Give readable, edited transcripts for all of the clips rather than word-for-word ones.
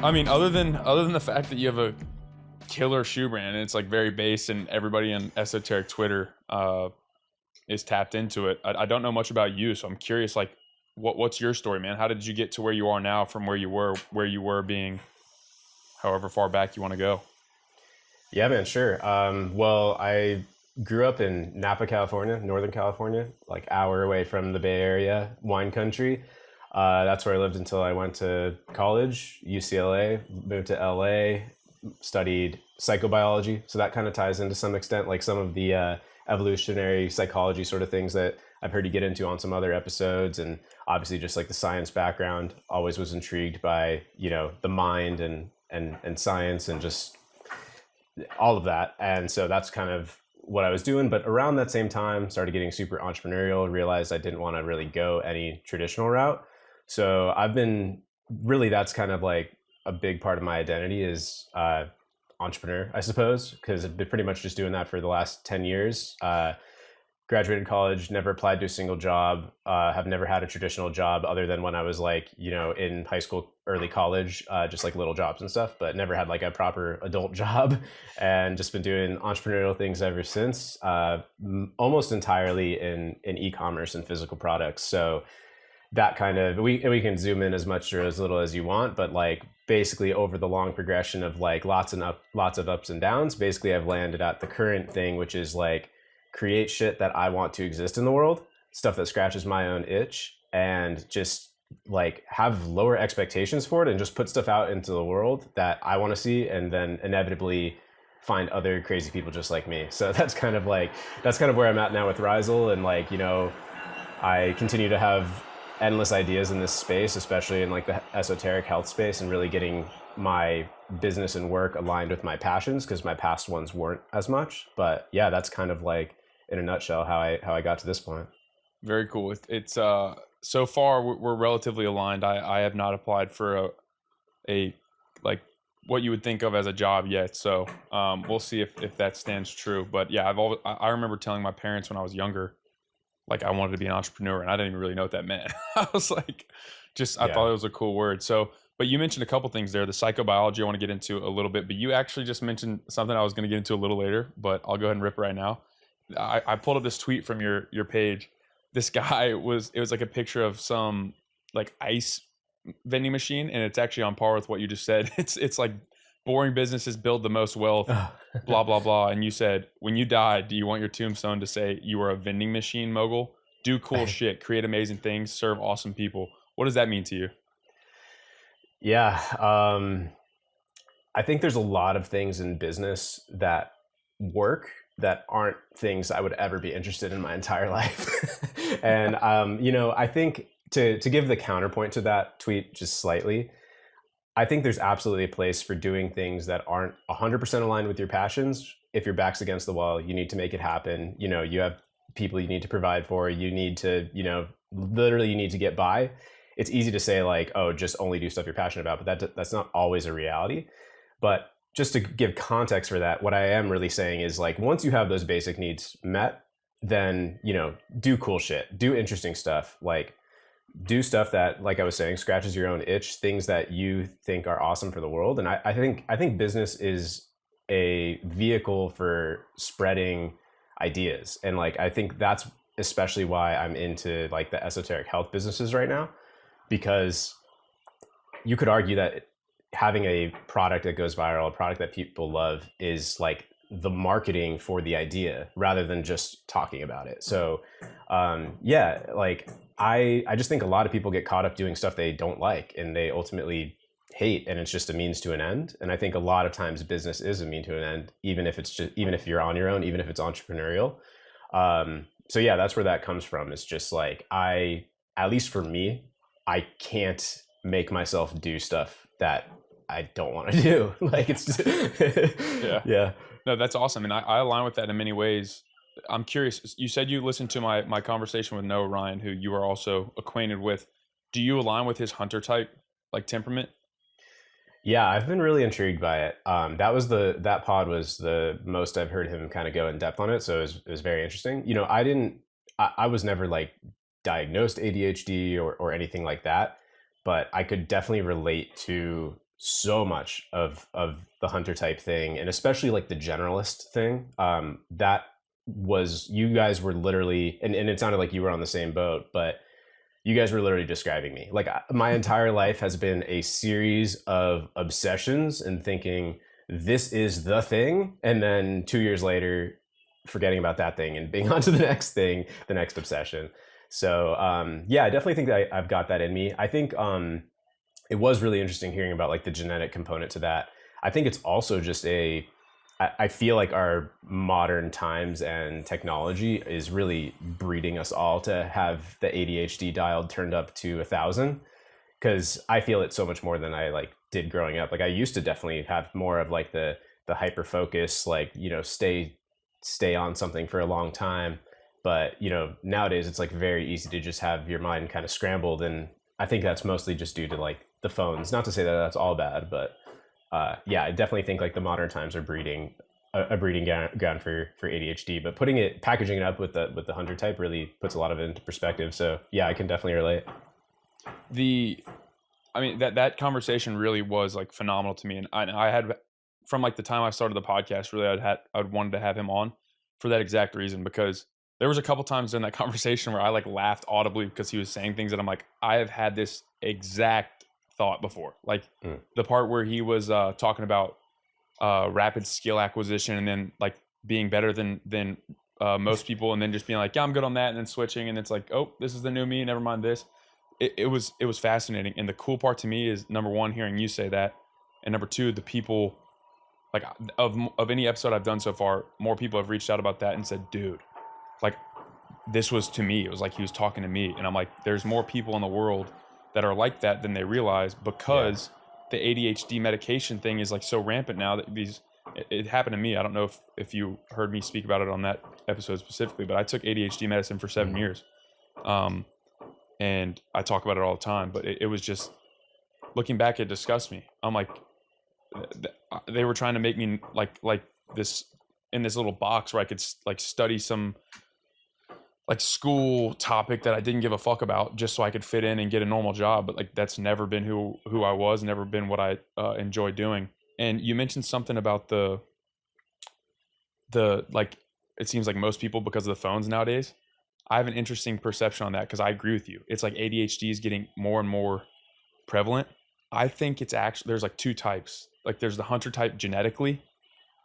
I mean, other than the fact that you have a killer shoe brand and it's like very base and everybody on esoteric Twitter is tapped into it. I don't know much about you, so I'm curious, like, what's your story, man? How did you get to where you are now from where you were being however far back you want to go? Yeah, man, sure. Well, I grew up in Napa, California, Northern California, like hour away from the Bay Area, wine country. That's where I lived until I went to college, UCLA, moved to LA, studied psychobiology. So that kind of ties into some extent, like some of the evolutionary psychology sort of things that I've heard you get into on some other episodes. And obviously just like the science background, always was intrigued by, the mind and science and just all of that. And so that's kind of what I was doing. But around that same time, started getting super entrepreneurial, realized I didn't want to really go any traditional route. So I've been really, that's kind of like a big part of my identity is entrepreneur, I suppose, because I've been pretty much just doing that for the last 10 years. Graduated college, never applied to a single job, have never had a traditional job other than when I was like, in high school, early college, just like little jobs and stuff, but never had like a proper adult job, and just been doing entrepreneurial things ever since, almost entirely in e-commerce and physical products. So that kind of, we can zoom in as much or as little as you want, but like basically over the long progression of like lots of ups and downs, basically I've landed at the current thing, which is like, create shit that I want to exist in the world, stuff that scratches my own itch, and just like have lower expectations for it and just put stuff out into the world that I want to see, and then inevitably find other crazy people just like me. So that's kind of where I'm at now with Rhizal. And like, I continue to have endless ideas in this space, especially in like the esoteric health space, and really getting my business and work aligned with my passions, because my past ones weren't as much. But yeah, that's kind of like in a nutshell how I got to this point. Very cool. It's so far we're relatively aligned. I have not applied for a like what you would think of as a job yet. So we'll see if that stands true. But yeah, I remember telling my parents when I was younger, like I wanted to be an entrepreneur, and I didn't even really know what that meant. I was like, I thought it was a cool word. So, but you mentioned a couple things there. The psychobiology I want to get into a little bit, but you actually just mentioned something I was going to get into a little later, but I'll go ahead and rip it right now. I pulled up this tweet from your page. This guy it was like a picture of some like ice vending machine, and it's actually on par with what you just said. It's like boring businesses build the most wealth, blah blah blah. And you said, when you die, do you want your tombstone to say you were a vending machine mogul? Do cool shit, create amazing things, serve awesome people. What does that mean to you? Yeah, I think there's a lot of things in business that work that aren't things I would ever be interested in my entire life. And, I think to give the counterpoint to that tweet just slightly, I think there's absolutely a place for doing things that aren't 100% aligned with your passions. If your back's against the wall, you need to make it happen. You have people you need to provide for, you need to, literally you need to get by. It's easy to say like, oh, just only do stuff you're passionate about, but that's not always a reality. But just to give context for that, what I am really saying is like, once you have those basic needs met, then, do cool shit, do interesting stuff, like do stuff that, like I was saying, scratches your own itch, things that you think are awesome for the world. And I think business is a vehicle for spreading ideas. And like, I think that's especially why I'm into like the esoteric health businesses right now, because you could argue that having a product that goes viral, a product that people love, is like the marketing for the idea rather than just talking about it. So like I just think a lot of people get caught up doing stuff they don't like and they ultimately hate, and it's just a means to an end. And I think a lot of times business is a mean to an end, even if you're on your own, even if it's entrepreneurial. So yeah, that's where that comes from. It's just like, at least for me, I can't make myself do stuff that I don't want to do. Like it's just yeah. No, that's awesome. And I align with that in many ways. I'm curious. You said you listened to my conversation with Noah Ryan, who you are also acquainted with. Do you align with his hunter type, like temperament? Yeah, I've been really intrigued by it. That pod was the most I've heard him kind of go in depth on it. So it was very interesting. I was never like diagnosed ADHD or anything like that, but I could definitely relate to so much of the hunter type thing, and especially like the generalist thing. That was, you guys were literally, and it sounded like you were on the same boat, but you guys were literally describing me. Like my entire life has been a series of obsessions and thinking this is the thing, and then 2 years later forgetting about that thing and being on to the next thing, the next obsession. So yeah, I definitely think that I've got that in me. I think it was really interesting hearing about like the genetic component to that. I think it's also just I feel like our modern times and technology is really breeding us all to have the ADHD dialed turned up to 1,000, because I feel it so much more than I like did growing up. Like I used to definitely have more of like the hyper focus, like, you know, stay on something for a long time. But, you know, nowadays it's like very easy to just have your mind kind of scrambled. And I think that's mostly just due to like the phones. Not to say that that's all bad, but yeah, I definitely think like the modern times are breeding a breeding ground for ADHD. But packaging it up with the hunter type really puts a lot of it into perspective. So yeah, I can definitely relate. I mean, that conversation really was like phenomenal to me, and I had, from like the time I started the podcast, really I'd wanted to have him on for that exact reason, because there was a couple times in that conversation where I like laughed audibly because he was saying things that I'm like, I have had this exact thought before. Like the part where he was talking about rapid skill acquisition, and then like being better than most people, and then just being like, yeah, I'm good on that, and then switching, and it's like, oh, this is the new me, never mind this. It was fascinating. And the cool part to me is, number one, hearing you say that, and number two, the people, like of any episode I've done so far, more people have reached out about that and said, dude, like this was to me, it was like he was talking to me. And I'm like, there's more people in the world that are like that than they realize, because the ADHD medication thing is like so rampant now that it happened to me. I don't know if you heard me speak about it on that episode specifically, but I took ADHD medicine for 7 years. And I talk about it all the time, but it was just, looking back, it disgusts me. I'm like, they were trying to make me like this, in this little box where I could like study some like school topic that I didn't give a fuck about, just so I could fit in and get a normal job. But like, that's never been who I was, never been what I enjoy doing. And you mentioned something about the like, it seems like most people, because of the phones nowadays. I have an interesting perception on that, because I agree with you. It's like ADHD is getting more and more prevalent. I think it's actually, there's like two types. Like there's the hunter type genetically,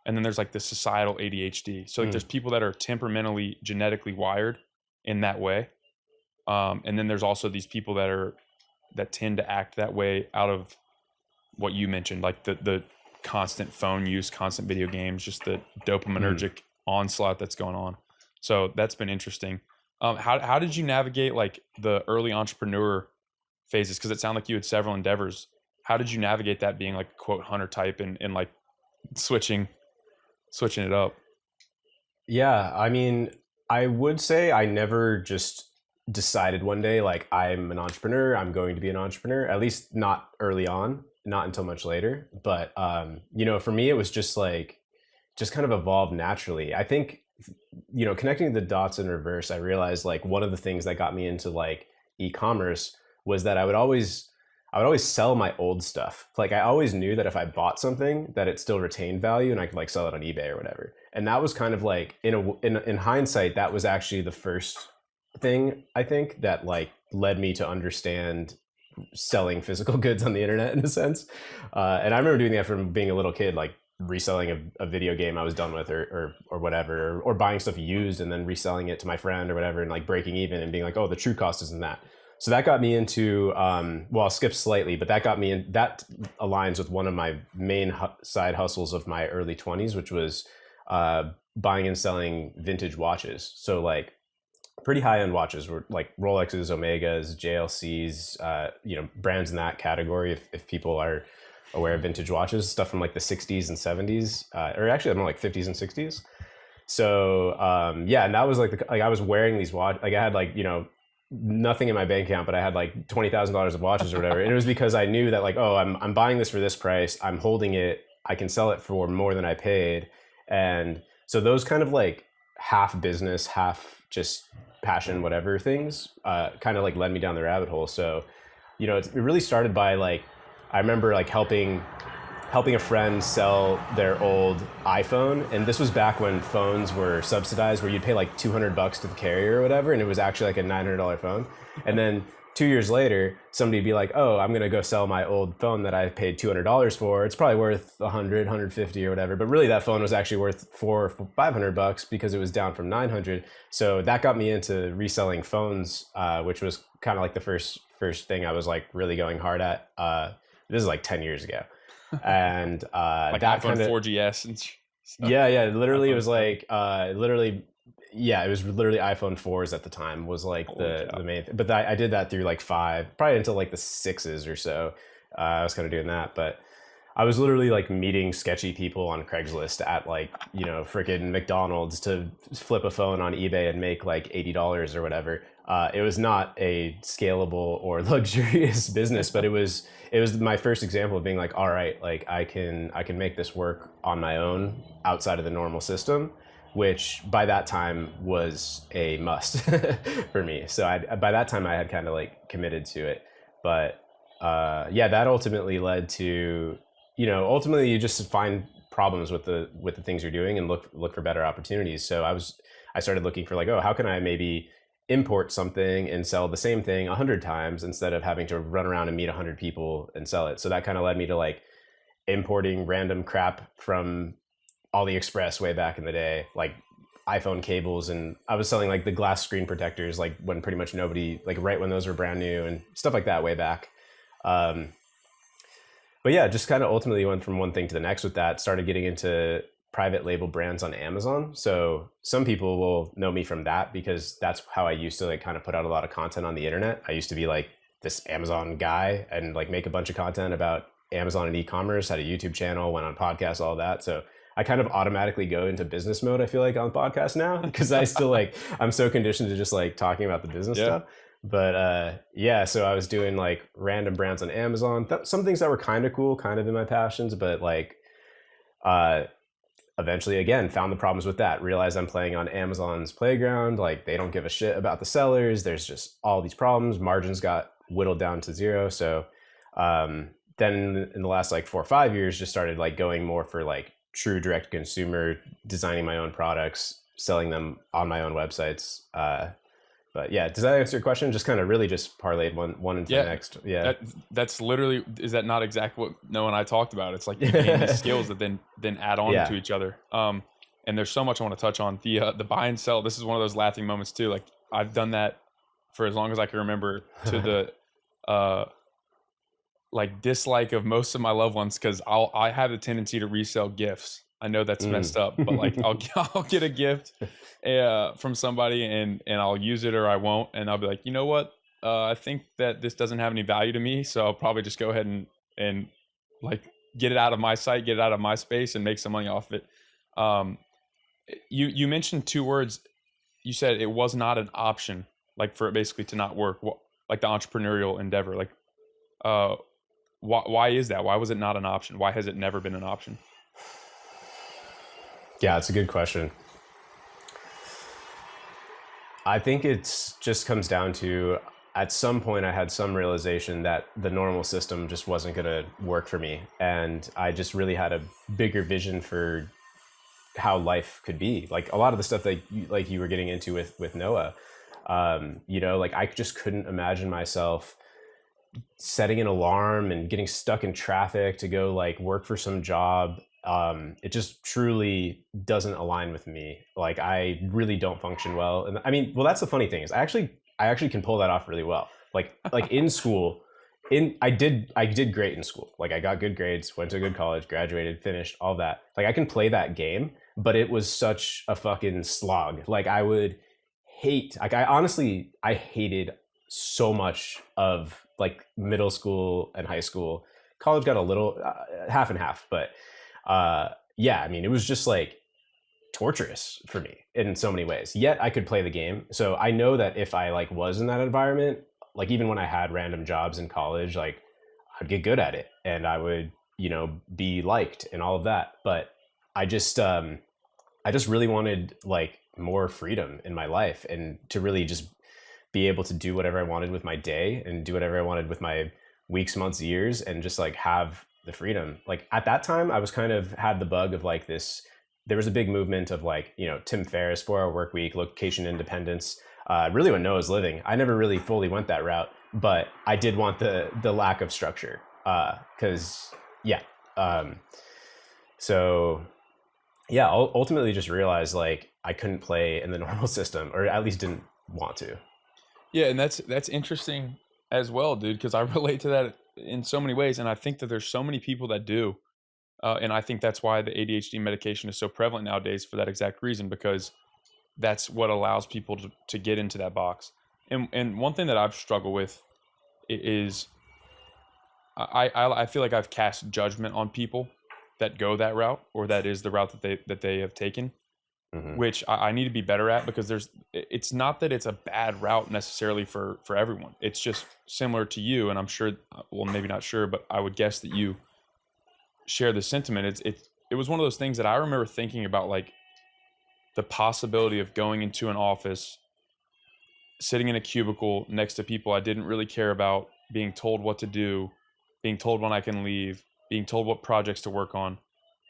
and then there's like the societal ADHD. So like there's people that are temperamentally, genetically wired in that way. And then there's also these people that tend to act that way out of what you mentioned, like the constant phone use, constant video games, just the dopaminergic onslaught that's going on. So that's been interesting. How did you navigate like the early entrepreneur phases? Because it sounded like you had several endeavors. How did you navigate that, being like quote hunter type and like switching it up? Yeah, I mean, I would say I never just decided one day like I'm an entrepreneur, I'm going to be an entrepreneur. At least not early on, not until much later. But you know, for me, it was just kind of evolved naturally. I think, you know, connecting the dots in reverse, I realized like one of the things that got me into like e-commerce was that I would always sell my old stuff. Like I always knew that if I bought something, that it still retained value and I could like sell it on eBay or whatever. And that was kind of like, in hindsight, that was actually the first thing, I think, that like led me to understand selling physical goods on the internet, in a sense. And I remember doing that from being a little kid, like reselling a video game I was done with or whatever, or buying stuff used and then reselling it to my friend or whatever, and like breaking even and being like, oh, the true cost isn't that. So that got me into, well, I'll skip slightly, but that got me in, that aligns with one of my main side hustles of my early 20s, which was buying and selling vintage watches. So like pretty high-end watches were like Rolexes, Omegas, JLCs, you know, brands in that category. If people are aware of vintage watches, stuff from like the 60s and 70s, or actually I don't know, like 50s and 60s. So yeah, and that was like I was wearing these watches, like I had like, you know, nothing in my bank account, but I had like $20,000 of watches or whatever. And it was because I knew that like, oh, I'm buying this for this price, I'm holding it, I can sell it for more than I paid. And so those kind of like half business, half just passion, whatever things, kind of like led me down the rabbit hole. So, you know, it really started by like I remember like helping a friend sell their old iPhone, and this was back when phones were subsidized, where you'd pay like $200 to the carrier or whatever, and it was actually like a $900 phone. And then 2 years later, somebody'd be like, "Oh, I'm gonna go sell my old phone that I paid $200 for. It's probably worth 100, 150 or whatever." But really, that phone was actually worth $400-500 because it was down from 900. So that got me into reselling phones, which was kind of like the first thing I was like really going hard at. This is like 10 years ago. And like that iPhone kind of 4GS and stuff. yeah, literally it was like it was literally iPhone 4s at the time was like the main thing. But I did that through like probably until like the 6s or so. I was kind of doing that, but I was literally like meeting sketchy people on Craigslist at like, freaking McDonald's to flip a phone on eBay and make like $80 or whatever. It was not a scalable or luxurious business, but it was my first example of being like, all right, like I can make this work on my own outside of the normal system, which by that time was a must for me. So by that time I had kind of like committed to it, but that ultimately led to, ultimately you just find problems with the things you're doing and look for better opportunities. So I started looking for like, oh, how can I maybe import something and sell the same thing 100 times instead of having to run around and meet 100 people and sell it. So that kind of led me to like importing random crap from AliExpress way back in the day, like iPhone cables. And I was selling like the glass screen protectors, like when pretty much nobody, like right when those were brand new and stuff like that way back. But yeah, just kind of ultimately went from one thing to the next with that, started getting into private label brands on Amazon. So some people will know me from that because that's how I used to like kind of put out a lot of content on the internet. I used to be like this Amazon guy and like make a bunch of content about Amazon and e-commerce, had a YouTube channel, went on podcasts, all that. So I kind of automatically go into business mode, I feel like, on podcasts now, because I still like, I'm so conditioned to just like talking about the business stuff. But so I was doing like random brands on Amazon, some things that were kind of cool, kind of in my passions, but like eventually again found the problems with that, realized I'm playing on Amazon's playground, like they don't give a shit about the sellers, there's just all these problems, margins got whittled down to zero. So then in the last like 4 or 5 years just started like going more for like true direct consumer, designing my own products, selling them on my own websites. But yeah, does that answer your question? Just kind of really just parlayed one into the next. Yeah, that's literally, is that not exactly what Noah and I talked about? It's like you gain these skills that then add on to each other. And there's so much I want to touch on. The buy and sell. This is one of those laughing moments too. Like I've done that for as long as I can remember, to the like dislike of most of my loved ones, because I have a tendency to resell gifts. I know that's messed up, but like I'll get a gift from somebody and I'll use it or I won't, and I'll be like, you know what? I think that this doesn't have any value to me, so I'll probably just go ahead and like get it out of my site, get it out of my space, and make some money off it. You mentioned 2 words. You said it was not an option, like for it basically to not work, like the entrepreneurial endeavor. Like, why is that? Why was it not an option? Why has it never been an option? Yeah, it's a good question. I think it's just comes down to, at some point I had some realization that the normal system just wasn't going to work for me. And I just really had a bigger vision for how life could be. Like a lot of the stuff that you were getting into with Noah, like I just couldn't imagine myself setting an alarm and getting stuck in traffic to go like work for some job. It just truly doesn't align with me. Like I really don't function well. And I mean, well, that's the funny thing is I actually can pull that off really well. Like in school, I did great in school. Like I got good grades, went to a good college, graduated, finished, all that. Like I can play that game, but it was such a fucking slog. Like I would hate, like I hated so much of like middle school and high school. College got a little half and half, but I mean, it was just like torturous for me in so many ways, yet I could play the game. So I know that if I like was in that environment, like even when I had random jobs in college, like I'd get good at it and I would, be liked and all of that. But I just really wanted like more freedom in my life and to really just be able to do whatever I wanted with my day and do whatever I wanted with my weeks, months, years, and just like have the freedom. Like at that time, I was kind of had the bug of like this. There was a big movement of like, you know, Tim Ferriss, 4 Hour Work Week, location independence. Really when Noah was living, I never really fully went that route, but I did want the lack of structure. Because yeah, so yeah, ultimately just realized like I couldn't play in the normal system, or at least didn't want to. Yeah, and that's interesting as well, dude, because I relate to that in so many ways, and I think that there's so many people that do, and I think that's why the ADHD medication is so prevalent nowadays for that exact reason, because that's what allows people to get into that box. And one thing that I've struggled with is I feel like I've cast judgment on people that go that route, or that is the route that they have taken, Mm-hmm. which I need to be better at, because it's not that it's a bad route necessarily for everyone. It's just similar to you, and I'm sure, well, maybe not sure, but I would guess that you share the sentiment. It was one of those things that I remember thinking about, like the possibility of going into an office, sitting in a cubicle next to people I didn't really care about, being told what to do, being told when I can leave, being told what projects to work on,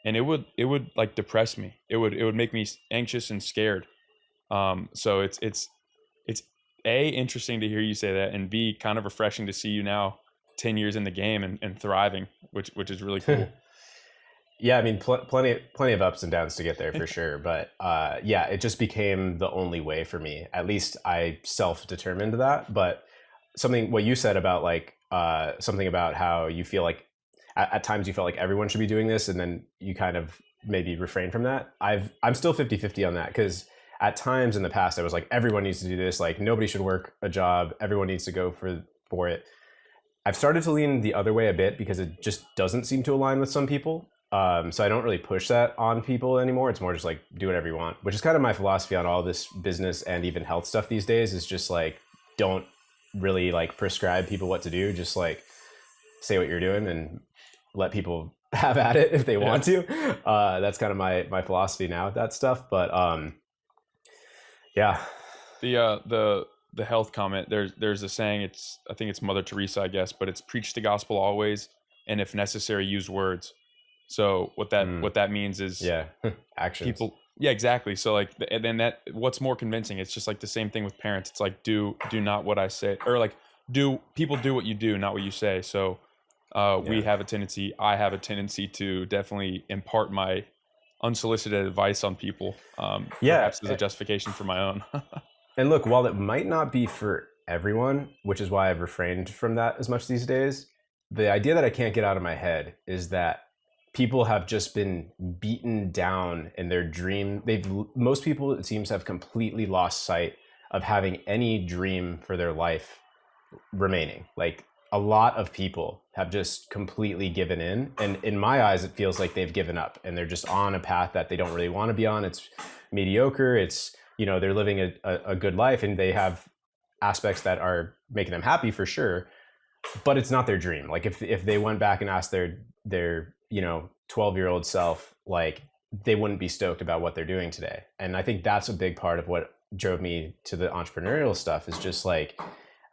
and it would like depress me. It would make me anxious and scared. So it's A, interesting to hear you say that, and B, kind of refreshing to see you now 10 years in the game and thriving, which is really cool. Yeah, I mean, plenty of ups and downs to get there for sure. But yeah, it just became the only way for me. At least I self-determined that. But what you said about like something about how you feel like at times you felt like everyone should be doing this, and then you kind of maybe refrain from that. I'm still 50-50 on that, because at times in the past I was like, everyone needs to do this. Like nobody should work a job. Everyone needs to go for it. I've started to lean the other way a bit, because it just doesn't seem to align with some people. So I don't really push that on people anymore. It's more just like, do whatever you want, which is kind of my philosophy on all this business and even health stuff these days, is just like, don't really like prescribe people what to do. Just like say what you're doing and let people have at it if they want to. That's kind of my philosophy now with that stuff. But yeah. The health comment, there's a saying, I think it's Mother Teresa, I guess, but it's preach the gospel always, and if necessary, use words. So what that means is actions. People, yeah, exactly. So like, and then what's more convincing? It's just like the same thing with parents. It's like, do not what I say, or like people do what you do, not what you say. So I have a tendency to definitely impart my unsolicited advice on people, perhaps as a justification for my own. And look, while it might not be for everyone, which is why I've refrained from that as much these days, the idea that I can't get out of my head is that people have just been beaten down in their dream. Most people, it seems, have completely lost sight of having any dream for their life remaining. Like a lot of people have just completely given in, and in my eyes it feels like they've given up, and they're just on a path that they don't really want to be on. It's mediocre. It's, you know, they're living a good life, and they have aspects that are making them happy for sure, but it's not their dream. Like if they went back and asked their 12-year-old self, like they wouldn't be stoked about what they're doing today. And I think that's a big part of what drove me to the entrepreneurial stuff, is just like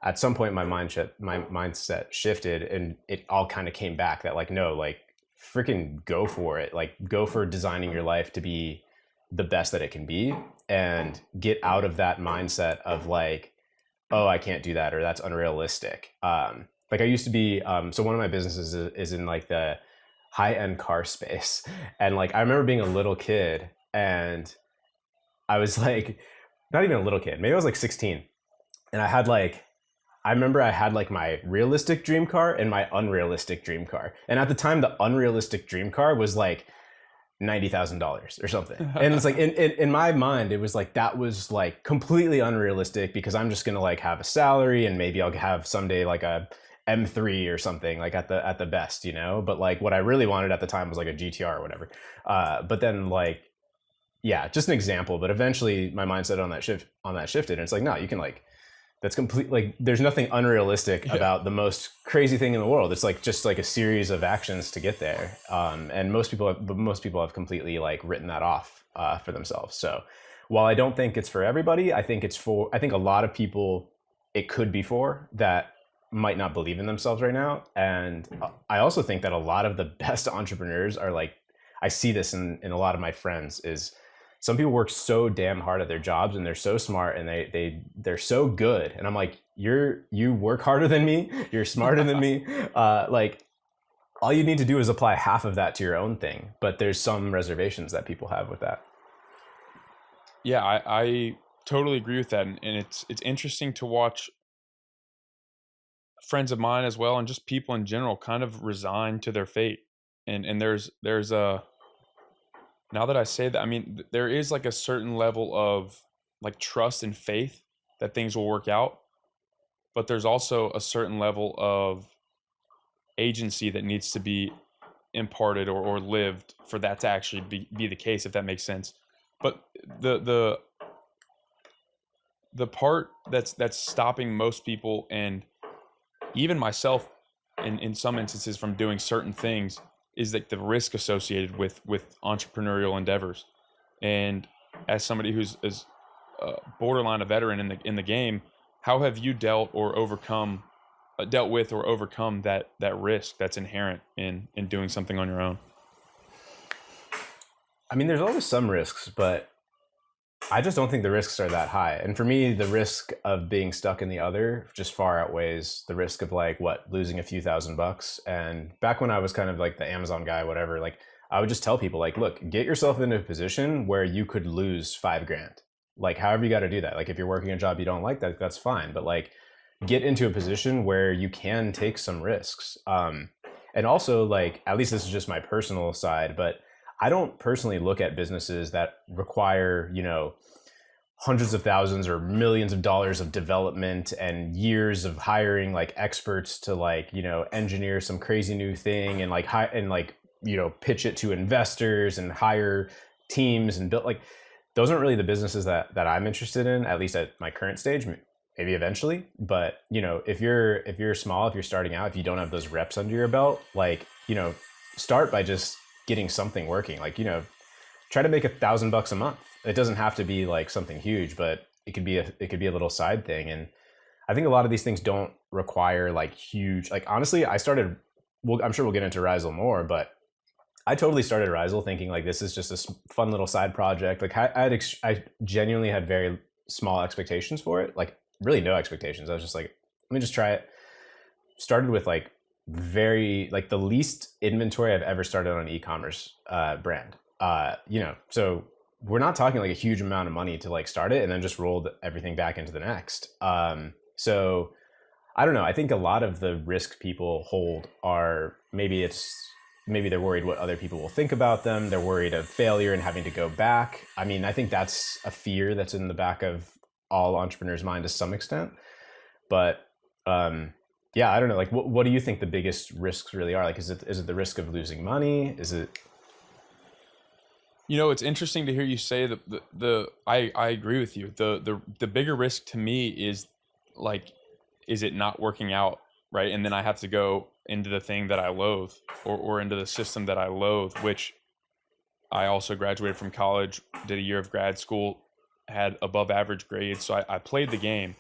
at some point my mindset shifted, and it all kind of came back that like, no, like freaking go for it. Like go for designing your life to be the best that it can be, and get out of that mindset of like, oh, I can't do that, or that's unrealistic. Like I used to be, so one of my businesses is in like the high-end car space. And like, I remember being a little kid, and I was like, not even a little kid, maybe I was like 16. And I remember I had like my realistic dream car and my unrealistic dream car. And at the time, the unrealistic dream car was like $90,000 or something. And it's like, in my mind, it was like, that was like completely unrealistic, because I'm just going to like have a salary, and maybe I'll have someday like a M3 or something, like at the best, you know. But like what I really wanted at the time was like a GTR or whatever. But then like, yeah, just an example. But eventually my mindset on that shifted, and it's like, no, you can like, that's complete. Like there's nothing unrealistic about the most crazy thing in the world. It's like just like a series of actions to get there. And most people have completely like written that off for themselves. So while I don't think it's for everybody, I think a lot of people it could be for that might not believe in themselves right now. And I also think that a lot of the best entrepreneurs are like, I see this in a lot of my friends, is some people work so damn hard at their jobs and they're so smart and they're so good. And I'm like, you work harder than me. You're smarter than me. Like, all you need to do is apply half of that to your own thing. But there's some reservations that people have with that. Yeah, I totally agree with that, and it's interesting to watch friends of mine as well, and just people in general, kind of resign to their fate. And there's a now that I say that, I mean there is like a certain level of like trust and faith that things will work out, but there's also a certain level of agency that needs to be imparted or lived for that to actually be the case, if that makes sense. But the the part that's stopping most people, and even myself in some instances, from doing certain things, is like the risk associated with entrepreneurial endeavors. And as somebody who's is borderline a veteran in the game, how have you dealt with or overcome that risk that's inherent in doing something on your own? I mean, there's always some risks, but I just don't think the risks are that high. And for me, the risk of being stuck in the other just far outweighs the risk of like losing a few $1,000s. And back when I was kind of like the Amazon guy, whatever, like I would just tell people like, look, get yourself into a position where you could lose 5 grand. Like however you got to do that. Like if you're working a job you don't like, that's fine. But like get into a position where you can take some risks. And also like, at least this is just my personal side, but I don't personally look at businesses that require, hundreds of thousands or millions of dollars of development and years of hiring like experts to like, engineer some crazy new thing and pitch it to investors and hire teams and build like, those aren't really the businesses that I'm interested in, at least at my current stage, maybe eventually. But, if you're small, if you're starting out, if you don't have those reps under your belt, like, start by just getting something working. Like, try to make $1,000 a month. It doesn't have to be like something huge, but it could be a little side thing. And I think a lot of these things don't require like huge, like honestly, I'm sure we'll get into Rhizal more, but I totally started Rhizal thinking like, this is just a fun little side project. Like I genuinely had very small expectations for it. Like really no expectations. I was just like, let me just try it. Started with like the least inventory I've ever started on an e-commerce brand. So we're not talking like a huge amount of money to like start it and then just rolled everything back into the next. So I don't know. I think a lot of the risk people hold are maybe they're worried what other people will think about them. They're worried of failure and having to go back. I mean, I think that's a fear that's in the back of all entrepreneurs' mind to some extent. But yeah, I don't know. Like, what do you think the biggest risks really are? Like, is it the risk of losing money? Is it? It's interesting to hear you say I agree with you. The bigger risk to me is like, is it not working out, right? And then I have to go into the thing that I loathe, or into the system that I loathe, which I also graduated from college, did a year of grad school, had above average grades. So I played the game.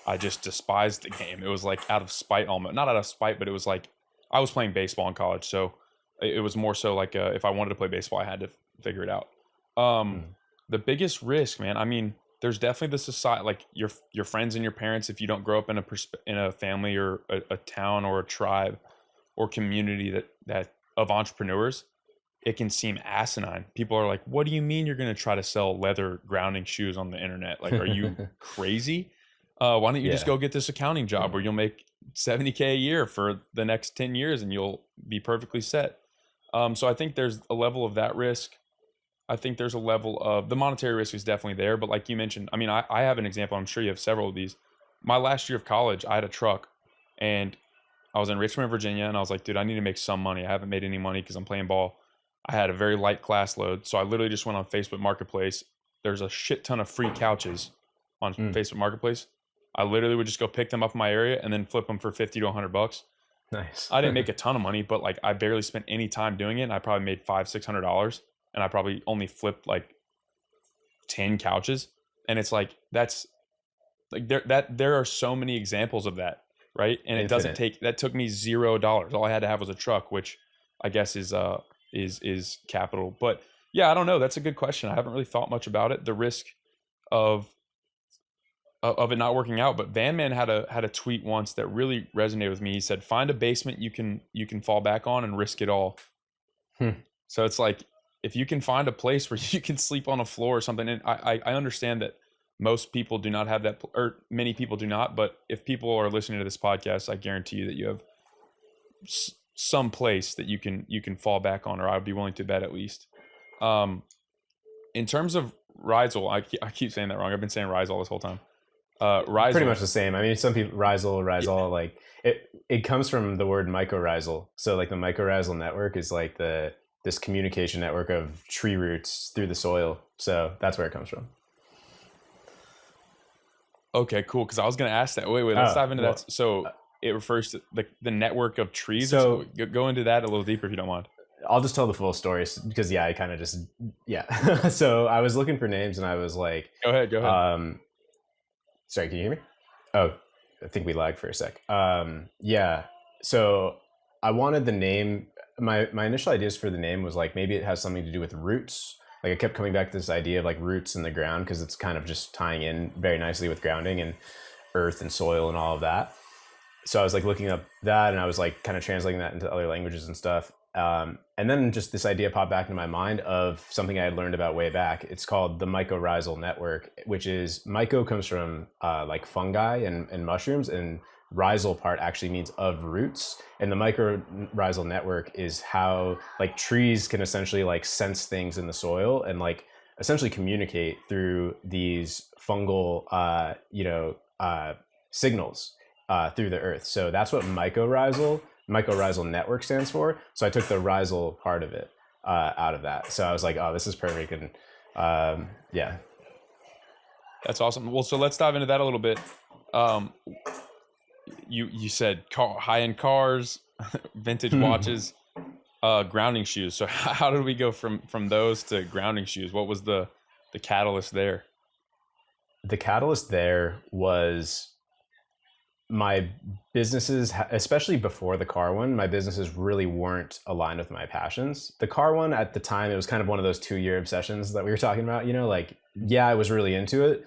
I just despised the game. It was like out of spite, almost not out of spite, but it was like I was playing baseball in college. So it was more so like if I wanted to play baseball, I had to figure it out. The biggest risk, man, I mean, there's definitely the society, like your friends and your parents. If you don't grow up in a family or a town or a tribe or community that of entrepreneurs, it can seem asinine. People are like, what do you mean you're going to try to sell leather grounding shoes on the internet? Like, are you crazy? Why don't you just Yeah. go get this accounting job where you'll make $70K a year for the next 10 years and you'll be perfectly set? So I think there's a level of that risk. I think there's a level of the monetary risk is definitely there. But like you mentioned, I mean, I have an example. I'm sure you have several of these. My last year of college, I had a truck and I was in Richmond, Virginia. And I was like, dude, I need to make some money. I haven't made any money because I'm playing ball. I had a very light class load. So I literally just went on Facebook Marketplace. There's a shit ton of free couches on Facebook Marketplace. I literally would just go pick them up in my area and then flip them for 50 to $100. Nice. I didn't make a ton of money, but like I barely spent any time doing it. And I probably made $500-$600, and I probably only flipped like 10 couches. And it's like, that's like there are so many examples of that, right? And it doesn't Infinite. that took me $0. All I had to have was a truck, which I guess is capital. But yeah, I don't know. That's a good question. I haven't really thought much about it. The risk of it not working out. But Van Man had a tweet once that really resonated with me. He said, "Find a basement you can fall back on and risk it all." So it's like, if you can find a place where you can sleep on a floor or something, and I understand that most people do not have that, or many people do not. But if people are listening to this podcast, I guarantee you that you have some place that you can fall back on, or I would be willing to bet at least. In terms of Rhizal, I keep saying that wrong. I've been saying Rhizal this whole time. Rhizal. Pretty much the same. I mean, some people Rhizal, like it comes from the word mycorrhizal. So like the mycorrhizal network is like this communication network of tree roots through the soil. So that's where it comes from. Okay, cool. Because I was going to ask that. Wait, let's dive into that. So it refers to the network of trees. So go into that a little deeper if you don't mind. I'll just tell the full story because I kind of just So I was looking for names and I was like, go ahead. Sorry, can you hear me? Oh, I think we lagged for a sec. So I wanted the name. My initial ideas for the name was like, maybe it has something to do with roots. Like I kept coming back to this idea of like roots in the ground because it's kind of just tying in very nicely with grounding and earth and soil and all of that. So I was like looking up that and I was like kind of translating that into other languages and stuff. And then just this idea popped back into my mind of something I had learned about way back. It's called the mycorrhizal network, which is myco comes from like fungi and mushrooms, and rhizal part actually means of roots. And the mycorrhizal network is how like trees can essentially like sense things in the soil and like essentially communicate through these fungal, signals through the earth. So that's what mycorrhizal network stands for. So I took the Rhizal part of it out of that. So I was like, oh, this is perfect. And yeah. That's awesome. Well, so let's dive into that a little bit. You said high-end cars, vintage watches, grounding shoes. So how did we go from those to grounding shoes? What was the catalyst there? The catalyst there was my businesses, especially before the car one, my businesses really weren't aligned with my passions. The car one at the time, it was kind of one of those 2-year obsessions that we were talking about, like, yeah, I was really into it,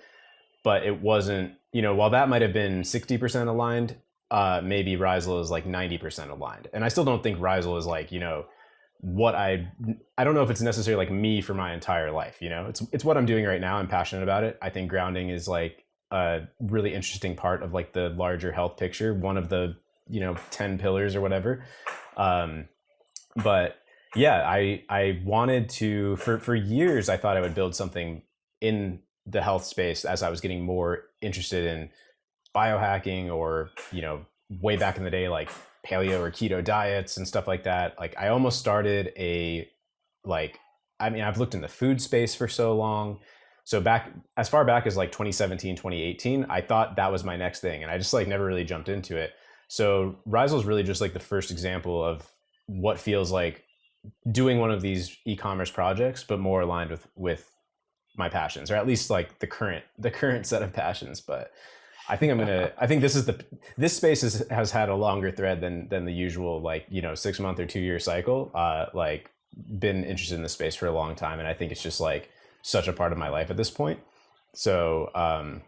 but it wasn't, while that might've been 60% aligned, maybe Rhizal is like 90% aligned. And I still don't think Rhizal is like, what I don't know if it's necessarily like me for my entire life. It's what I'm doing right now. I'm passionate about it. I think grounding is like a really interesting part of like the larger health picture, one of the 10 pillars or whatever. But yeah, I wanted to for years I thought I would build something in the health space as I was getting more interested in biohacking or way back in the day like paleo or keto diets and stuff like that. Like I almost started I've looked in the food space for so long. So back as far back as like 2017, 2018, I thought that was my next thing. And I just like never really jumped into it. So Rhizal is really just like the first example of what feels like doing one of these e-commerce projects, but more aligned with my passions, or at least like the current set of passions. But I think I think this space has had a longer thread than the usual, 6 month or 2 year cycle. Been interested in this space for a long time. And I think it's just like such a part of my life at this point. So, I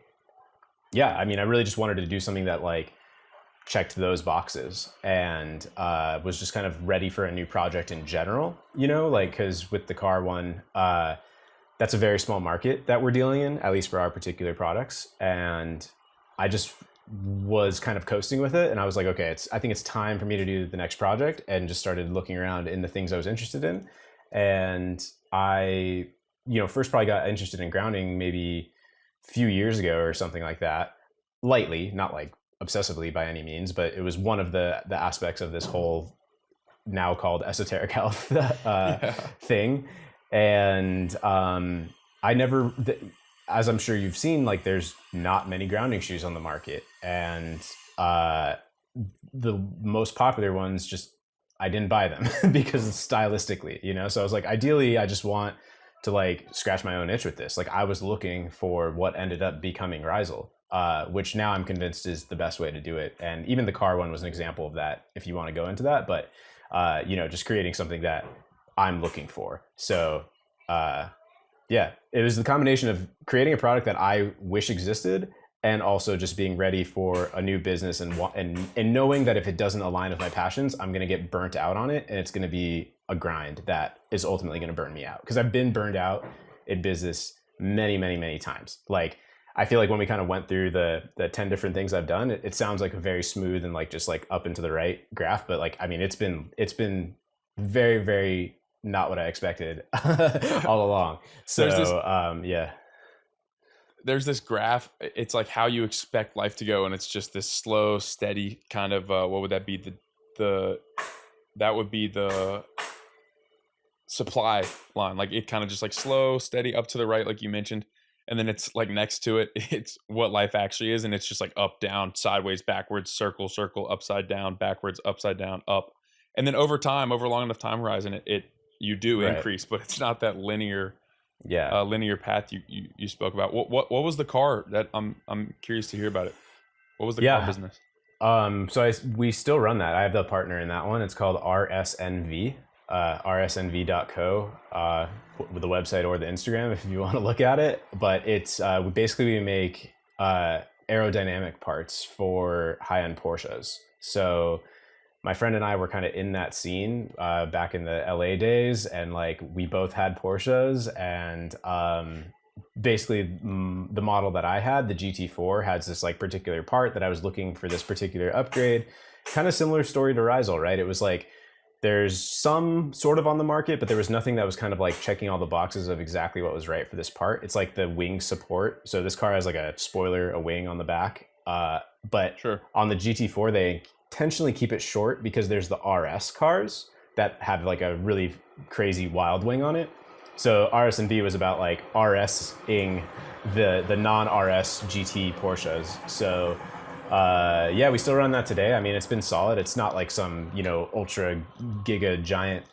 really just wanted to do something that like checked those boxes and was just kind of ready for a new project in general, because with the car one, that's a very small market that we're dealing in, at least for our particular products. And I just was kind of coasting with it. And I was like, okay, I think it's time for me to do the next project, and just started looking around in the things I was interested in. And I, first probably got interested in grounding maybe a few years ago or something like that, lightly, not like obsessively by any means, but it was one of the aspects of this whole now called esoteric health thing. And I never, as I'm sure you've seen, like there's not many grounding shoes on the market, and the most popular ones just, I didn't buy them because stylistically, so I was like, ideally I just want to like scratch my own itch with this. Like I was looking for what ended up becoming Rhizal. which now I'm convinced is the best way to do it. And even the car one was an example of that, if you want to go into that. But, just creating something that I'm looking for. So, yeah, it was the combination of creating a product that I wish existed and also just being ready for a new business and knowing that if it doesn't align with my passions, I'm going to get burnt out on it. And it's going to be a grind that is ultimately going to burn me out, because I've been burned out in business many, many, many times. Like, I feel like when we kind of went through the 10 different things I've done, it sounds like a very smooth and like just like up into the right graph. But like, I mean, it's been very, very not what I expected all along. So, yeah. There's this graph. It's like how you expect life to go. And it's just this slow, steady kind of, what would that be? That would be the supply line. Like it kind of just like slow, steady up to the right, like you mentioned. And then it's like next to it, it's what life actually is. And it's just like up, down, sideways, backwards, circle, circle, upside down, backwards, upside down, up. And then over time, over a long enough time horizon, you do increase, but it's not that linear linear path you spoke about. What was the car that I'm curious to hear about it? What was the car business? So we still run that. I have the partner in that one. It's called RSNV, rsnv.co, with the website or the Instagram if you want to look at it. But it's we make aerodynamic parts for high-end Porsches. So my friend and I were kind of in that scene back in the LA days, and like we both had Porsches, and basically the model that I had, the GT4, has this like particular part that I was looking for, this particular upgrade. Kind of similar story to Rhizal, right? It was like there's some sort of on the market, but there was nothing that was kind of like checking all the boxes of exactly what was right for this part. It's like the wing support. So this car has like a spoiler, a wing on the back, but on the GT4 they intentionally keep it short because there's the RS cars that have like a really crazy wild wing on it. So RS&V was about like RS-ing the non-RS GT Porsches. So we still run that today. I mean, it's been solid. It's not like some, ultra giga giant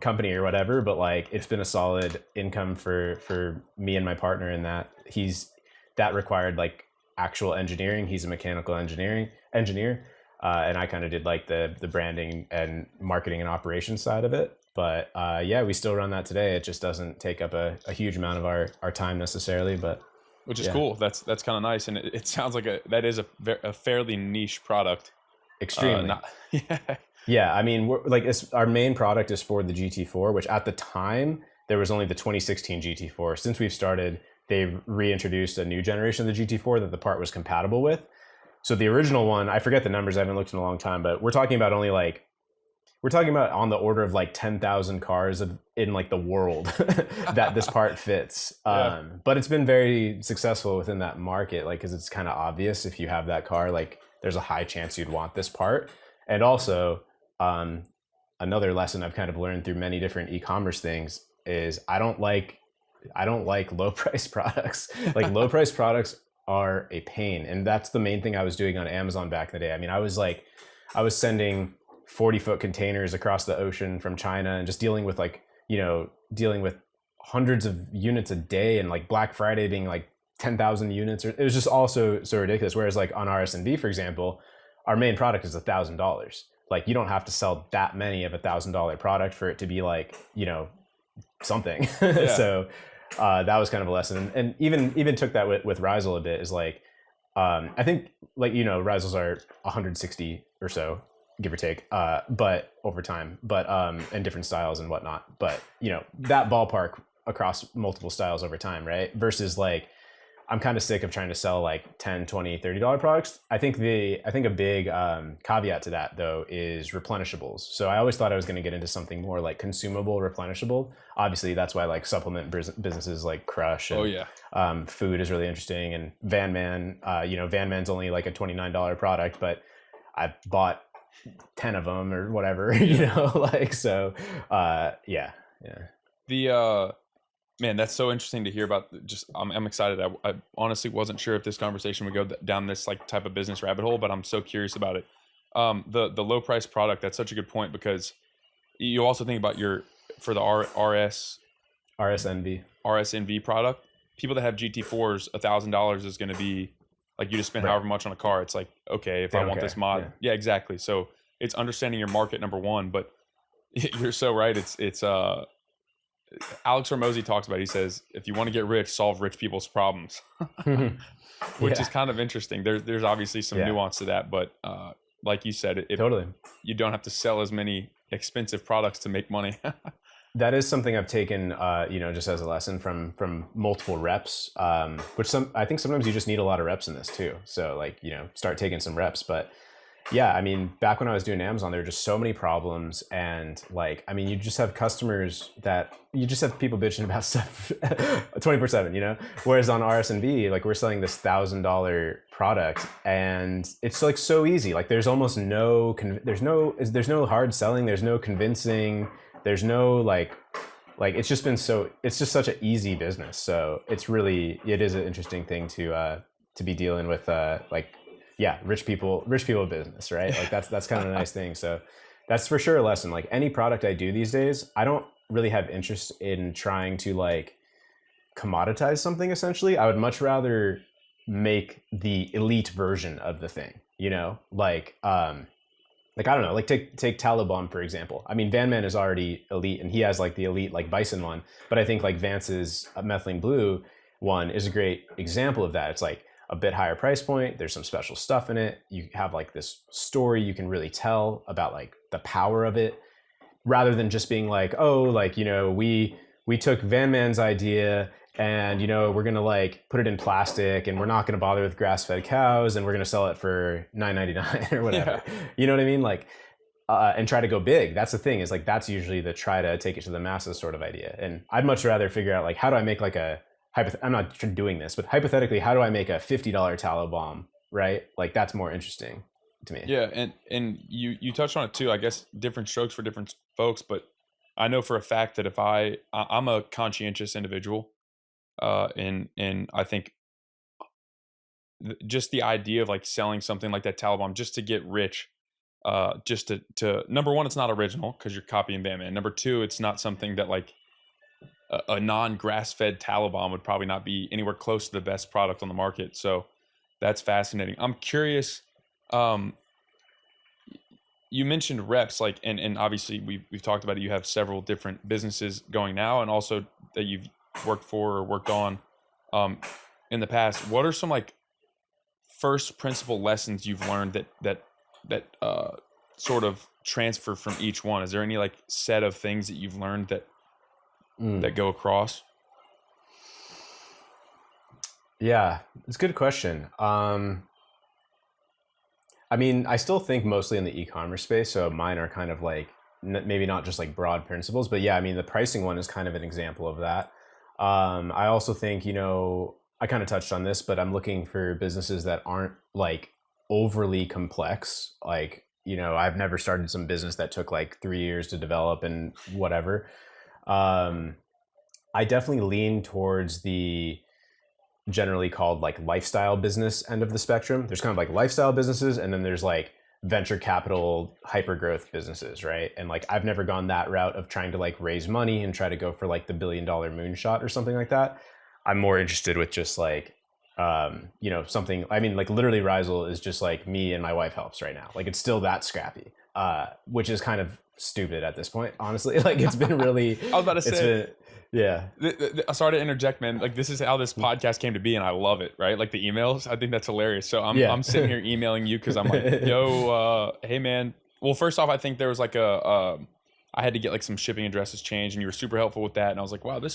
company or whatever, but like it's been a solid income for me and my partner in that that required like actual engineering. He's a mechanical engineer. And I kind of did like the branding and marketing and operations side of it. But we still run that today. It just doesn't take up a huge amount of our time necessarily, but which is cool. That's kind of nice. And it sounds like that is a fairly niche product. Extremely. Yeah. I mean, our main product is for the GT4, which at the time there was only the 2016 GT4. Since we've started, they've reintroduced a new generation of the GT4 that the part was compatible with. So the original one, I forget the numbers, I haven't looked in a long time, but we're talking about on the order of like 10,000 cars in like the world that this part fits. But it's been very successful within that market, like, cause it's kind of obvious if you have that car, like there's a high chance you'd want this part. And also, another lesson I've kind of learned through many different e-commerce things is I don't like low price products. Like low price products are a pain. And that's the main thing I was doing on Amazon back in the day. I mean, I was sending 40-foot containers across the ocean from China and just dealing with hundreds of units a day, and like Black Friday being like 10,000 units. It was just also so ridiculous. Whereas like on RS&V, for example, our main product is $1,000. Like you don't have to sell that many of $1,000 product for it to be like, something. So that was kind of a lesson, and even took that with Rhizal a bit. Is like I think like Rhizals are 160 or so, give or take, but over time, but and different styles and whatnot. But that ballpark across multiple styles over time, right? Versus like I'm kind of sick of trying to sell like $10, $20, $30 products. I think a big caveat to that though is replenishables. So I always thought I was going to get into something more like consumable, replenishable. Obviously that's why like supplement businesses like Crush and food is really interesting. And Van Man, Van Man's only like a $29 product, but I bought 10 of them or whatever, so The man, that's so interesting to hear about. Just I'm excited. I honestly wasn't sure if this conversation would go down this like type of business rabbit hole, but I'm so curious about it. The low price product, that's such a good point, because you also think about for the RSNV product, people that have GT4s, $1,000 is going to be Like you just spend Right. however much on a car. It's like, okay, if They I don't want this care. mod, Yeah. yeah, exactly. So it's understanding your market, number one. But you're so right. It's Alex Hormozy talks about it. He says, if you want to get rich, solve rich people's problems, which is Yeah. kind of interesting. There's obviously some Yeah. nuance to that, but like you said, if Totally. you don't have to sell as many expensive products to make money. That is something I've taken, just as a lesson from multiple reps. Which I think sometimes you just need a lot of reps in this too. So like, start taking some reps. But yeah, I mean, back when I was doing Amazon, there were just so many problems, and like, I mean, you just have customers that you just have people bitching about stuff 24/7. Whereas on RSNB, like we're selling this $1,000 product, and it's like so easy. Like there's almost there's no hard selling. There's no convincing. There's no like it's just such an easy business. So it is an interesting thing to be dealing with yeah, rich people business, right? Like that's kind of a nice thing. So that's for sure a lesson. Like any product I do these days, I don't really have interest in trying to like commoditize something. Essentially, I would much rather make the elite version of the thing, like I don't know, like take Taliban for example. I mean, Van Man is already elite, and he has like the elite like Bison one. But I think like Vance's methylene blue one is a great example of that. It's like a bit higher price point. There's some special stuff in it. You have like this story you can really tell about like the power of it, rather than just being like, oh, like we took Van Man's idea and we're gonna like put it in plastic and we're not gonna bother with grass-fed cows and we're gonna sell it for $9.99 or whatever. Yeah. You know what I mean? Like and try to go big. That's the thing, is like that's usually the try to take it to the masses sort of idea. And I'd much rather figure out like, how do I make like I'm not doing this, but hypothetically, how do I make a $50 tallow bomb, right? Like that's more interesting to me. Yeah, and you touched on it too. I guess different strokes for different folks, but I know for a fact that if I'm a conscientious individual, and I think just the idea of like selling something like that Taliban just to get rich, just to number one, it's not original because you're copying Batman. Number two, it's not something that like a non grass fed Taliban would probably not be anywhere close to the best product on the market. So that's fascinating. I'm curious. Um, you mentioned reps, like, and obviously we've talked about it. You have several different businesses going now, and also that you've worked for or worked on in the past. What are some like first principle lessons you've learned that sort of transfer from each one? Is there any like set of things that you've learned that go across? Yeah, it's a good question. I mean, I still think mostly in the e-commerce space, so mine are kind of like maybe not just like broad principles, but yeah, I mean, the pricing one is kind of an example of that. I also think, I kind of touched on this, but I'm looking for businesses that aren't like overly complex. Like, I've never started some business that took like 3 years to develop and whatever. I definitely lean towards the generally called like lifestyle business end of the spectrum. There's kind of like lifestyle businesses, and then there's like venture capital hyper growth businesses, right? And like I've never gone that route of trying to like raise money and try to go for like the $1 billion moonshot or something like that. I'm more interested with just like something. I mean, like literally Rhizal is just like me and my wife helps right now. Like it's still that scrappy, which is kind of stupid at this point, honestly. Like it's been really I was about to say, yeah. Sorry to interject, man. Like this is how this podcast came to be, and I love it. Right, like the emails. I think that's hilarious. So I'm sitting here emailing you because I'm like, yo, hey man. Well, first off, I think there was like I had to get like some shipping addresses changed, and you were super helpful with that. And I was like, wow, I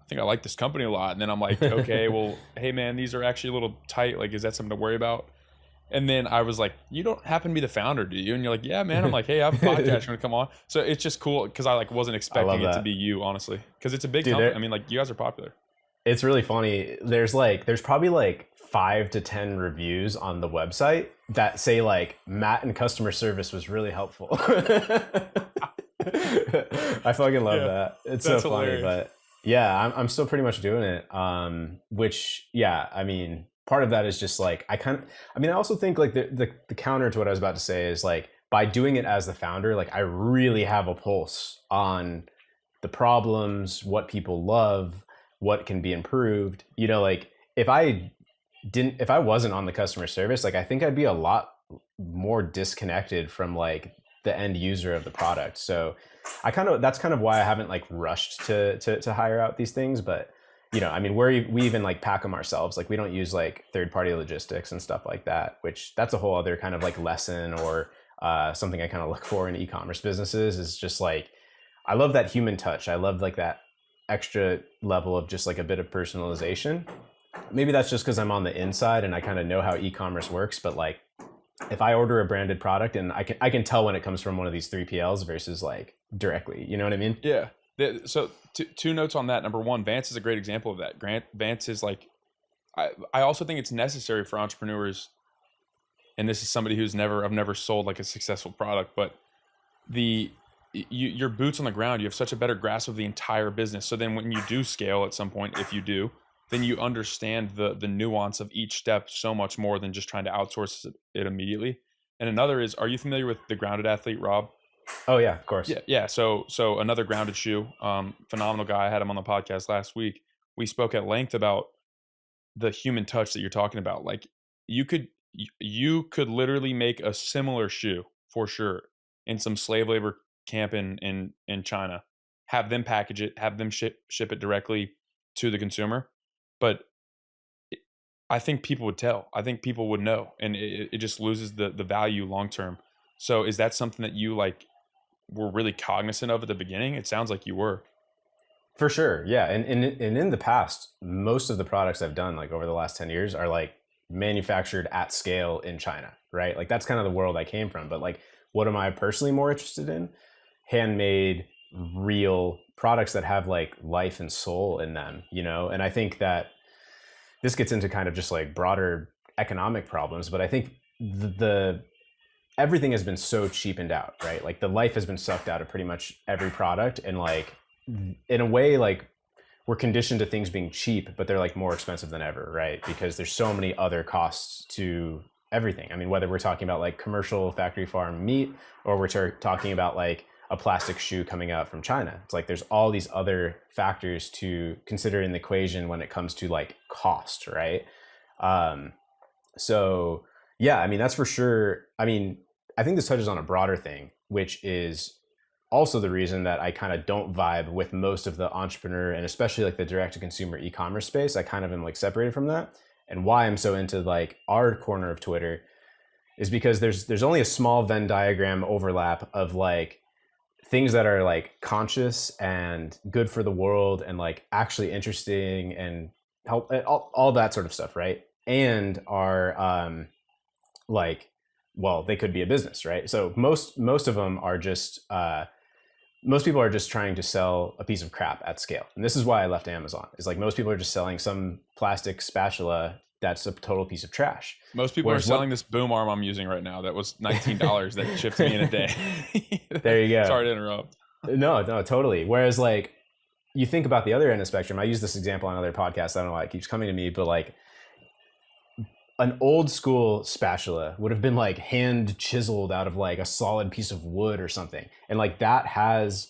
think I like this company a lot. And then I'm like, okay, well, hey man, these are actually a little tight. Like, is that something to worry about? And then I was like, you don't happen to be the founder, do you? And you're like, yeah, man. I'm like, hey, I have a podcast. You're going to come on. So it's just cool because I like wasn't expecting it to be you, honestly. Because it's a big company. I mean, like you guys are popular. It's really funny. There's probably like 5 to 10 reviews on the website that say like Matt in customer service was really helpful. I fucking love that. It's so funny, hilarious. But yeah, I'm still pretty much doing it. Which, yeah, I mean, part of that is just like, I also think like the counter to what I was about to say is like, by doing it as the founder, like I really have a pulse on the problems, what people love, what can be improved. Like if I if I wasn't on the customer service, like I think I'd be a lot more disconnected from like the end user of the product. So that's kind of why I haven't like rushed to hire out these things. But I mean, we even like pack them ourselves. Like we don't use like third party logistics and stuff like that, which that's a whole other kind of like lesson or something I kind of look for in e-commerce businesses is just like, I love that human touch. I love like that extra level of just like a bit of personalization. Maybe that's just because I'm on the inside and I kind of know how e-commerce works, but like if I order a branded product and I can tell when it comes from one of these 3PLs versus like directly, you know what I mean? Yeah. So two notes on that. Number one, Vance is a great example of that. Vance is like, I also think it's necessary for entrepreneurs, and this is somebody I've never sold like a successful product, but your boots on the ground, you have such a better grasp of the entire business. So then when you do scale at some point, if you do, then you understand the nuance of each step so much more than just trying to outsource it immediately. And another is, are you familiar with the grounded athlete, Rob? Oh yeah, of course. Yeah. So another grounded shoe, phenomenal guy. I had him on the podcast last week. We spoke at length about the human touch that you're talking about. Like you could literally make a similar shoe for sure in some slave labor camp in China, have them package it, have them ship it directly to the consumer. But I think people would tell. I think people would know, and it just loses the value long term. So is that something that you like were really cognizant of at the beginning? It sounds like you were. For sure. Yeah. And in the past, most of the products I've done like over the last 10 years are like manufactured at scale in China, right? Like that's kind of the world I came from. But like, what am I personally more interested in? Handmade, real products that have like life and soul in them, And I think that this gets into kind of just like broader economic problems, but I think the everything has been so cheapened out, right? Like the life has been sucked out of pretty much every product. And like, in a way, like we're conditioned to things being cheap, but they're like more expensive than ever, right? Because there's so many other costs to everything. I mean, whether we're talking about like commercial factory farm meat or we're talking about like a plastic shoe coming out from China, it's like there's all these other factors to consider in the equation when it comes to like cost, right? So yeah, I mean, that's for sure. I mean, I think this touches on a broader thing, which is also the reason that I kind of don't vibe with most of the entrepreneur and especially like the direct to consumer e-commerce space. I kind of am like separated from that. And why I'm so into like our corner of Twitter is because there's only a small Venn diagram overlap of like things that are like conscious and good for the world and like actually interesting and help all that sort of stuff, right? And are like, well, they could be a business, right? So most of them are just most people are just trying to sell a piece of crap at scale. And this is why I left Amazon. Is like most people are just selling some plastic spatula that's a total piece of trash. Most people are selling this boom arm I'm using right now that was $19 that shipped to me in a day. There you go. Sorry to interrupt. No, totally. Whereas like you think about the other end of the spectrum, I use this example on other podcasts. I don't know why it keeps coming to me, but like an old school spatula would have been like hand chiseled out of like a solid piece of wood or something. And like that has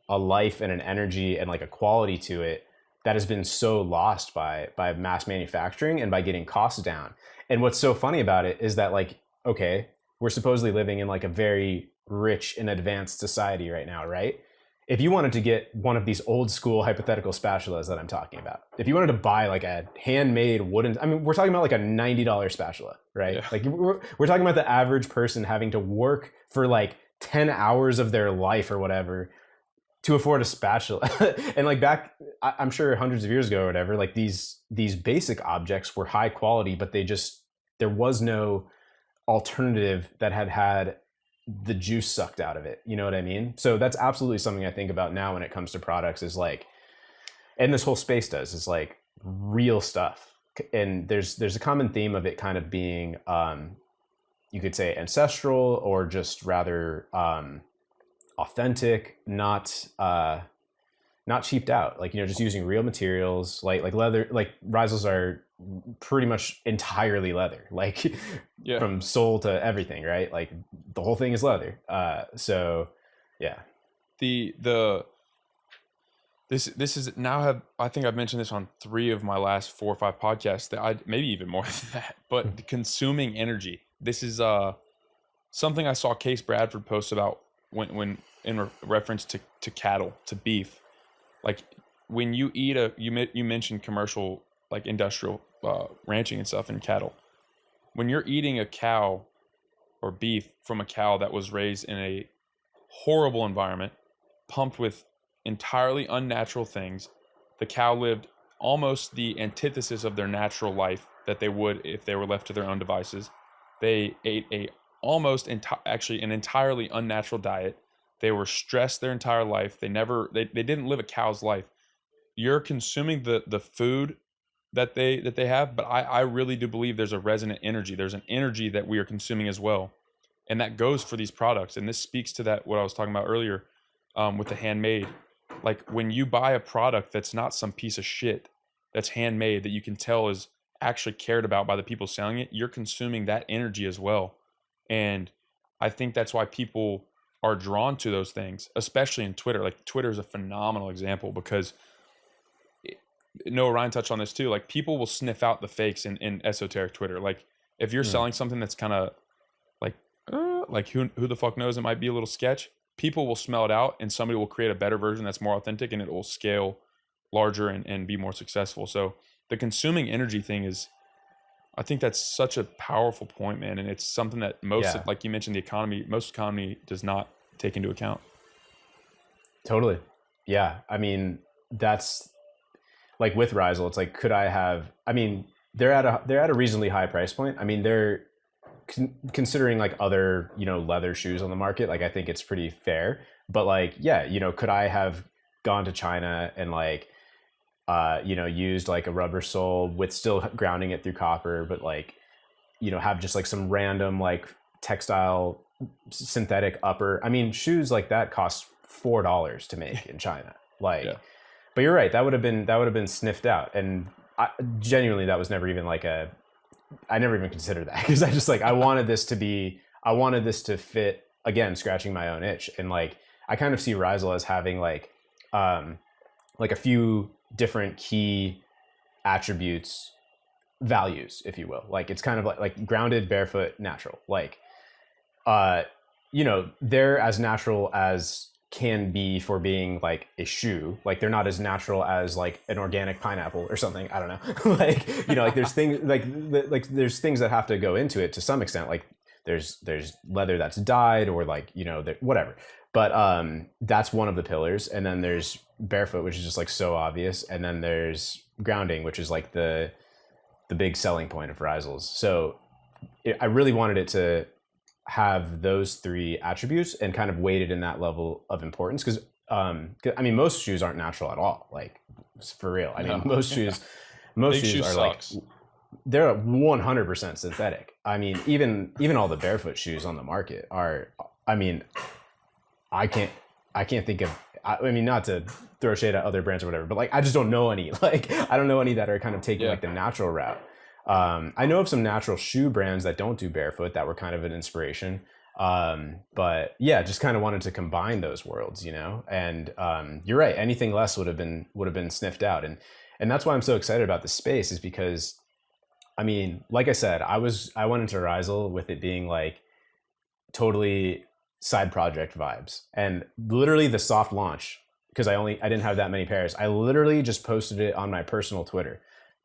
a life and an energy and like a quality to it that has been so lost by mass manufacturing and by getting costs down. And what's so funny about it is that like, okay, we're supposedly living in like a very rich and advanced society right now, right? If you wanted to get one of these old school hypothetical spatulas that I'm talking about, if you wanted to buy like a handmade wooden, I mean, we're talking about like a $90 spatula, right? Yeah. Like we're talking about the average person having to work for like 10 hours of their life or whatever to afford a spatula. And like back, I'm sure hundreds of years ago or whatever, like these basic objects were high quality, but there was no alternative that had the juice sucked out of it. You know what I mean? So that's absolutely something I think about now when it comes to products is like, and this whole space does, is like real stuff. And there's a common theme of it kind of being, you could say ancestral or just rather authentic, not cheaped out. Like, just using real materials, like leather, like Rhizals are pretty much entirely leather, like from sole to everything, right? Like the whole thing is leather. So yeah. The This is now have I think I've mentioned this on 3 of my last 4 or 5 podcasts, that I maybe even more than that, but consuming energy. This is something I saw Case Bradford post about when in reference to cattle, to beef. Like when you eat you mentioned commercial, like industrial ranching and stuff, and cattle. When you're eating a cow or beef from a cow that was raised in a horrible environment, pumped with entirely unnatural things. The cow lived almost the antithesis of their natural life that they would if they were left to their own devices. They ate actually an entirely unnatural diet. They were stressed their entire life. They didn't live a cow's life. You're consuming the food that they have, but I really do believe there's a resonant energy. There's an energy that we are consuming as well, and that goes for these products. And this speaks to that what I was talking about earlier, with the handmade. Like when you buy a product that's not some piece of shit, that's handmade, that you can tell is actually cared about by the people selling it, you're consuming that energy as well. And I think that's why people are drawn to those things, especially in Twitter. Like Twitter is a phenomenal example because Noah Ryan touched on this too. Like people will sniff out the fakes in esoteric Twitter. Like if you're selling something that's kind of like who the fuck knows, it might be a little sketch. People will smell it out, and somebody will create a better version that's more authentic, and it will scale larger and be more successful. So the consuming energy thing is, I think that's such a powerful point, man. And it's something that like you mentioned, most economy does not take into account. Totally. Yeah. I mean, that's like with Rhizal, it's like, could I have, I mean, they're at a reasonably high price point. I mean, they're considering like other, leather shoes on the market. Like, I think it's pretty fair, but like, yeah, could I have gone to China and like, used like a rubber sole with still grounding it through copper, but like, have just like some random like textile synthetic upper. I mean, shoes like that cost $4 to make in China. Like, yeah. But you're right. That would have been sniffed out. And genuinely, that was never even like I never even considered that, because I just like, I wanted this to fit, again, scratching my own itch. And like, I kind of see Risal as having like a few different key attributes, values, if you will. Like it's kind of like grounded, barefoot, natural. Like, they're as natural as can be for being like a shoe. Like they're not as natural as like an organic pineapple or something. I don't know. Like there's things like there's things that have to go into it to some extent. Like there's leather that's dyed, or like, whatever. But that's one of the pillars. And then there's barefoot, which is just like so obvious. And then there's grounding, which is like the big selling point of Rhisal's. So I really wanted it to have those 3 attributes and kind of weighted in that level of importance. Because I mean, most shoes aren't natural at all. Like for real. I mean, most shoes are sucks. Like, they're 100% synthetic. I mean, even all the barefoot shoes on the market are, I mean, I can't think of, I mean, not to throw shade at other brands or whatever, but like, I just don't know any, like, I don't know any that are kind of taking like the natural route. I know of some natural shoe brands that don't do barefoot that were kind of an inspiration. But yeah, just kind of wanted to combine those worlds, and, you're right. Anything less would have been sniffed out. And that's why I'm so excited about this space, is because, I mean, like I said, I went into Rhizal with it being like totally side project vibes, and literally the soft launch, because I didn't have that many pairs. I literally just posted it on my personal Twitter,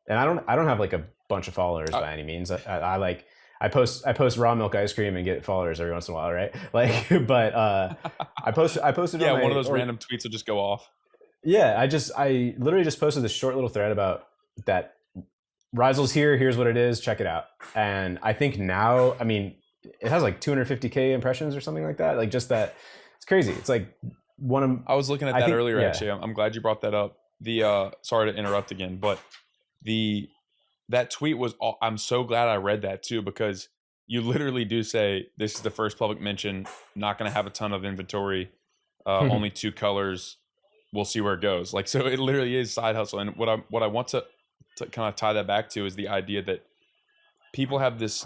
and I don't have like a bunch of followers by any means. I post raw milk ice cream and get followers every once in a while, right? Like, but I posted. Yeah, one of those random tweets will just go off. Yeah, I literally just posted this short little thread about that. Rhisal's here. Here's what it is. Check it out. And I think now, I mean, it has like 250K impressions or something like that. Like just that, it's crazy. It's like I was looking at that earlier. Yeah. Actually, I'm glad you brought that up. Sorry to interrupt again, but that tweet was, I'm so glad I read that too, because you literally do say, this is the first public mention, not going to have a ton of inventory, only 2 colors. We'll see where it goes. Like, so it literally is side hustle. And what I want to kind of tie that back to is the idea that people have this,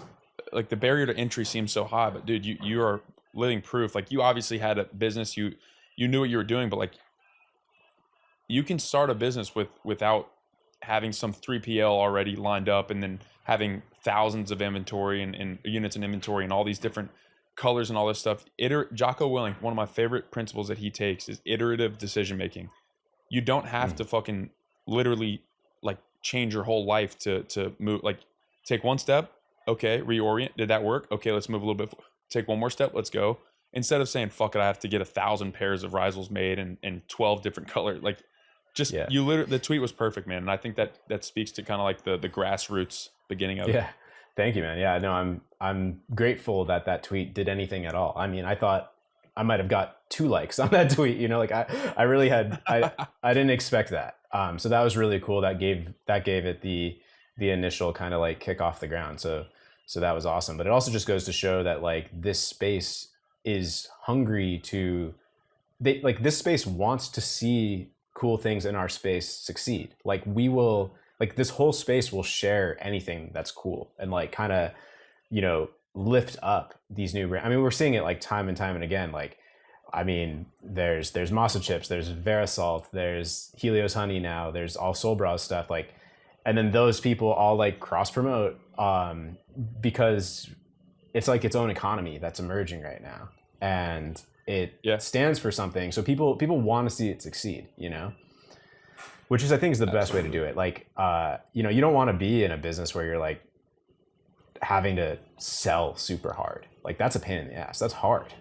like the barrier to entry seems so high, but dude, you are living proof. Like you obviously had a business, you knew what you were doing, but like you can start a business without having some 3PL already lined up, and then having thousands of inventory and units in inventory and all these different colors and all this stuff. Jocko Willing, one of my favorite principles that he takes is iterative decision making. You don't have to fucking literally like change your whole life to move. Like, take one step, okay, reorient. Did that work? Okay, let's move a little bit. Take one more step, let's go. Instead of saying, fuck it, I have to get 1,000 pairs of Rhizals made and 12 different colors. Like, just Yeah. you literally, the tweet was perfect, man. And I think that speaks to kind of like the grassroots beginning of it. Yeah. Thank you, man. Yeah, no, I'm grateful that tweet did anything at all. I mean, I thought I might have got 2 likes on that tweet, you know, like I really had, I didn't expect that. So that was really cool. That gave it the initial kind of like kick off the ground. So that was awesome. But it also just goes to show that like this space is hungry this space wants to see cool things in our space succeed. Like this whole space will share anything that's cool and like kind of, you know, lift up these new brands. I mean, we're seeing it like time and time and again. Like, I mean, there's Masa Chips, there's Verisalt, there's Helios Honey now, there's all Soul Bras stuff. Like, and then those people all like cross promote because it's like its own economy that's emerging right now, and it stands for something. So people want to see it succeed, you know, which is, I think, is the best way to do it. Like, you know, you don't want to be in a business where you're like having to sell super hard. Like, that's a pain in the ass. That's hard.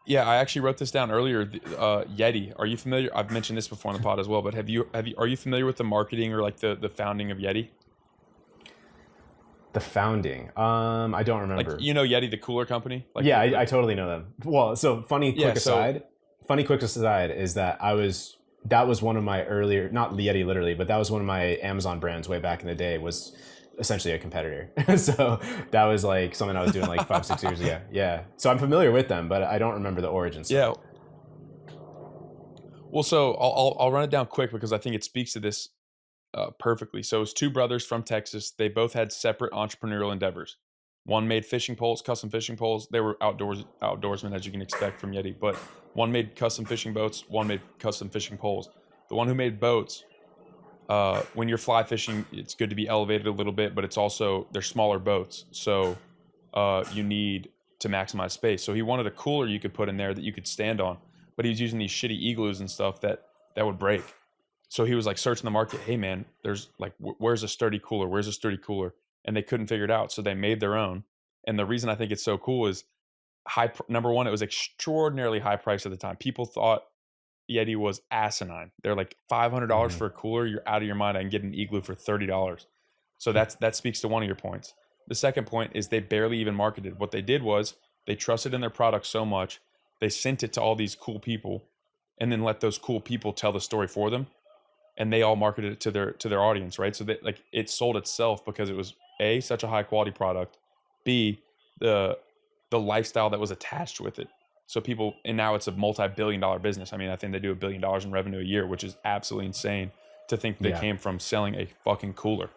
Yeah, I actually wrote this down earlier. Yeti, are you familiar? I've mentioned this before on the pod as well, but are you familiar with the marketing or like the founding of Yeti? The founding, I don't remember. Like, you know, Yeti, the cooler company. Like, yeah, I totally know them. Well, so funny quick aside is that that was one of my earlier, not Yeti literally, but that was one of my Amazon brands way back in the day, was essentially a competitor. So that was like something I was doing like 5-6 years ago. Yeah. So I'm familiar with them, but I don't remember the origins. Yeah. Well, so I'll run it down quick because I think it speaks to this perfectly. So it was 2 brothers from Texas. They both had separate entrepreneurial endeavors. One made fishing poles, custom fishing poles. They were outdoorsmen, as you can expect from Yeti. But one made custom fishing boats. One made custom fishing poles. The one who made boats, when you're fly fishing, it's good to be elevated a little bit, but it's also, they're smaller boats. So you need to maximize space. So he wanted a cooler you could put in there that you could stand on, but he was using these shitty igloos and stuff that would break. So he was like searching the market. Hey man, there's like, where's a sturdy cooler? Where's a sturdy cooler? And they couldn't figure it out. So they made their own. And the reason I think it's so cool is number one, it was extraordinarily high price at the time. People thought Yeti was asinine. They're like $500 for a cooler. You're out of your mind. I can get an igloo for $30. So that speaks to one of your points. The second point is they barely even marketed. What they did was they trusted in their product so much, they sent it to all these cool people and then let those cool people tell the story for them. And they all marketed it to their audience, right? So that, like, it sold itself because it was A, such a high quality product, B, the lifestyle that was attached with it. So people, and now it's a multi-billion-dollar business. I mean, I think they do $1 billion in revenue a year, which is absolutely insane to think they came from selling a fucking cooler.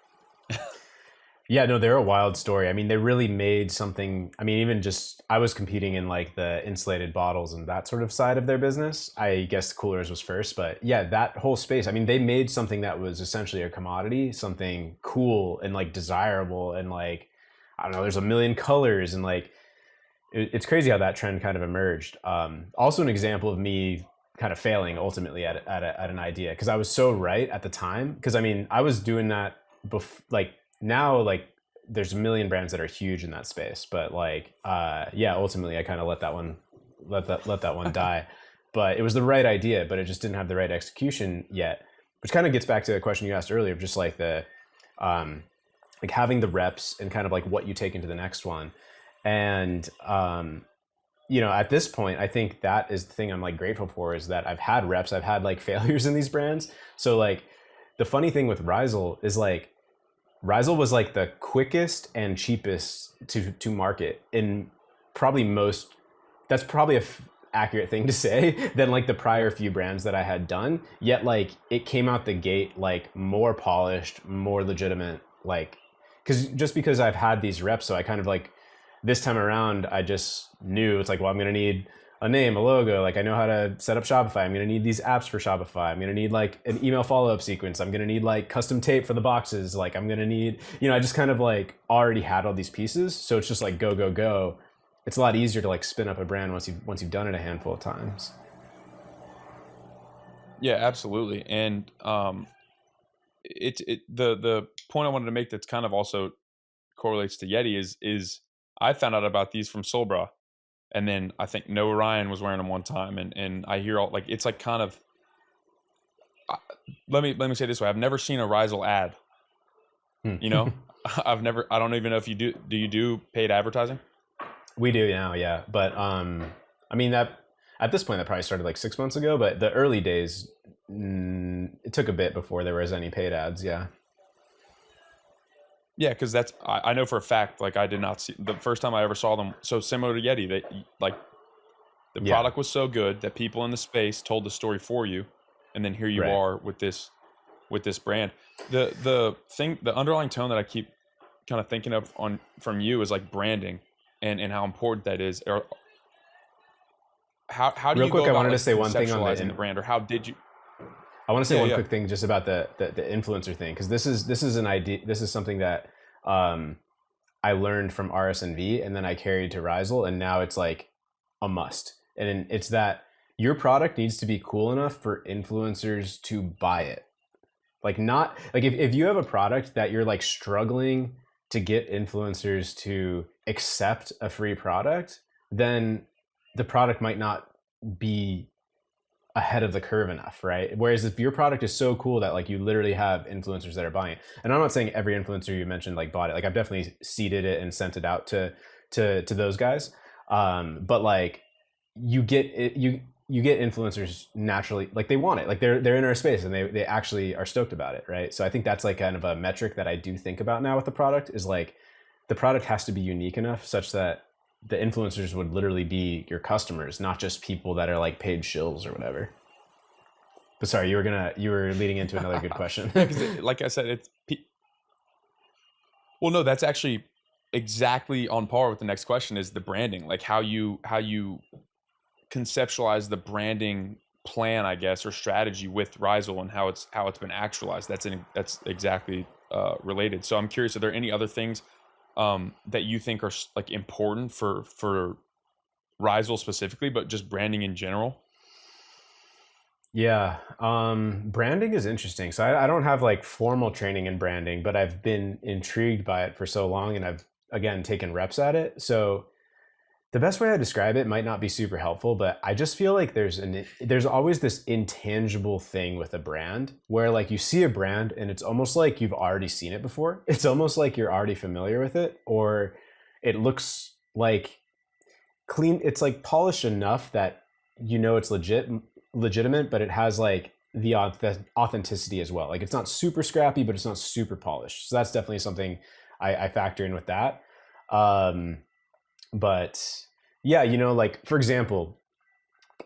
Yeah, no, they're a wild story. I mean, they really made something. I mean, even just, I was competing in like the insulated bottles and that sort of side of their business. I guess coolers was first, but yeah, that whole space. I mean, they made something that was essentially a commodity, something cool and like desirable, and like, I don't know, there's a million colors, and like, it's crazy how that trend kind of emerged. Also an example of me kind of failing ultimately at an idea, because I was so right at the time. Because I mean, I was doing that now, like, there's a million brands that are huge in that space, but like, yeah, ultimately I kind of let that one die. But it was the right idea, but it just didn't have the right execution yet, which kind of gets back to the question you asked earlier of just like the, like having the reps and kind of like what you take into the next one. And, you know, at this point, I think that is the thing I'm like grateful for, is that I've had reps, I've had like failures in these brands. So like the funny thing with Rhizal is like, Rhizal was like the quickest and cheapest to market in probably most, that's probably accurate thing to say, than like the prior few brands that I had done. Yet like it came out the gate like more polished, more legitimate, like, because I've had these reps, so I kind of like, this time around, I just knew it's like, well, I'm going to need a name, a logo. Like I know how to set up Shopify. I'm going to need these apps for Shopify. I'm going to need like an email follow-up sequence. I'm going to need like custom tape for the boxes. Like I'm going to need, I just kind of like already had all these pieces. So it's just like go, go, go. It's a lot easier to like spin up a brand once you've done it a handful of times. Yeah, absolutely. And the point I wanted to make that's kind of also correlates to Yeti is I found out about these from Solbra, and then I think Noah Ryan was wearing them one time, and I hear all like it's like kind of. Let me say it this way: I've never seen a Rhizal ad. You know, I don't even know if you do. Do you do paid advertising? We do now, yeah. But I mean that at this point that probably started like 6 months ago. But the early days, it took a bit before there was any paid ads. Yeah. Yeah, because that's I know for a fact. Like I did not see the first time I ever saw them. So similar to Yeti, that like the product was so good that people in the space told the story for you, and then here you are with this brand. The underlying tone that I keep kind of thinking of from you is like branding and how important that is. Or how do real you quick? go about, I wanted like, to say one thing on the brand, or how did you? I want to say one quick thing just about the influencer thing, because this is an idea. This is something that I learned from RSNV, and then I carried to Rhizal, and now it's like a must. And it's that your product needs to be cool enough for influencers to buy it. Like not like if you have a product that you're like struggling to get influencers to accept a free product, then the product might not be ahead of the curve enough, right? Whereas if your product is so cool that like you literally have influencers that are buying it, and I'm not saying every influencer you mentioned like bought it, like I've definitely seeded it and sent it out to those guys, but like you get influencers naturally, like they want it, like they're in our space and they actually are stoked about it, right? So I think that's like kind of a metric that I do think about now with the product, is like the product has to be unique enough such that the influencers would literally be your customers, not just people that are like paid shills or whatever. But sorry, you were leading into another good question. Like I said, well, no, that's actually exactly on par with the next question, is the branding, like how you conceptualize the branding plan, I guess, or strategy with Rhizal, and how it's been actualized. That's exactly related. So I'm curious, are there any other things that you think are like important for Rhizal specifically, but just branding in general? Yeah, branding is interesting. So I don't have like formal training in branding, but I've been intrigued by it for so long, and I've again taken reps at it. So the best way I describe it might not be super helpful, but I just feel like there's always this intangible thing with a brand where like you see a brand and it's almost like you've already seen it before. It's almost like you're already familiar with it, or it looks like clean. It's like polished enough that it's legitimate, but it has like the authenticity as well. Like it's not super scrappy, but it's not super polished. So that's definitely something I factor in with that. But yeah, like for example,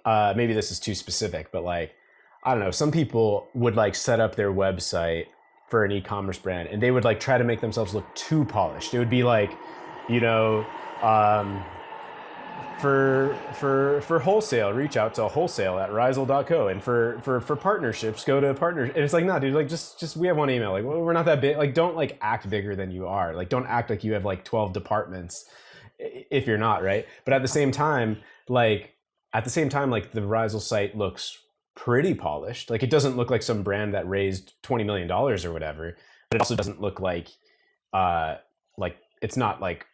maybe this is too specific, but like, I don't know, some people would like set up their website for an e-commerce brand and they would like try to make themselves look too polished. It would be like, for wholesale, reach out to wholesale@Rhizal.co, and for partnerships, go to partner. And it's like, no, dude, like just we have one email. Like, well, we're not that big. Like, don't like act bigger than you are. Like, don't act like you have like 12 departments if you're not, right? But at the same time, like the Rhizal site looks pretty polished. Like, it doesn't look like some brand that raised $20 million or whatever. But it also doesn't look like it's not like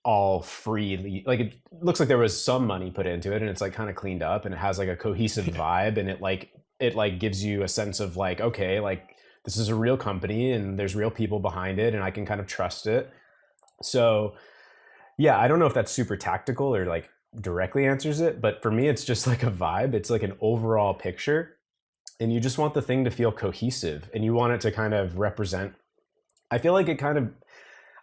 all free. Like, it looks like there was some money put into it, and it's like kind of cleaned up, and it has like a cohesive vibe, and it gives you a sense of like, okay, like this is a real company and there's real people behind it, and I can kind of trust it. So yeah, I don't know if that's super tactical or like directly answers it, but for me, it's just like a vibe. It's like an overall picture, and you just want the thing to feel cohesive, and you want it to kind of represent. I feel like it kind of,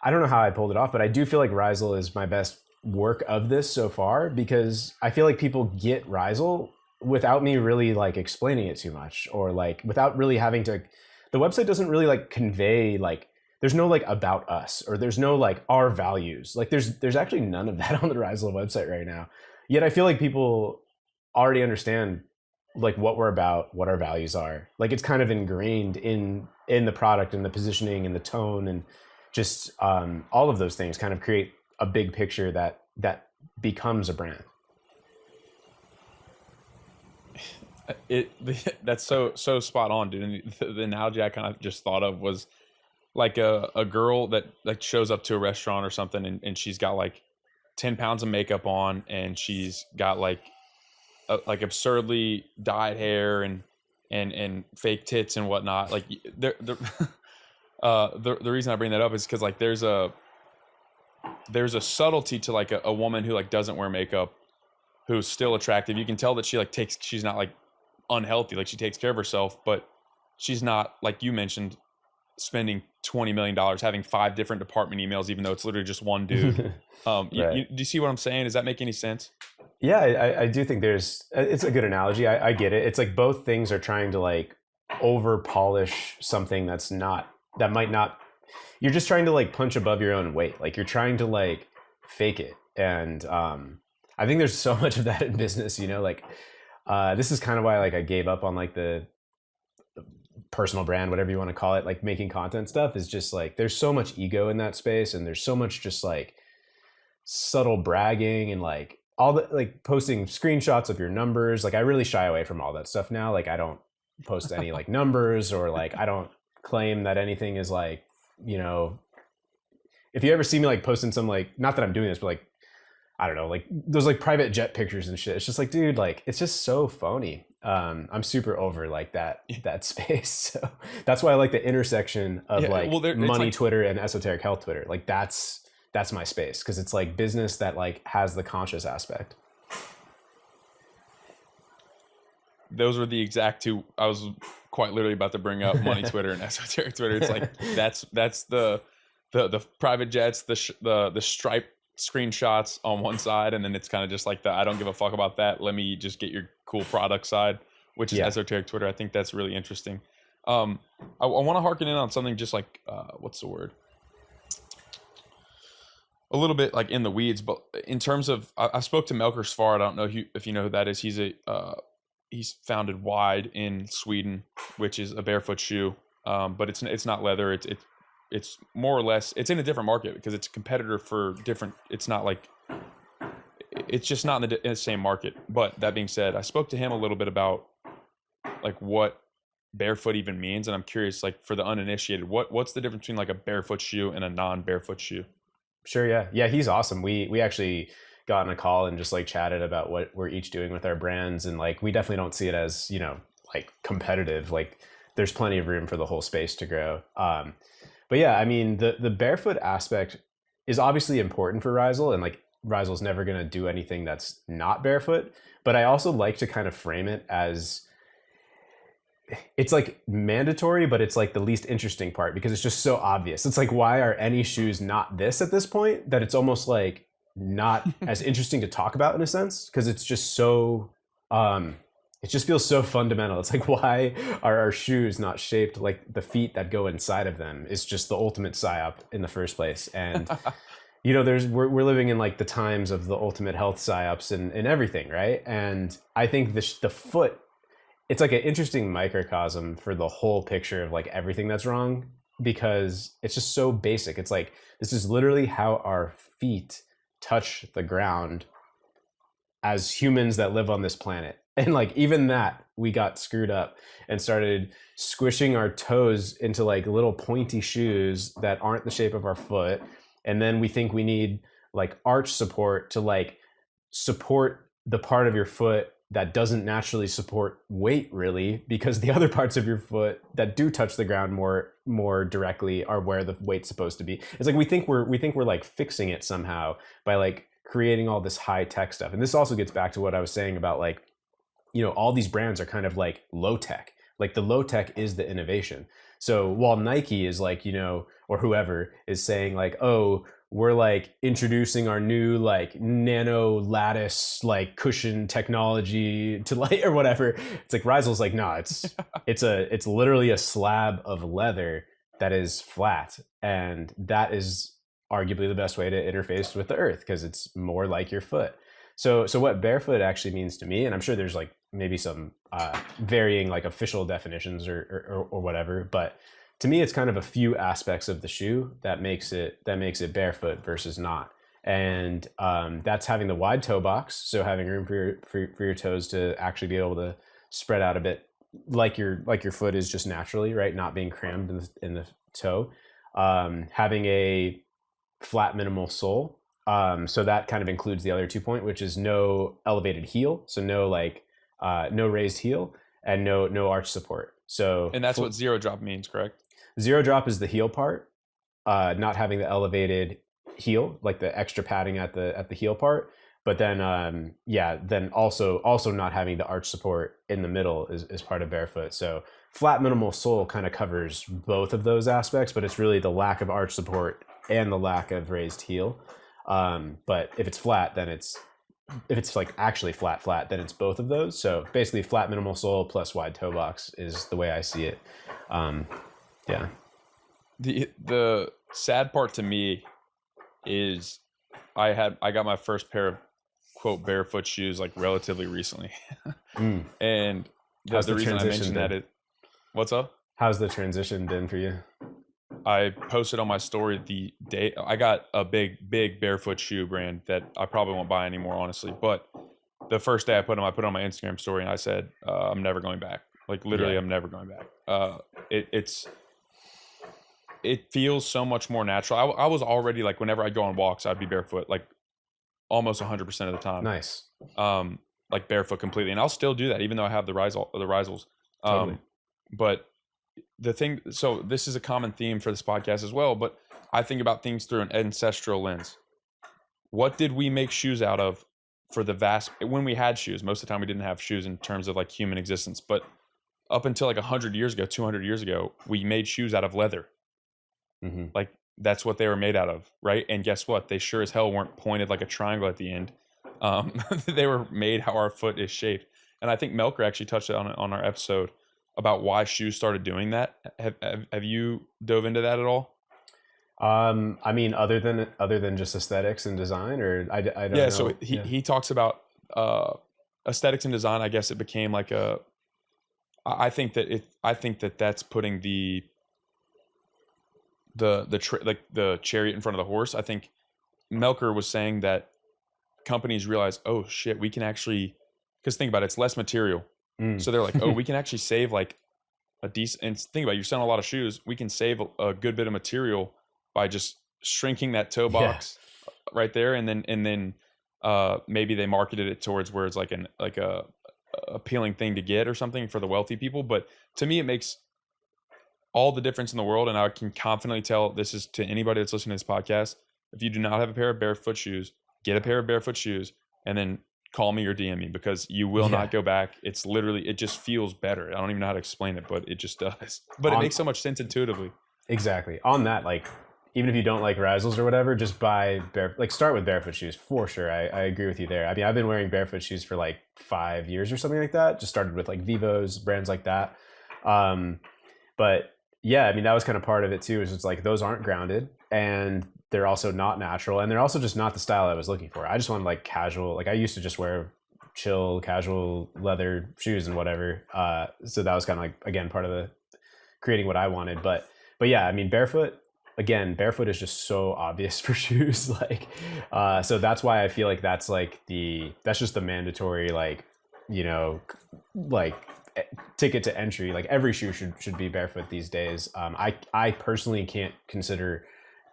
I don't know how I pulled it off, but I do feel like Rhizal is my best work of this so far, because I feel like people get Rhizal without me really like explaining it too much, or like without really having to. The website doesn't really like convey like, there's no like about us, or there's no like our values. Like there's actually none of that on the Rhizal website right now. Yet I feel like people already understand like what we're about, what our values are. Like it's kind of ingrained in the product and the positioning and the tone and just all of those things kind of create a big picture that becomes a brand. That's so spot on, dude. And the analogy I kind of just thought of was like a girl that like shows up to a restaurant or something, and she's got like 10 pounds of makeup on, and she's got like absurdly dyed hair and fake tits and whatnot. Like the reason I bring that up is because like there's a subtlety to like a woman who like doesn't wear makeup, who's still attractive. You can tell that she's not like unhealthy, like she takes care of herself, but she's not, like you mentioned, spending $20 million having 5 different department emails, even though it's literally just one dude. Right. Do you see what I'm saying? Does that make any sense? Yeah, I do think it's a good analogy. I get it. It's like both things are trying to like over polish something that might not, you're just trying to like punch above your own weight. Like you're trying to like fake it. And I think there's so much of that in business, like this is kind of why like I gave up on like the personal brand, whatever you want to call it, like making content stuff is just like, there's so much ego in that space. And there's so much just like subtle bragging and like all the like posting screenshots of your numbers. Like I really shy away from all that stuff now. Like I don't post any like numbers or like I don't claim that anything is like, if you ever see me like posting some like, not that I'm doing this, but like, I don't know, like those like private jet pictures and shit. It's just like, dude, like it's just so phony. I'm super over like that space. So that's why I like the intersection of like money like, Twitter and esoteric health Twitter. Like that's my space, because it's like business that like has the conscious aspect. Those were the exact two I was quite literally about to bring up: money Twitter and esoteric Twitter. It's like that's the private jets, the stripe screenshots on one side, and then it's kind of just like the I don't give a fuck about that, let me just get your cool product side, which is esoteric Twitter. I think that's really interesting. I want to harken in on something just like what's the word, a little bit like in the weeds, but in terms of I spoke to Melker Svard. I don't know if you know who that is. He's founded Wide in Sweden, which is a barefoot shoe, but it's not leather. It's more or less, it's in a different market because it's a competitor for different, it's not like, it's just not in the same market. But that being said, I spoke to him a little bit about like what barefoot even means. And I'm curious, like for the uninitiated, what's the difference between like a barefoot shoe and a non-barefoot shoe? Sure. Yeah. Yeah. He's awesome. We actually got on a call and just like chatted about what we're each doing with our brands. And like, we definitely don't see it as, like competitive. Like there's plenty of room for the whole space to grow. But yeah, I mean, the barefoot aspect is obviously important for Rhizal, and like Rhizal's never going to do anything that's not barefoot. But I also like to kind of frame it as it's like mandatory, but it's like the least interesting part because it's just so obvious. It's like, why are any shoes not this at this point, that it's almost like not as interesting to talk about in a sense, because it's just so it just feels so fundamental. It's like, why are our shoes not shaped like the feet that go inside of them? Is just the ultimate psyop in the first place. And we're living in like the times of the ultimate health psyops and everything, right? And I think the foot, it's like an interesting microcosm for the whole picture of like everything that's wrong, because it's just so basic. It's like, this is literally how our feet touch the ground as humans that live on this planet. And like, even that, we got screwed up and started squishing our toes into like little pointy shoes that aren't the shape of our foot. And then we think we need like arch support to like support the part of your foot that doesn't naturally support weight, really, because the other parts of your foot that do touch the ground more directly are where the weight's supposed to be. It's like we think we're like fixing it somehow by like creating all this high tech stuff. And this also gets back to what I was saying about like, all these brands are kind of like low tech. Like the low tech is the innovation. So while Nike is like, or whoever is saying like, oh, we're like introducing our new like nano lattice like cushion technology to like or whatever. It's like Rhisal's like, no, it's literally a slab of leather that is flat, and that is arguably the best way to interface with the earth because it's more like your foot. So what barefoot actually means to me, and I'm sure there's like maybe some varying like official definitions or whatever, but to me it's kind of a few aspects of the shoe that makes it barefoot versus not. And that's having the wide toe box, so having room for your toes to actually be able to spread out a bit, like your foot is just naturally, right, not being crammed in the toe. Having a flat minimal sole, so that kind of includes the other 2 point, which is no elevated heel, so no raised heel, and no arch support. So And that's what zero drop means, correct? Zero drop is the heel part, not having the elevated heel, like the extra padding at the heel part. But then, then also not having the arch support in the middle is part of barefoot. So flat minimal sole kind of covers both of those aspects, but it's really the lack of arch support and the lack of raised heel. But if it's flat, then if it's like actually flat, then it's both of those. So basically flat minimal sole plus wide toe box is the way I see it. Yeah. The sad part to me is I got my first pair of quote barefoot shoes like relatively recently. And the reason I mentioned that is, what's up? How's the transition been for you? I posted on my story the day I got a big barefoot shoe brand that I probably won't buy anymore, honestly. But the first day I put them on my Instagram story, and I said, I'm never going back. Like literally, I'm never going back. It feels so much more natural. I was already like, whenever I'd go on walks, I'd be barefoot, like almost 100% of the time. Nice. Like barefoot completely, and I'll still do that even though I have the Rhizals. Totally. But the thing, so this is a common theme for this podcast as well, but I think about things through an ancestral lens. What did we make shoes out of for when we had shoes? Most of the time we didn't have shoes in terms of like human existence, but up until like 100 years ago, 200 years ago, we made shoes out of leather. Mm-hmm. Like that's what they were made out of, right? And guess what? They sure as hell weren't pointed like a triangle at the end. They were made how our foot is shaped. And I think Melker actually touched on our episode about why shoes started doing that. Have you dove into that at all? I mean, other than just aesthetics and design, or I don't know. Yeah, so he talks about aesthetics and design. I guess it became like I think that that's putting the chariot in front of the horse. I think Melker was saying that companies realize, oh shit, we can actually, because think about it, it's less material. So they're like, oh, we can actually save like a decent, and think about it, you're selling a lot of shoes, we can save a good bit of material by just shrinking that toe box right there. And then maybe they marketed it towards where it's like a appealing thing to get or something for the wealthy people. But to me, it makes all the difference in the world. And I can confidently tell this is to anybody that's listening to this podcast. If you do not have a pair of barefoot shoes, get a pair of barefoot shoes and then call me or DM me, because you will not go back. It's literally, it just feels better. I don't even know how to explain it, but it just does. But it makes so much sense intuitively. Exactly. On that, like, even if you don't like Rizals or whatever, just buy start with barefoot shoes for sure. I agree with you there. I mean, I've been wearing barefoot shoes for like 5 years or something like that. Just started with like Vivos, brands like that. But yeah, I mean, that was kind of part of it too, is it's like those aren't grounded and they're also not natural, and they're also just not the style I was looking for. I just wanted like casual, like I used to just wear chill, casual leather shoes and whatever. So that was kind of like, again, part of the creating what I wanted. But yeah, I mean, barefoot is just so obvious for shoes. Like, so that's why I feel like that's just the mandatory, like, you know, like ticket to entry. Like every shoe should be barefoot these days. I personally can't consider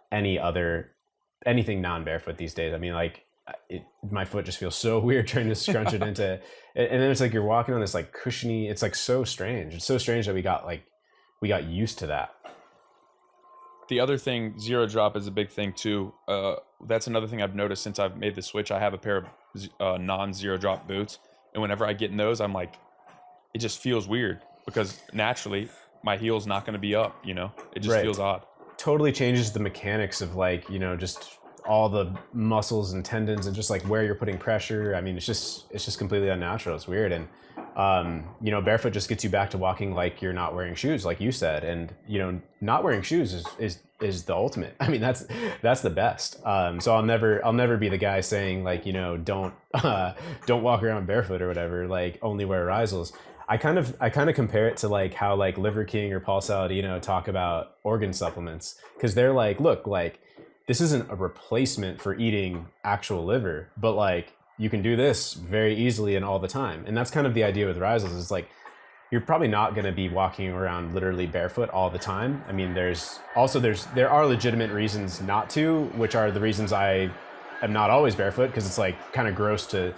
anything non-barefoot these days. I mean, like my foot just feels so weird trying to scrunch it into, and then it's like you're walking on this like cushiony, it's like so strange. It's so strange that we got used to that. The other thing, zero drop is a big thing too. That's another thing I've noticed since I've made the switch. I have a pair of non-zero drop boots, and whenever I get in those, I'm like, it just feels weird because naturally my heel's not going to be up. You know, it just feels odd. Totally changes the mechanics of like, you know, just all the muscles and tendons and just like where you're putting pressure. I mean, it's just completely unnatural. It's weird. And Barefoot just gets you back to walking like you're not wearing shoes, like you said. And, not wearing shoes is the ultimate. I mean, that's the best. So I'll never be the guy saying like, don't, don't walk around barefoot or whatever, like only wear Rhizals. I kind of compare it to like how like Liver King or Paul Saladino talk about organ supplements. Cause they're like, look, like this isn't a replacement for eating actual liver, but like, you can do this very easily and all the time. And that's kind of the idea with Risals is like, you're probably not going to be walking around literally barefoot all the time. I mean, there are legitimate reasons not to, which are the reasons I am not always barefoot, because it's like kind of gross to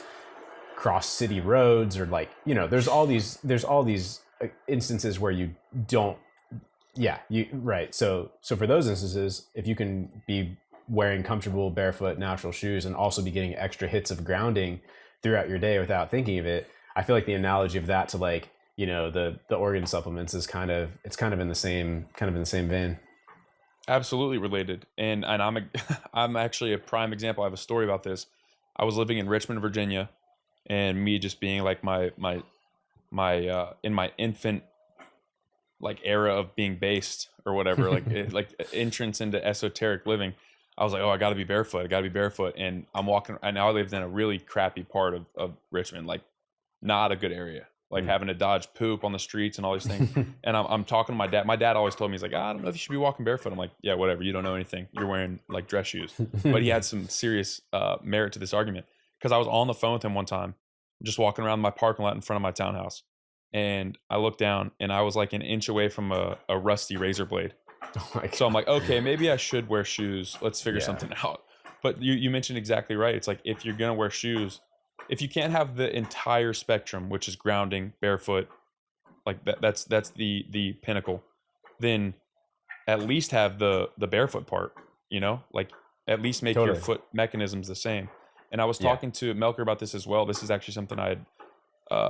cross city roads, or like, there's all these instances where you don't, right. So for those instances, if you can be wearing comfortable barefoot natural shoes and also be getting extra hits of grounding throughout your day without thinking of it, I feel like the analogy of that to like, the organ supplements is kind of in the same vein. Absolutely related. And I'm actually a prime example. I have a story about this. I was living in Richmond, Virginia, and me just being like my in my infant like era of being based or whatever, like entrance into esoteric living. I was like, oh, I got to be barefoot. And I'm walking, and now I lived in a really crappy part of Richmond, like not a good area, like having to dodge poop on the streets and all these things. And I'm talking to my dad. My dad always told me, he's like, I don't know if you should be walking barefoot. I'm like, yeah, whatever. You don't know anything. You're wearing like dress shoes. But he had some serious merit to this argument, because I was on the phone with him one time, just walking around my parking lot in front of my townhouse. And I looked down and I was like an inch away from a rusty razor blade. Oh, so I'm like, okay, maybe I should wear shoes. Let's figure something out. But you mentioned exactly right. It's like, if you're going to wear shoes, if you can't have the entire spectrum, which is grounding, barefoot, like that's the pinnacle, then at least have the barefoot part, like at least make your foot mechanisms the same. And I was talking to Melker about this as well. This is actually something I had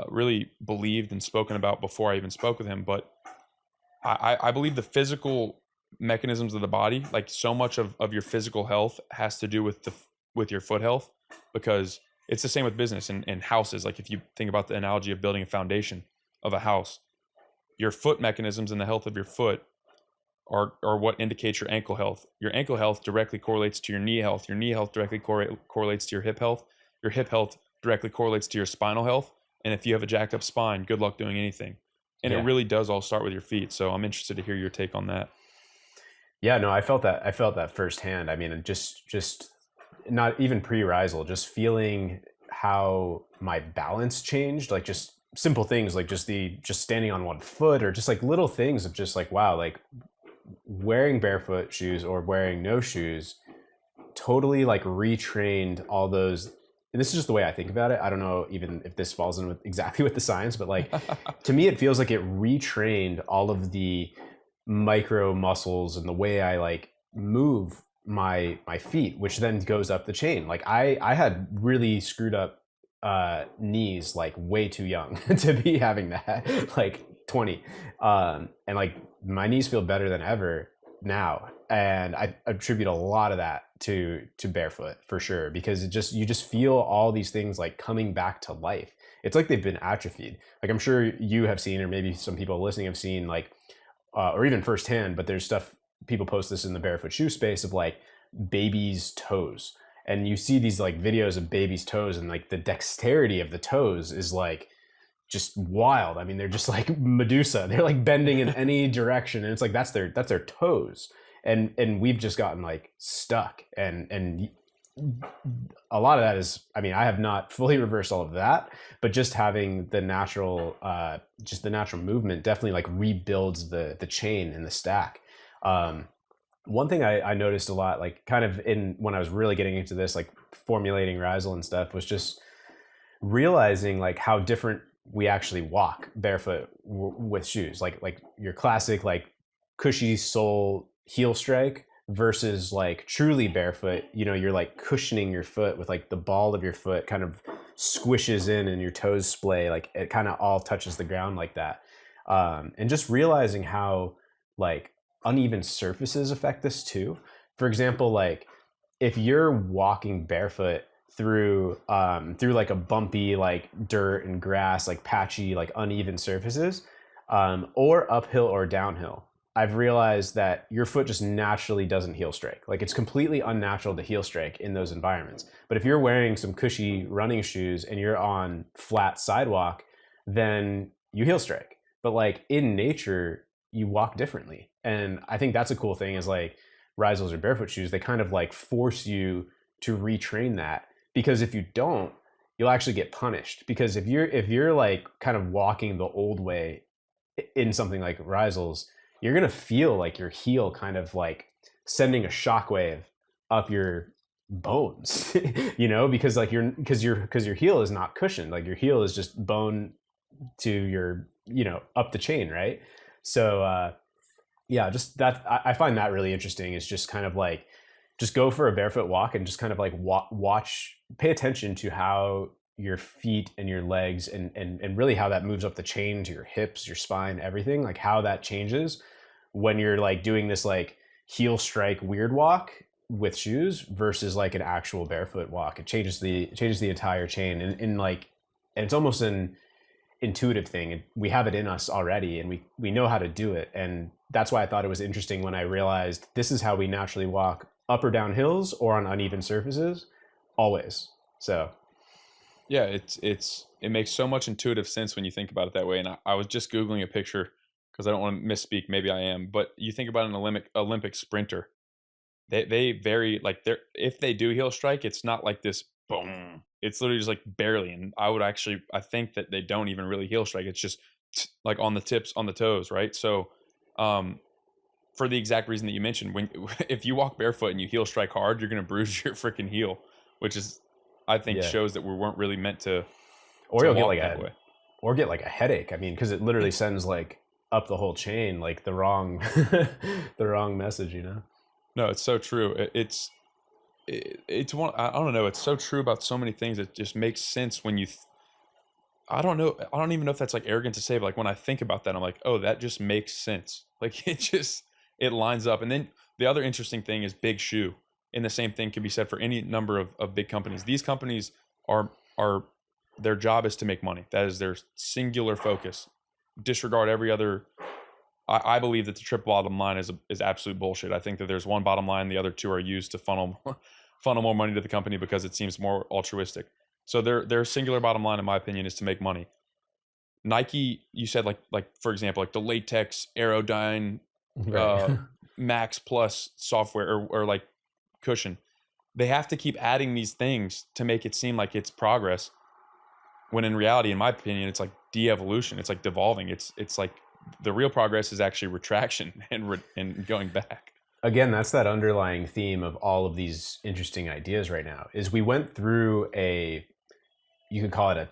really believed and spoken about before I even spoke with him. But I believe the physical mechanisms of the body, like so much of your physical health has to do with your foot health, because it's the same with business and houses. Like if you think about the analogy of building a foundation of a house, your foot mechanisms and the health of your foot are what indicates your ankle health. Your ankle health directly correlates to your knee health. Your knee health directly correlates to your hip health. Your hip health directly correlates to your spinal health. And if you have a jacked up spine, good luck doing anything. And it really does all start with your feet. So I'm interested to hear your take on that. Yeah, no, I felt that firsthand. I mean, just not even pre-Risal, just feeling how my balance changed, like just simple things, like just standing on one foot, or just like little things of just like, wow, like wearing barefoot shoes or wearing no shoes totally like retrained all those. And this is just the way I think about it. I don't know even if this falls in with exactly with the science, but like to me, it feels like it retrained all of the micro muscles and the way I like move my feet, which then goes up the chain. Like I had really screwed up knees like way too young to be having that, like 20. And like my knees feel better than ever now. And I attribute a lot of that to barefoot for sure, because you just feel all these things like coming back to life. It's like they've been atrophied. Like I'm sure you have seen, or maybe some people listening have seen, like, or even firsthand, but there's stuff, people post this in the barefoot shoe space of like babies' toes. And you see these like videos of babies' toes, and like the dexterity of the toes is like just wild. I mean, they're just like Medusa. They're like bending in any direction. And it's like, that's their toes. And we've just gotten like stuck. And a lot of that is, I mean, I have not fully reversed all of that, but just having the natural movement definitely like rebuilds the chain and the stack. One thing I noticed a lot, like kind of when I was really getting into this, like formulating Rhizal and stuff, was just realizing like how different we actually walk barefoot with shoes. Like your classic, like cushy sole heel strike versus like truly barefoot, you're like cushioning your foot with like the ball of your foot kind of squishes in and your toes splay, like it kind of all touches the ground like that. And just realizing how like uneven surfaces affect this too. For example, like if you're walking barefoot through like a bumpy like dirt and grass, like patchy, like uneven surfaces, or uphill or downhill, I've realized that your foot just naturally doesn't heel strike. Like it's completely unnatural to heel strike in those environments. But if you're wearing some cushy running shoes and you're on flat sidewalk, then you heel strike. But like in nature, you walk differently. And I think that's a cool thing is like Rhizals or barefoot shoes, they kind of like force you to retrain that, because if you don't, you'll actually get punished. Because if you're like kind of walking the old way in something like Rhizals, you're gonna feel like your heel kind of like sending a shockwave up your bones, because like your heel is not cushioned. Like your heel is just bone to your, up the chain, right? So yeah, just that I find that really interesting. Is just kind of like just go for a barefoot walk and just kind of like watch, pay attention to how your feet and your legs and really how that moves up the chain to your hips, your spine, everything, like how that changes when you're like doing this like heel strike weird walk with shoes versus like an actual barefoot walk. It changes the entire chain, and it's almost an intuitive thing. We have it in us already, and we know how to do it. And that's why I thought it was interesting when I realized this is how we naturally walk up or down hills or on uneven surfaces always. So Yeah, it makes so much intuitive sense when you think about it that way. And I was just Googling a picture because I don't want to misspeak. Maybe I am, but you think about an Olympic sprinter. They vary, like they're, if they do heel strike, it's not like this boom. It's literally just like barely. And I think that they don't even really heel strike. It's just like on the tips, on the toes, right? So um for the exact reason that you mentioned, when if you walk barefoot and you heel strike hard, you're gonna bruise your freaking heel, which is, I think, yeah, shows that we weren't really meant or to you'll get walk like that way. a headache. I mean, because it literally sends like up the whole chain, like the wrong the wrong message. No, it's so true. It's one. I don't know. It's so true about so many things. It just makes sense when I don't know. I don't even know if that's like arrogant to say, but like when I think about that, I'm like, oh, that just makes sense. Like it lines up. And then the other interesting thing is big shoe. And the same thing can be said for any number of big companies. These companies are their job is to make money. That is their singular focus. Disregard every other. I believe that the triple bottom line is absolute bullshit. I think that there's one bottom line, the other two are used to funnel more money to the company because it seems more altruistic. So their singular bottom line, in my opinion, is to make money. Nike, you said like for example, like the latex Aerodyne Right. uh, Max Plus software or like cushion. They have to keep adding these things to make it seem like it's progress. When in reality, in my opinion, it's like de-evolution. It's like devolving. It's like the real progress is actually retraction and going back. Again, that's that underlying theme of all of these interesting ideas right now. Is we went through you could call it a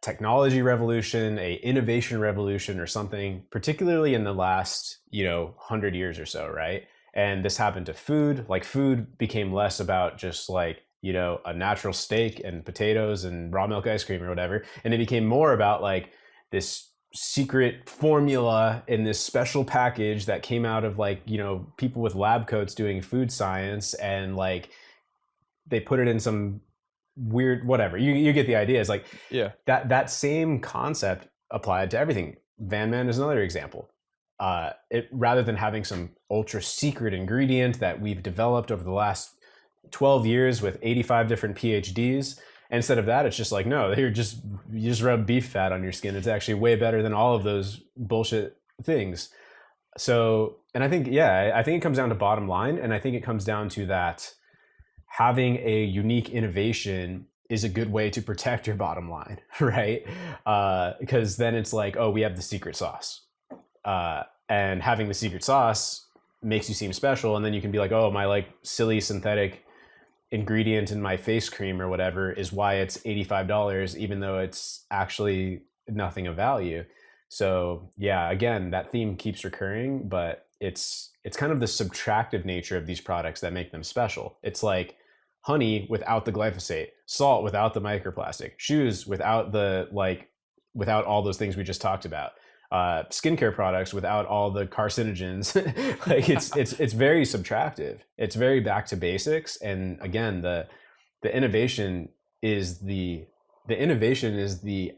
technology revolution, a innovation revolution, or something, particularly in the last 100 years or so, right? And this happened to food. Like food became less about just like a natural steak and potatoes and raw milk ice cream or whatever, and it became more about like this secret formula in this special package that came out of like people with lab coats doing food science, and like they put it in some weird whatever. You get the idea. It's like Yeah. that same concept applied to everything. Van Man is another example. Rather than having some ultra secret ingredient that we've developed over the last 12 years with 85 different PhDs, instead of that, it's just like, no, you just rub beef fat on your skin. It's actually way better than all of those bullshit things. So, and I think it comes down to bottom line, and I think it comes down to that having a unique innovation is a good way to protect your bottom line, right? Because then it's like, oh, we have the secret sauce, and having the secret sauce makes you seem special, and then you can be like, oh, my like silly synthetic ingredient in my face cream or whatever is why it's $85, even though it's actually nothing of value. So yeah, again, that theme keeps recurring, but it's kind of the subtractive nature of these products that make them special. It's like honey without the glyphosate, salt without the microplastic, shoes without without all those things we just talked about, skincare products without all the carcinogens. Like it's very subtractive. It's very back to basics. And again, the innovation is the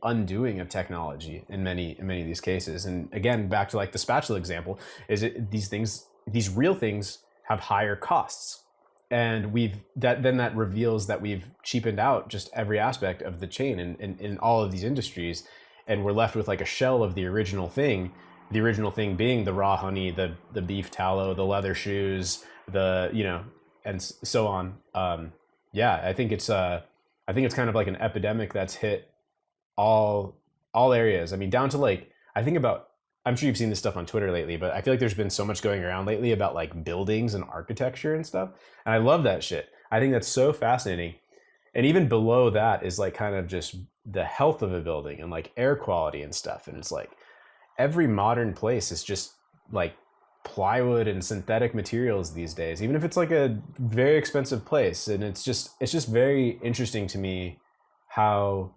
undoing of technology in many of these cases. And again, back to like the spatula example, these real things have higher costs, and that reveals that we've cheapened out just every aspect of the chain in all of these industries, and we're left with like a shell of the original thing. The original thing being the raw honey, the beef tallow, the leather shoes, and so on. Yeah, I think it's kind of like an epidemic that's hit all areas. I mean, down to like, I'm sure you've seen this stuff on Twitter lately, but I feel like there's been so much going around lately about like buildings and architecture and stuff. And I love that shit. I think that's so fascinating. And even below that is like kind of just the health of a building and like air quality and stuff. And it's like every modern place is just like plywood and synthetic materials these days, even if it's like a very expensive place. And it's just very interesting to me how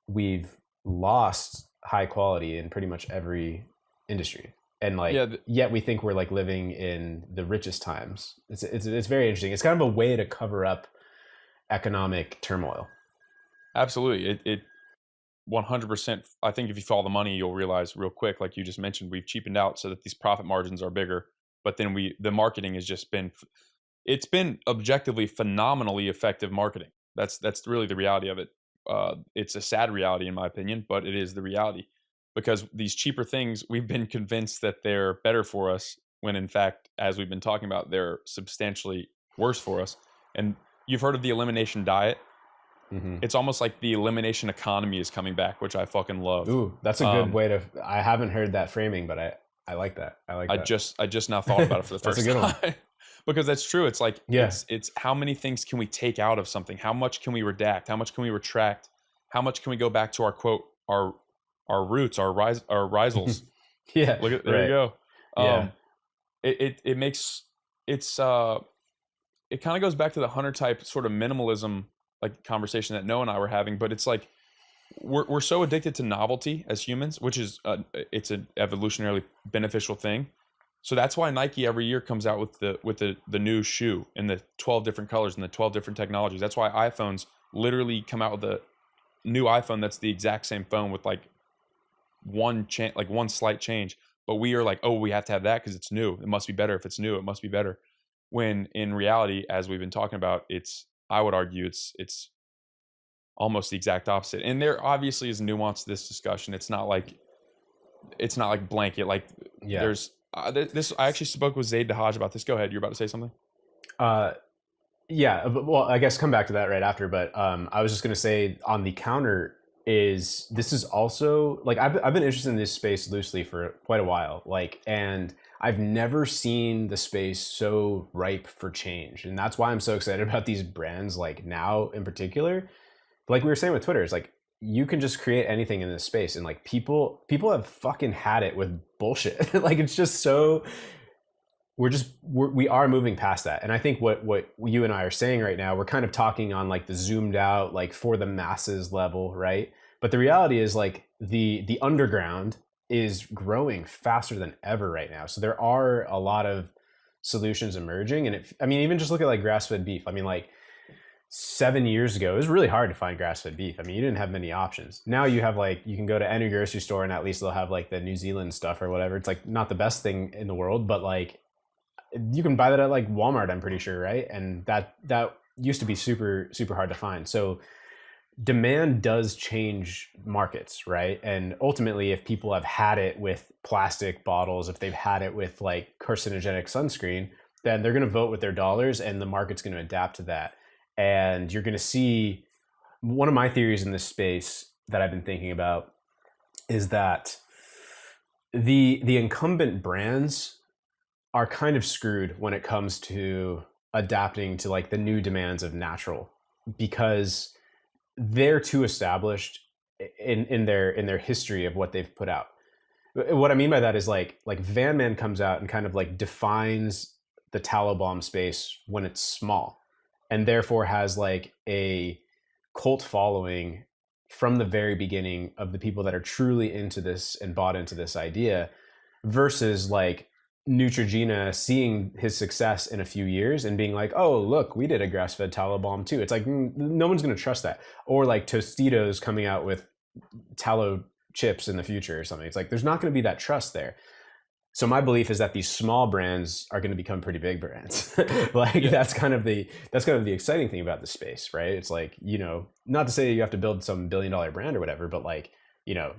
we've lost high quality in pretty much every industry, and like yet we think we're like living in the richest times. It's very interesting. It's kind of a way to cover up economic turmoil. Absolutely. It 100%. I think if you follow the money, you'll realize real quick, like you just mentioned, we've cheapened out so that these profit margins are bigger. But then the marketing has just it's been objectively phenomenally effective marketing. That's really the reality of it. It's a sad reality in my opinion, but it is the reality, because these cheaper things, we've been convinced that they're better for us when in fact, as we've been talking about, they're substantially worse for us. And you've heard of the elimination diet. Mm-hmm. It's almost like the elimination economy is coming back, which I fucking love. Ooh, that's a good way to. I haven't heard that framing, but I like that. I just now thought about it for the first that's a good time. One. Because that's true. It's like it's how many things can we take out of something? How much can we redact? How much can we retract? How much can we go back to our quote, our roots, our Rhizals? Yeah, look at there you go. It makes it kind of goes back to the hunter type sort of minimalism like conversation that Noah and I were having, but it's like we're so addicted to novelty as humans, which is it's an evolutionarily beneficial thing. So that's why Nike every year comes out with the new shoe in the 12 different colors and the 12 different technologies. That's why iPhones literally come out with a new iPhone that's the exact same phone with like one slight change. But we are like, oh, we have to have that because it's new. It must be better. If it's new, it must be better. When in reality, as we've been talking about, I would argue it's almost the exact opposite. And there obviously is nuance to this discussion. It's not like blanket. Like there's this. I actually spoke with Zaid Dahaj about this. Go ahead. You're about to say something. Yeah. Well, I guess come back to that right after. But I was just gonna say on the counter this is also like I've been interested in this space loosely for quite a while. Like, and I've never seen the space so ripe for change. And that's why I'm so excited about these brands like now in particular. Like we were saying with Twitter, it's like you can just create anything in this space, and like people have fucking had it with bullshit. Like it's just so we are moving past that. And I think what you and I are saying right now, we're kind of talking on like the zoomed out, like for the masses level, right? But the reality is like the underground is growing faster than ever right now. So there are a lot of solutions emerging. And even just look at like grass-fed beef. I mean, like 7 years ago, it was really hard to find grass-fed beef. I mean, you didn't have many options. Now you have like, you can go to any grocery store and at least they'll have like the New Zealand stuff or whatever. It's like not the best thing in the world, but like you can buy that at like Walmart, I'm pretty sure, right? And that used to be super, super hard to find. So demand does change markets, right? And ultimately, if people have had it with plastic bottles, if they've had it with like carcinogenic sunscreen, then they're going to vote with their dollars and the market's going to adapt to that. And you're going to see one of my theories in this space that I've been thinking about is that the incumbent brands are kind of screwed when it comes to adapting to like the new demands of natural, because they're too established in their history of what they've put out. What I mean by that is like Van Man comes out and kind of like defines the tallow bomb space when it's small, and therefore has like a cult following from the very beginning of the people that are truly into this and bought into this idea, versus like Neutrogena seeing his success in a few years and being like, oh, look, we did a grass-fed tallow balm too. It's like, no one's going to trust that. Or like Tostitos coming out with tallow chips in the future or something. It's like, there's not going to be that trust there. So my belief is that these small brands are going to become pretty big brands. That's kind of the exciting thing about the space, right? It's like, not to say you have to build some $billion brand or whatever, but like,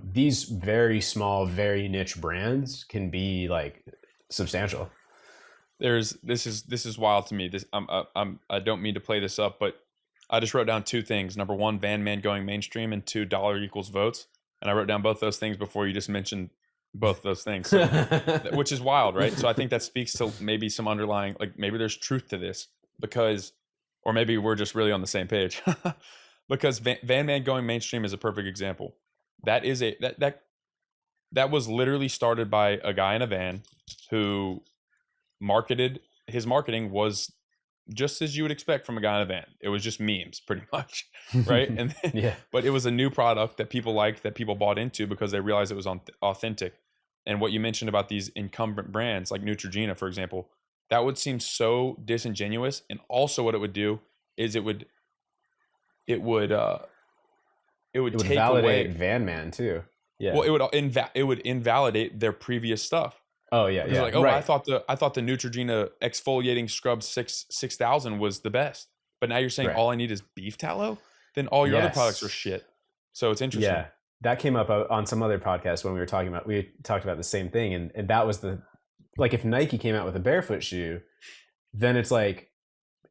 these very small, very niche brands can be like substantial. This is wild to me. I don't mean to play this up, but I just wrote down two things. Number one, Van Man going mainstream, and two, dollar equals votes. And I wrote down both those things before you just mentioned both those things, so, which is wild, right? So I think that speaks to maybe some underlying, like maybe there's truth to this or maybe we're just really on the same page because Van Man going mainstream is a perfect example. That is that was literally started by a guy in a van who his marketing was just as you would expect from a guy in a van. It was just memes pretty much, right? And then, yeah, but it was a new product that people liked, that people bought into because they realized it was authentic. And what you mentioned about these incumbent brands like Neutrogena, for example, that would seem so disingenuous. And also what it would do is it would take validate away Van Man too. Yeah. Well, it would invalidate their previous stuff. Oh yeah, yeah. Like, right. I thought the Neutrogena exfoliating scrub 6000 was the best, but now you're saying all I need is beef tallow. Then all your other products are shit. So it's interesting. Yeah, that came up on some other podcast when we talked about the same thing, and that was like if Nike came out with a barefoot shoe, then it's like,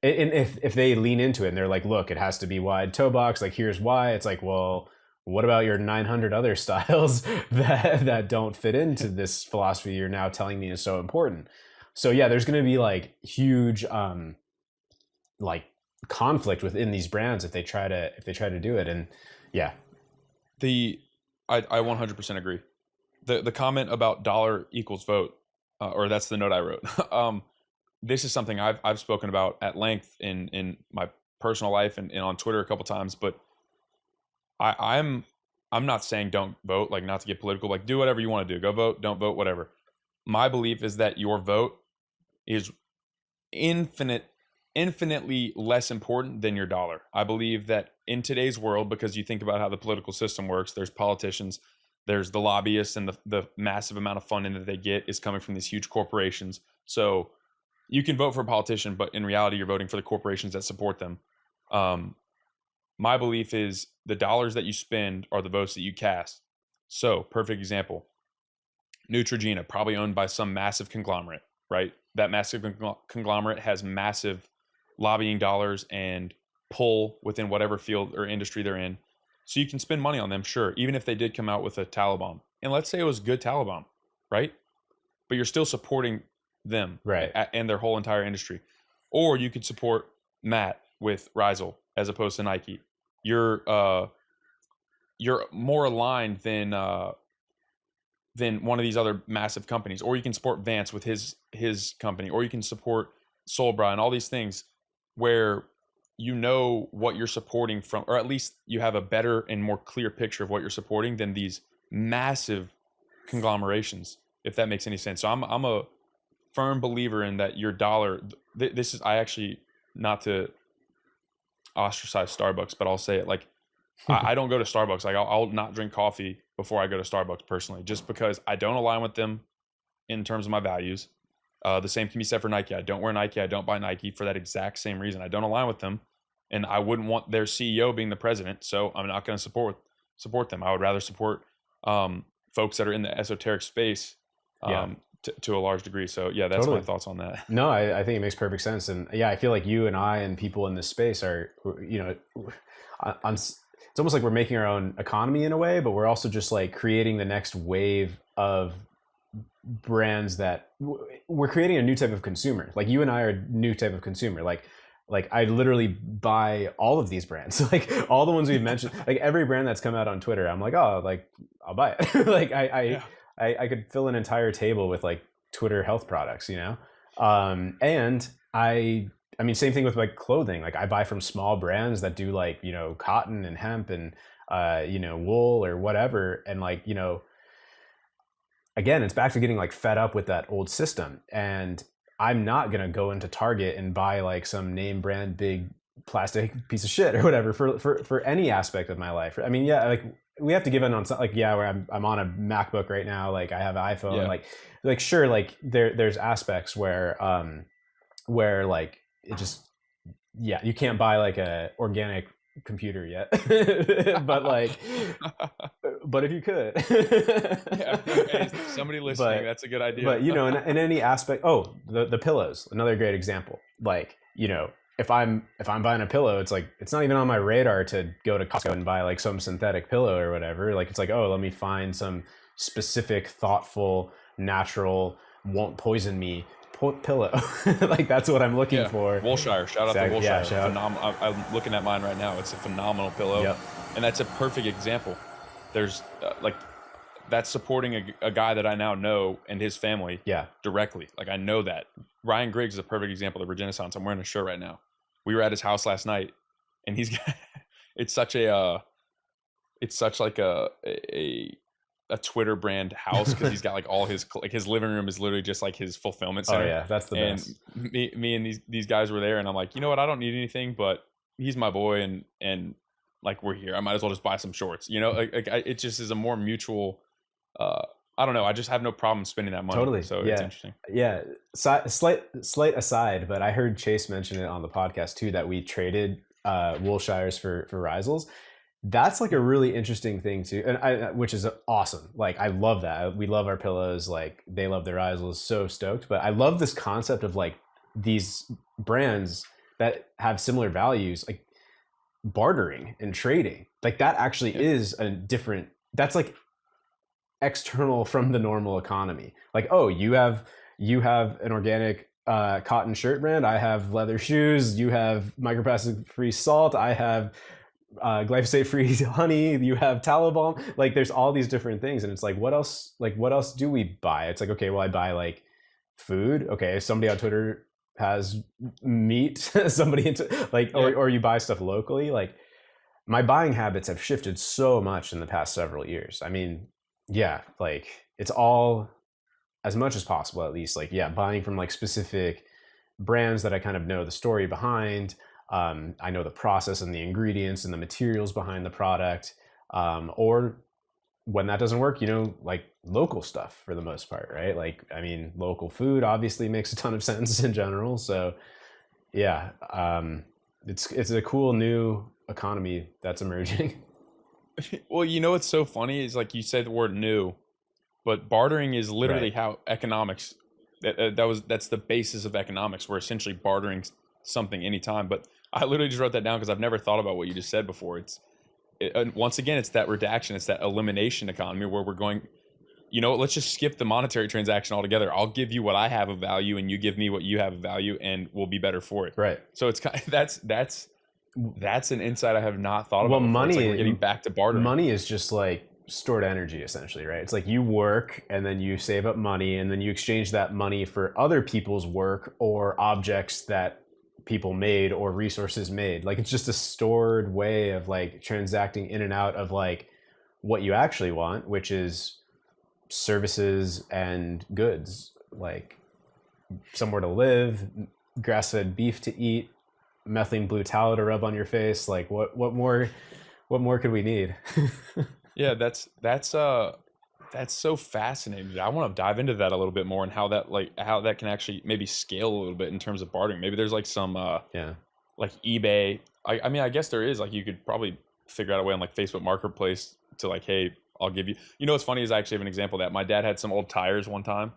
and if they lean into it and they're like, look, it has to be wide toe box, like here's why. It's like, well, what about your 900 other styles that don't fit into this philosophy you're now telling me is so important? So yeah, there's going to be like huge like conflict within these brands if they try to do it. And yeah, I 100% agree. The comment about dollar equals vote, or that's the note I wrote. This is something I've spoken about at length in my personal life and on Twitter a couple times, but I'm not saying don't vote, like not to get political, like do whatever you want to do. Go vote, don't vote, whatever. My belief is that your vote is infinitely less important than your dollar. I believe that in today's world, because you think about how the political system works, there's politicians, there's the lobbyists, and the massive amount of funding that they get is coming from these huge corporations. So you can vote for a politician, but in reality, you're voting for the corporations that support them. My belief is the dollars that you spend are the votes that you cast. So, perfect example, Neutrogena, probably owned by some massive conglomerate, right? That massive conglomerate has massive lobbying dollars and pull within whatever field or industry they're in. So you can spend money on them, sure, even if they did come out with a tallow balm. And let's say it was good tallow balm, right? But you're still supporting them, right, and their whole entire industry. Or you could support Matt with Rhizal as opposed to Nike. You're more aligned than one of these other massive companies. Or you can support Vance with his company, or you can support Solbra and all these things where you know what you're supporting from, or at least you have a better and more clear picture of what you're supporting than these massive conglomerations, if that makes any sense. So I'm a firm believer in that your dollar, this is, I actually, not to ostracize Starbucks, but I'll say it, like I don't go to Starbucks. Like I'll not drink coffee before I go to Starbucks personally, just because I don't align with them in terms of my values. The same can be said for Nike. I don't wear Nike. I don't buy Nike for that exact same reason. I don't align with them, and I wouldn't want their CEO being the president, so I'm not going to support them. I would rather support folks that are in the esoteric space to a large degree. So yeah, that's my thoughts on that. No, I think it makes perfect sense. And yeah, I feel like you and I and people in this space are, it's almost like we're making our own economy in a way, but we're also just like creating the next wave of brands that we're creating a new type of consumer. Like you and I are a new type of consumer. Like I literally buy all of these brands, like all the ones we've mentioned, like every brand that's come out on Twitter. I'm like, oh, like I'll buy it. Like I could fill an entire table with like Twitter health products, and I mean, same thing with like clothing. Like I buy from small brands that do like, cotton and hemp and, wool or whatever. And like, again, it's back to getting like fed up with that old system. And I'm not going to go into Target and buy like some name brand big plastic piece of shit or whatever for any aspect of my life. I mean, yeah, like we have to give in on something, like, yeah, where I'm on a MacBook right now. Like I have an iPhone, like sure. Like there's aspects where like it just, yeah, you can't buy like a organic computer yet, but like, but if you could, hey, somebody listening, that's a good idea. But you know, in any aspect, the pillows, another great example. Like, you know, if I'm buying a pillow, it's like, it's not even on my radar to go to Costco and buy like some synthetic pillow or whatever. Like, it's like, oh, let me find some specific, thoughtful, natural, won't poison me pillow. Like that's what I'm looking for. Woolshire, shout out to Woolshire. Yeah, I'm looking at mine right now. It's a phenomenal pillow. Yep. And that's a perfect example. There's like, that's supporting a guy that I now know and his family directly. Like I know that. Ryan Griggs is a perfect example of the Renaissance. I'm wearing a shirt right now. We were at his house last night, and he's got, it's such like a Twitter brand house, because he's got like all his, like his living room is literally just like his fulfillment center. Oh yeah, that's the best. Me and these guys were there, and I'm like, you know what? I don't need anything, but he's my boy, and like we're here. I might as well just buy some shorts. You know, it just is a more mutual. I don't know. I just have no problem spending that money. Totally. So it's interesting. Yeah. Slight aside, but I heard Chase mention it on the podcast too, that we traded Woolshires for Rhizals. That's like a really interesting thing too, and which is awesome. Like I love that. We love our pillows. Like they love their Rhizals. So stoked. But I love this concept of like these brands that have similar values, like bartering and trading. Like that actually is a different. That's like external from the normal economy. Like, oh, you have an organic cotton shirt brand. I have leather shoes. You have microplastic free salt. I have glyphosate free honey. You have tallow balm. Like there's all these different things, and it's like, what else do we buy? It's like, okay, well, I buy like food. Okay, somebody on Twitter has meat. Somebody into like, or you buy stuff locally. Like my buying habits have shifted so much in the past several years. I mean, yeah, like it's all, as much as possible at least, like, yeah, buying from like specific brands that I kind of know the story behind. I know the process and the ingredients and the materials behind the product. Or when that doesn't work, you know, like local stuff for the most part, right? Like, I mean, local food obviously makes a ton of sense in general. So yeah, it's a cool new economy that's emerging. Well, you know what's so funny is, like, you said the word new, but bartering is literally Right. how economics, that's the basis of economics. We're essentially bartering something anytime. But I literally just wrote that down because I've never thought about what you just said before. Once again, it's that redaction, it's that elimination economy where we're going, you know, let's just skip the monetary transaction altogether. I'll give you what I have of value, and you give me what you have of value, and we'll be better for it. Right. So it's kind of, that's an insight I have not thought about. Well, before. money, it's like we're getting back to bartering. Money is just like stored energy, essentially, right? It's like you work and then you save up money, and then you exchange that money for other people's work or objects that people made or resources made. Like it's just a stored way of like transacting in and out of like what you actually want, which is services and goods, like somewhere to live, grass-fed beef to eat, methylene blue tallow to rub on your face. Like what more could we need? Yeah, that's so fascinating. I want to dive into that a little bit more, and how that can actually maybe scale a little bit in terms of bartering. Maybe there's like some like eBay. I mean, I guess there is, like, you could probably figure out a way on like Facebook Marketplace to like, hey, I'll give you. You know what's funny is I actually have an example of that. My dad had some old tires one time,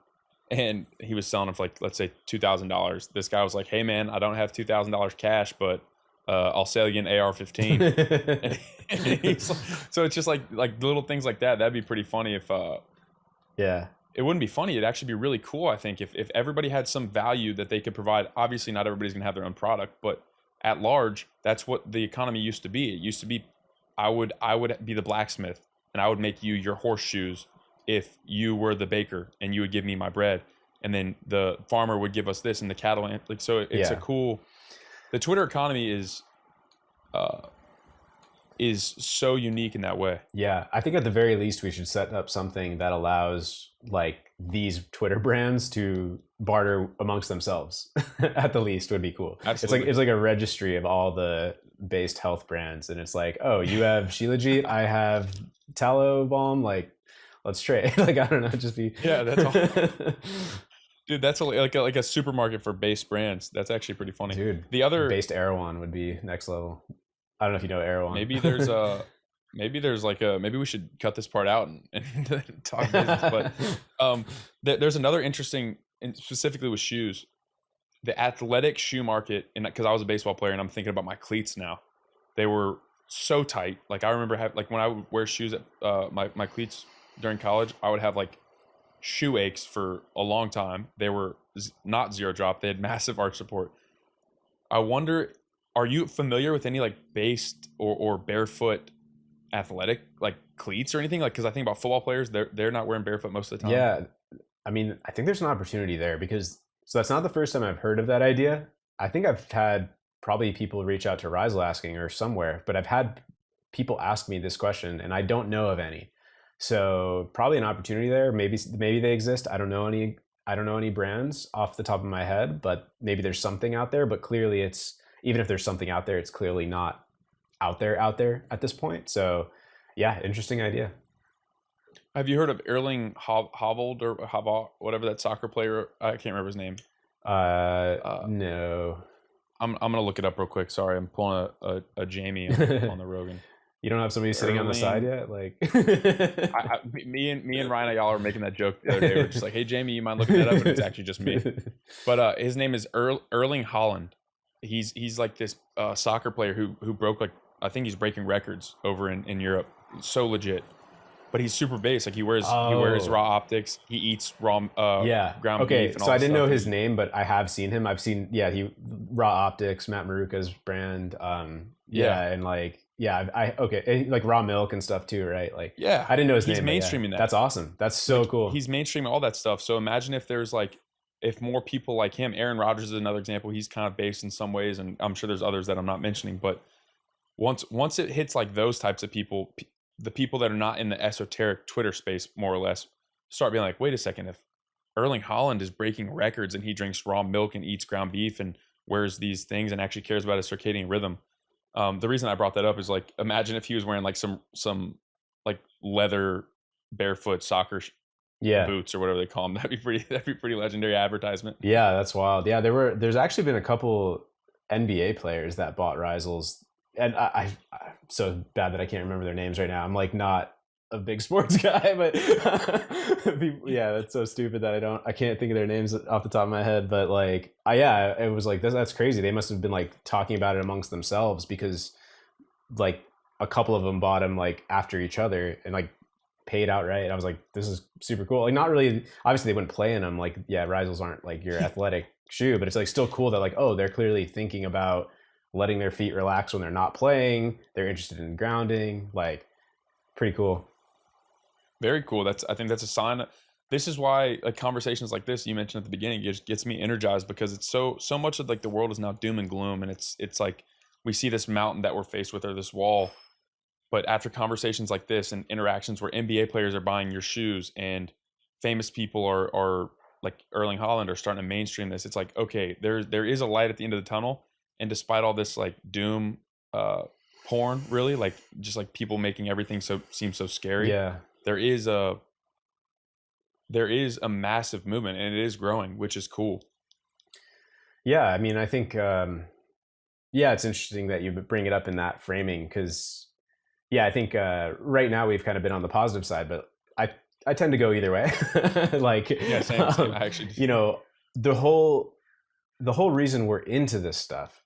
and he was selling them for like, let's say $2,000. This guy was like, hey man, I don't have $2,000 cash, but I'll sell you an AR-15. So it's just like little things like that. That'd be pretty funny if Yeah. it wouldn't be funny. It'd actually be really cool, I think, if everybody had some value that they could provide. Obviously, not everybody's gonna have their own product, but at large, that's what the economy used to be. It used to be, I would be the blacksmith, and I would make you your horseshoes if you were the baker, and you would give me my bread, and then the farmer would give us this, and the cattle, like, so it's a cool. The Twitter economy is is so unique in that way. Yeah, I think at the very least we should set up something that allows like these Twitter brands to barter amongst themselves. At the least would be cool. Absolutely. It's like a registry of all the based health brands, and it's like, oh, you have Shilajit, I have Tallow Balm, like let's trade. Like I don't know, just be Yeah, that's all. Dude, that's like a supermarket for base brands. That's actually pretty funny. Dude, The other based Erewhon would be next level. I don't know if you know Erewhon. maybe there's like a maybe we should cut this part out and talk business. But there's another interesting, and specifically with shoes, the athletic shoe market. And because I was a baseball player and I'm thinking about my cleats now, they were so tight. Like I remember like when I would wear shoes at my cleats during college, I would have like shoe aches for a long time. They were not zero drop. They had massive arch support. I wonder, are you familiar with any like based or barefoot athletic like cleats or anything? Like, because I think about football players, they're not wearing barefoot most of the time. Yeah, I mean, I think there's an opportunity there because so that's not the first time I've heard of that idea. I think I've had probably people reach out to Rhizal asking or somewhere, but I've had people ask me this question and I don't know of any. So probably an opportunity there. Maybe they exist. I don't know any brands off the top of my head, but maybe there's something out there. But clearly, it's even if there's something out there, it's clearly not out there at this point. So yeah, interesting idea. Have you heard of Erling Havold or Havold, whatever that soccer player? I can't remember his name. No. I'm gonna look it up real quick. Sorry, I'm pulling a Jamie on the Rogan. You don't have somebody sitting on the side yet, like me and Ryan y'all are making that joke the other day. We're just like, hey Jamie, you mind looking that up? And it's actually just me. But his name is Erling Haaland. He's like this soccer player who broke like I think he's breaking records over in Europe. So legit. But he's super base. Like he wears raw optics. He eats raw ground beef. And all so I didn't know stuff. his name, but I have seen him. I've seen he raw optics, Matt Maruka's brand. And like like raw milk and stuff too, right? Like I didn't know his name. He's mainstreaming that. That's awesome. That's so like, cool. He's mainstreaming all that stuff. So imagine if there's like if more people like him. Aaron Rodgers is another example. He's kind of based in some ways, and I'm sure there's others that I'm not mentioning. But once it hits like those types of people, the people that are not in the esoteric Twitter space, more or less, start being like, wait a second, if Erling Haaland is breaking records and he drinks raw milk and eats ground beef and wears these things and actually cares about his circadian rhythm. The reason I brought that up is like, imagine if he was wearing like some like leather barefoot soccer boots or whatever they call them. That'd be pretty legendary advertisement. Yeah, that's wild. Yeah, there's actually been a couple NBA players that bought Rhisal's, and I'm so bad that I can't remember their names right now. I'm like not a big sports guy, but yeah, that's so stupid that I can't think of their names off the top of my head. But like, it was like that's crazy. They must have been like talking about it amongst themselves because like a couple of them bought them like after each other and like paid outright. I was like, this is super cool. Like not really, obviously they wouldn't play in them. Like Risals aren't like your athletic shoe, but it's like still cool that like, oh, they're clearly thinking about letting their feet relax when they're not playing. They're interested in grounding. Like pretty cool. Very cool. I think that's a sign. This is why like conversations like this you mentioned at the beginning just gets me energized because it's so much of like the world is now doom and gloom, and it's like we see this mountain that we're faced with or this wall. But after conversations like this and interactions where NBA players are buying your shoes and famous people are like Erling Haaland are starting to mainstream this, it's like, okay, there is a light at the end of the tunnel. And despite all this like doom porn, really, like just like people making everything seem so scary. Yeah. There is a massive movement and it is growing, which is cool. Yeah, I mean, I think it's interesting that you bring it up in that framing because I think right now we've kind of been on the positive side, but I tend to go either way. Like same. I actually the whole reason we're into this stuff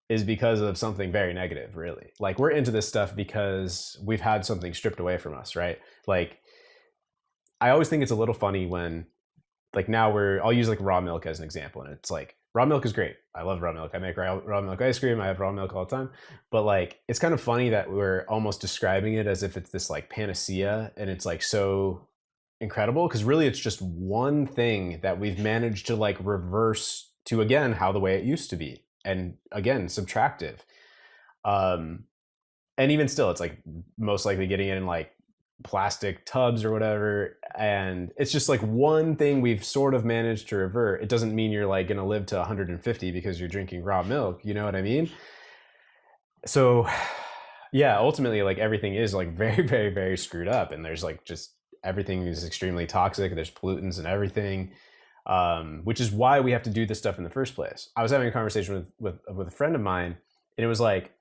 is because of something very negative, really. Like we're into this stuff because we've had something stripped away from us, right? Like I always think it's a little funny when like now I'll use like raw milk as an example. And it's like, raw milk is great. I love raw milk. I make raw milk ice cream. I have raw milk all the time. But like, it's kind of funny that we're almost describing it as if it's this like panacea and it's like so incredible. Cause really it's just one thing that we've managed to like reverse to again, how the way it used to be. And again, subtractive. And and even still, it's like most likely getting it in like plastic tubs or whatever. And it's just like one thing we've sort of managed to revert. It doesn't mean you're like going to live to 150 because you're drinking raw milk. You know what I mean? So yeah, ultimately like everything is like very, very, very screwed up. And there's like just everything is extremely toxic. There's pollutants and everything. Which is why we have to do this stuff in the first place. I was having a conversation with a friend of mine, and it was like,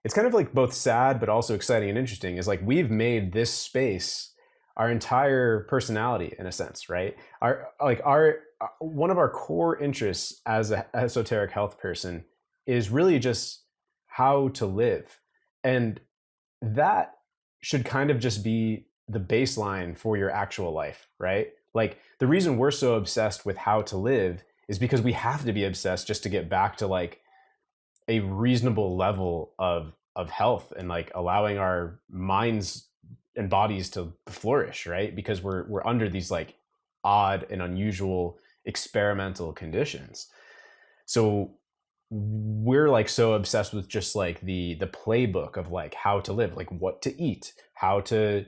it's kind of like both sad but also exciting and interesting. Is like we've made this space our entire personality in a sense, right? Our one of our core interests as an esoteric health person is really just how to live, and that should kind of just be the baseline for your actual life, right? Like the reason we're so obsessed with how to live is because we have to be obsessed just to get back to like a reasonable level of health and like allowing our minds and bodies to flourish, right? Because we're under these like odd and unusual experimental conditions. So we're like so obsessed with just like the playbook of like how to live, like what to eat, how to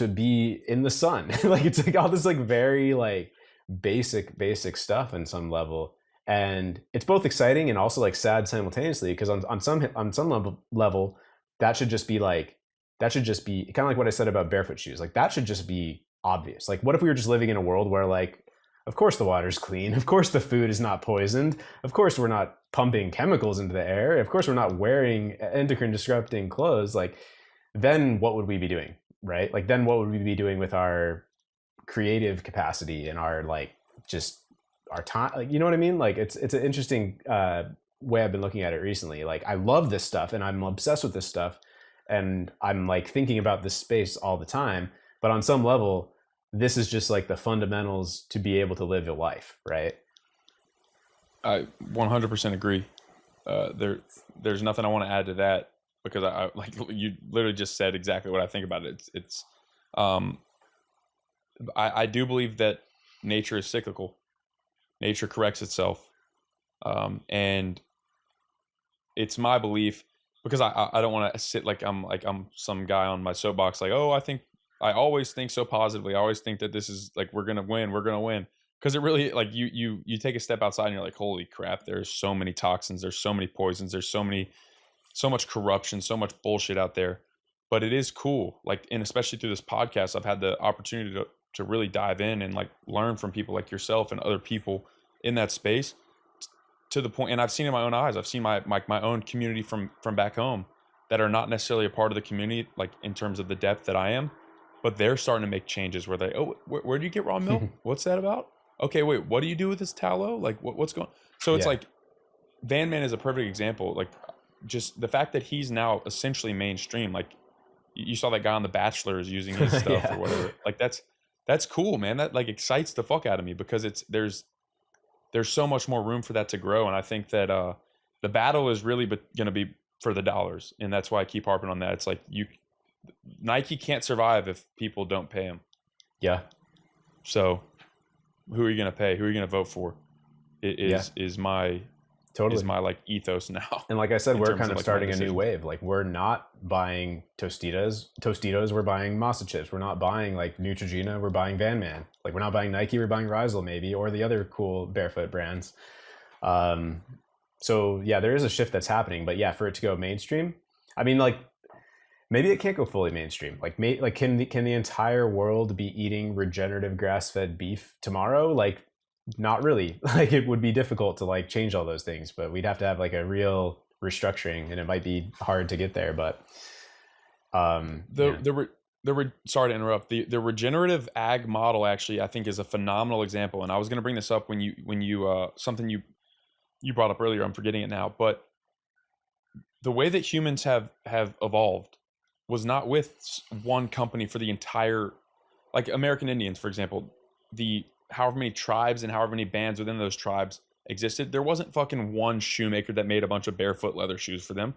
be in the sun. Like it's like all this like very like basic stuff in some level, and it's both exciting and also like sad simultaneously, because on some level that should just be kind of like what I said about barefoot shoes. Like that should just be obvious. Like what if we were just living in a world where like of course the water's clean, of course the food is not poisoned, of course we're not pumping chemicals into the air, of course we're not wearing endocrine disrupting clothes. Like then what would we be doing, right? Like then what would we be doing with our creative capacity and our like just our time? Like, you know what I mean? Like it's an interesting way I've been looking at it recently. Like I love this stuff and I'm obsessed with this stuff and I'm like thinking about this space all the time, but on some level this is just like the fundamentals to be able to live your life, right? I 100% agree. There's nothing I want to add to that, because I like you literally just said exactly what I think about it. I do believe that nature is cyclical. Nature corrects itself, and it's my belief, because I don't want to sit like I'm some guy on my soapbox like, oh, I always think so positively. I always think that this is like we're gonna win, because it really like you take a step outside and you're like, holy crap, there's so many toxins, there's so many poisons, there's so much corruption, so much bullshit out there. But it is cool, like, and especially through this podcast I've had the opportunity to really dive in and like learn from people like yourself and other people in that space, to the point, and I've seen in my own eyes, I've seen my own community from back home that are not necessarily a part of the community like in terms of the depth that I am, but they're starting to make changes where they, oh, where do you get raw milk? What's that about? Okay, wait, what do you do with this tallow? Like what's going? So it's Yeah. like Van Man is a perfect example. Like just the fact that he's now essentially mainstream. Like you saw that guy on The Bachelor is using his stuff Yeah. or whatever. Like that's cool, man. That like excites the fuck out of me, because there's so much more room for that to grow. And I think that the battle is really going to be for the dollars, and that's why I keep harping on that. It's like Nike can't survive if people don't pay him. Yeah. So who are you going to pay? Who are you going to vote for? Is my like ethos now. And like I said, we're kind of like starting a new wave. Like we're not buying Tostitos, we're buying Masa chips. We're not buying like Neutrogena, we're buying Van Man. Like we're not buying Nike, we're buying Rhizal maybe, or the other cool barefoot brands. So yeah, there is a shift that's happening, but yeah, for it to go mainstream, I mean, like maybe it can't go fully mainstream. Like can the entire world be eating regenerative grass-fed beef tomorrow? Like not really. Like it would be difficult to like change all those things, but we'd have to have like a real restructuring, and it might be hard to get there. But sorry to interrupt. The regenerative ag model actually I think is a phenomenal example, and I was going to bring this up when you something you brought up earlier. I'm forgetting it now, but the way that humans have evolved was not with one company for the entire, like American Indians, for example, the however many tribes and however many bands within those tribes existed. There wasn't fucking one shoemaker that made a bunch of barefoot leather shoes for them.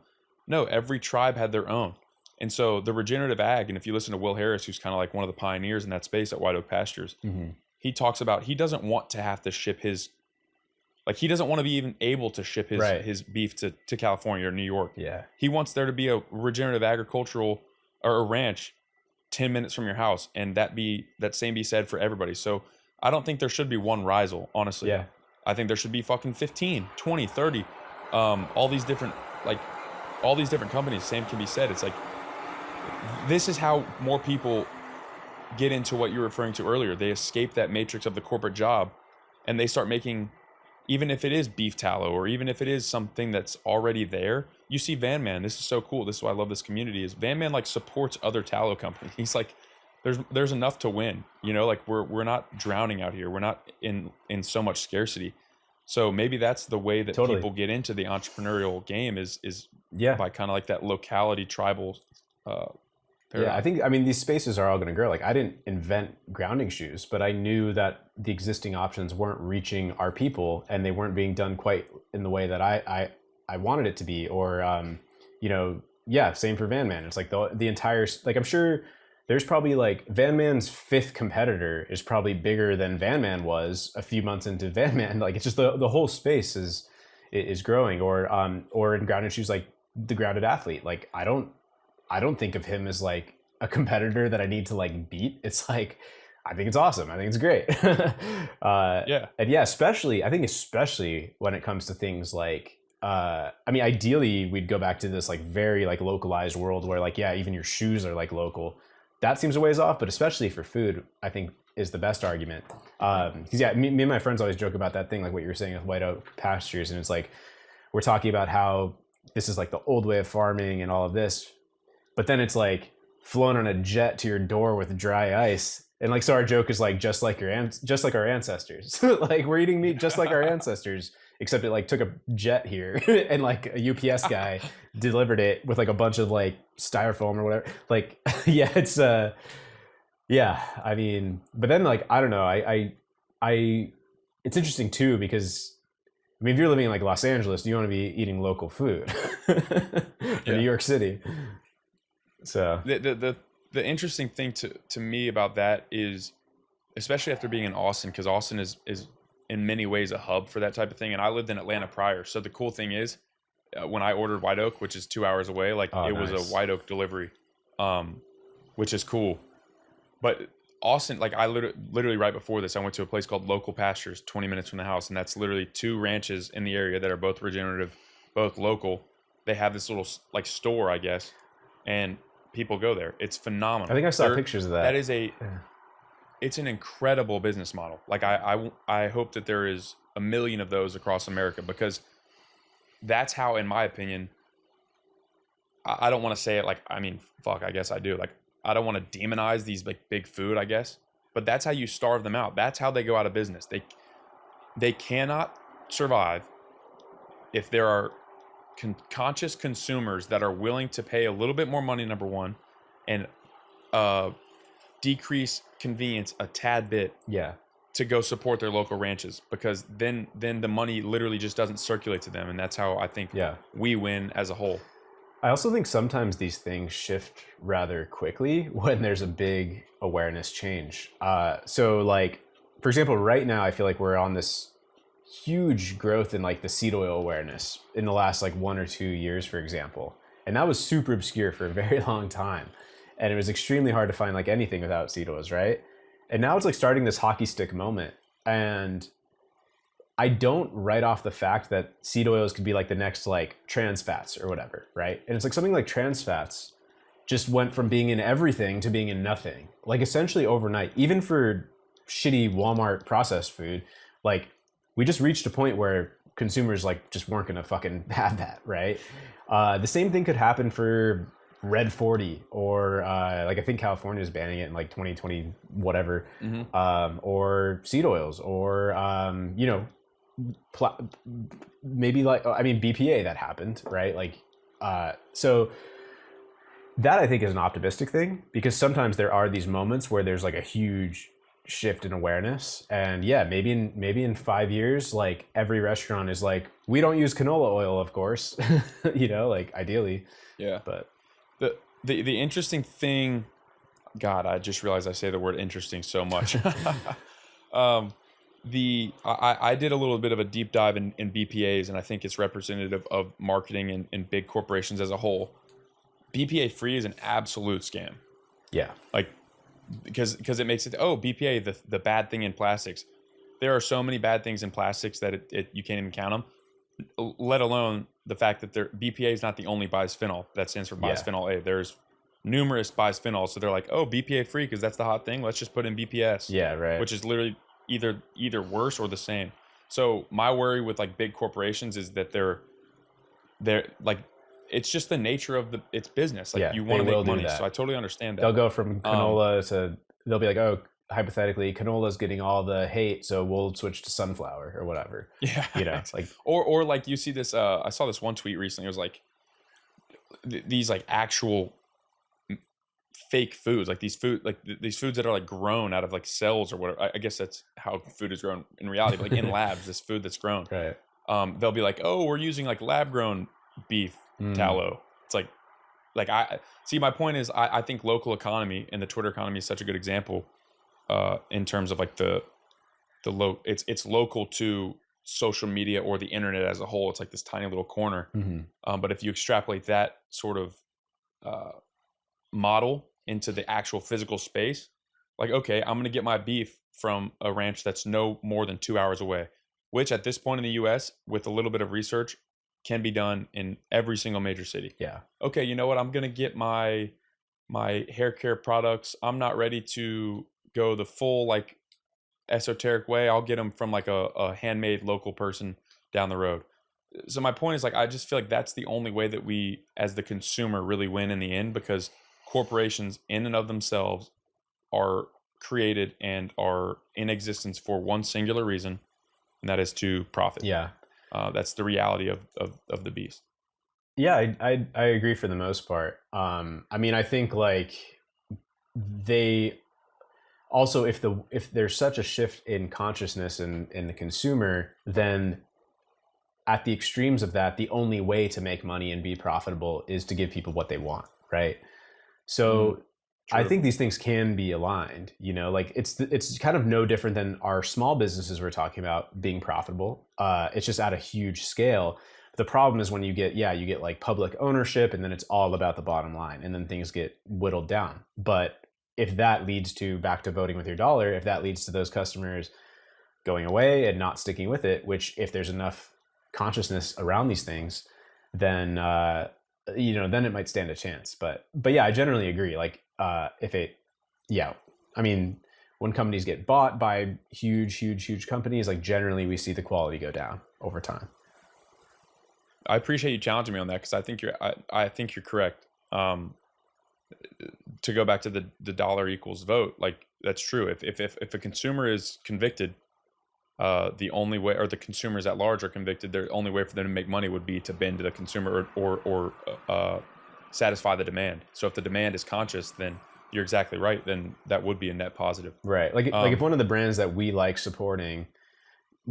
No, every tribe had their own. And so the regenerative ag, and if you listen to Will Harris, who's kind of like one of the pioneers in that space at White Oak Pastures, he talks about he doesn't want to have to ship his Like he doesn't want to be even able to ship his beef to California or New York. Yeah. He wants there to be a regenerative agricultural or a ranch 10 minutes from your house, and that same be said for everybody. So I don't think there should be one Rhizal, honestly. Yeah. I think there should be fucking 15, 20, 30. All these different companies, same can be said. It's like, this is how more people get into what you were referring to earlier. They escape that matrix of the corporate job, and they start making, even if it is beef tallow or even if it is something that's already there. You see Van Man, this is so cool. This is why I love this community, is Van Man like supports other tallow companies. He's like, there's enough to win, you know, like we're not drowning out here. We're not in so much scarcity. So maybe that's the way that people get into the entrepreneurial game is by kind of like that locality tribal paradigm. I mean, these spaces are all going to grow. Like, I didn't invent grounding shoes, but I knew that the existing options weren't reaching our people, and they weren't being done quite in the way that I wanted it to be. Or, same for Van Man. It's like the entire, like, I'm sure there's probably like Van Man's 5th competitor is probably bigger than Van Man was a few months into Van Man. Like, it's just the whole space is growing. Or in grounded shoes, like the Grounded Athlete. Like, I don't think of him as like a competitor that I need to like beat. It's like, I think it's awesome. I think it's great. And especially when it comes to things like, ideally we'd go back to this like very like localized world where like, even your shoes are like local. That seems a ways off, but especially for food, I think is the best argument. Because me and my friends always joke about that thing, like what you were saying with white oak pastures. And it's like, we're talking about how this is like the old way of farming and all of this, but then it's like flown on a jet to your door with dry ice. And like, so our joke is like, just like our ancestors. Like, we're eating meat just like our ancestors, except it like took a jet here and like a UPS guy delivered it with like a bunch of like styrofoam or whatever. Like, it's I mean, but then like, I don't know, I it's interesting too, because I mean, if you're living in like Los Angeles, you want to be eating local food. New York City. So the interesting thing to me about that is, especially after being in Austin, because Austin is in many ways a hub for that type of thing. And I lived in Atlanta prior. So the cool thing is, when I ordered White Oak, which is 2 hours away, like was a White Oak delivery, which is cool. But Austin, like I literally right before this, I went to a place called Local Pastures, 20 minutes from the house. And that's literally 2 ranches in the area that are both regenerative, both local. They have this little like store, I guess, and people go there. It's phenomenal. I think I saw pictures of that. That is it's an incredible business model. Like I hope that there is a million of those across America, because that's how, in my opinion, I don't want to say it like, I mean, fuck, I guess I do. Like, I don't want to demonize these like big food, I guess, but that's how you starve them out. That's how they go out of business. They cannot survive if there are conscious consumers that are willing to pay a little bit more money, number one, and decrease convenience a tad bit to go support their local ranches, because then the money literally just doesn't circulate to them. And that's how I think we win as a whole. I also think sometimes these things shift rather quickly when there's a big awareness change. So like, for example, right now, I feel like we're on this huge growth in like the seed oil awareness in the last like 1 or 2 years, for example. And that was super obscure for a very long time. And it was extremely hard to find like anything without seed oils, right? And now it's like starting this hockey stick moment. And I don't write off the fact that seed oils could be like the next like trans fats or whatever, right? And it's like something like trans fats just went from being in everything to being in nothing, like essentially overnight. Even for shitty Walmart processed food, like we just reached a point where consumers like just weren't gonna fucking have that, right? The same thing could happen for Red 40 or like I think California is banning it in like 2020 whatever, or seed oils, or maybe like, I mean, BPA that happened, right? Like so that I think is an optimistic thing, because sometimes there are these moments where there's like a huge shift in awareness, and maybe in 5 years, like every restaurant is like, we don't use canola oil, of course, like ideally. But the interesting thing, God, I just realized I say the word interesting so much. I did a little bit of a deep dive in BPAs, and I think it's representative of marketing and big corporations as a whole. BPA free is an absolute scam. Yeah. Like, because it makes it, oh, BPA, the bad thing in plastics. There are so many bad things in plastics that you can't even count them. Let alone the fact that BPA is not the only bisphenol that stands for Yeah. bisphenol A. There's numerous bisphenols, so they're like, oh, BPA free because that's the hot thing. Let's just put in BPS. Yeah, right. Which is literally either worse or the same. So my worry with like big corporations is that they're like, it's just the nature of it's business. Like, Yeah, you want to they will make do money, that. so I totally understand that. They'll go from canola to, they'll be like, oh, hypothetically, canola's getting all the hate, so we'll switch to sunflower or whatever. Yeah, you know, like, or like you see this. I saw this one tweet recently. It was like these like actual fake foods, like these foods that are like grown out of like cells or whatever. I guess that's how food is grown in reality. But like in labs, this food that's grown. right. They'll be like, oh, we're using like lab grown beef tallow. It's like I see. My point is, I think local economy and the Twitter economy is such a good example in terms of like it's local to social media or the internet as a whole. It's like this tiny little corner. But if you extrapolate that sort of model into the actual physical space, like, okay, I'm going to get my beef from a ranch that's no more than 2 hours away, which at this point in the US, with a little bit of research, can be done in every single major city. Yeah. Okay, you know what? I'm going to get my hair care products. I'm not ready to go the full like esoteric way. I'll get them from like a handmade local person down the road. So my point is, like, I just feel like that's the only way that we as the consumer really win in the end, because corporations in and of themselves are created and are in existence for one singular reason, and that is to profit. Yeah. That's the reality of the beast. Yeah, I agree for the most part. I mean, I think like they also, if there's such a shift in consciousness in the consumer, then at the extremes of that, the only way to make money and be profitable is to give people what they want, right? So I think these things can be aligned, you know, like it's kind of no different than our small businesses we're talking about being profitable. It's just at a huge scale. The problem is when you get like public ownership, and then it's all about the bottom line, and then things get whittled down. But if that leads to, back to voting with your dollar, if that leads to those customers going away and not sticking with it, which if there's enough consciousness around these things, then then it might stand a chance. But yeah, I generally agree. Like I mean, when companies get bought by huge companies, like generally we see the quality go down over time. I appreciate you challenging me on that, because I think you're correct. To go back to the dollar equals vote, like that's true. If a consumer is convicted, the only way, or the consumers at large are convicted, the only way for them to make money would be to bend to the consumer or satisfy the demand. So if the demand is conscious, then you're exactly right. Then that would be a net positive. Right. Like if one of the brands that we like supporting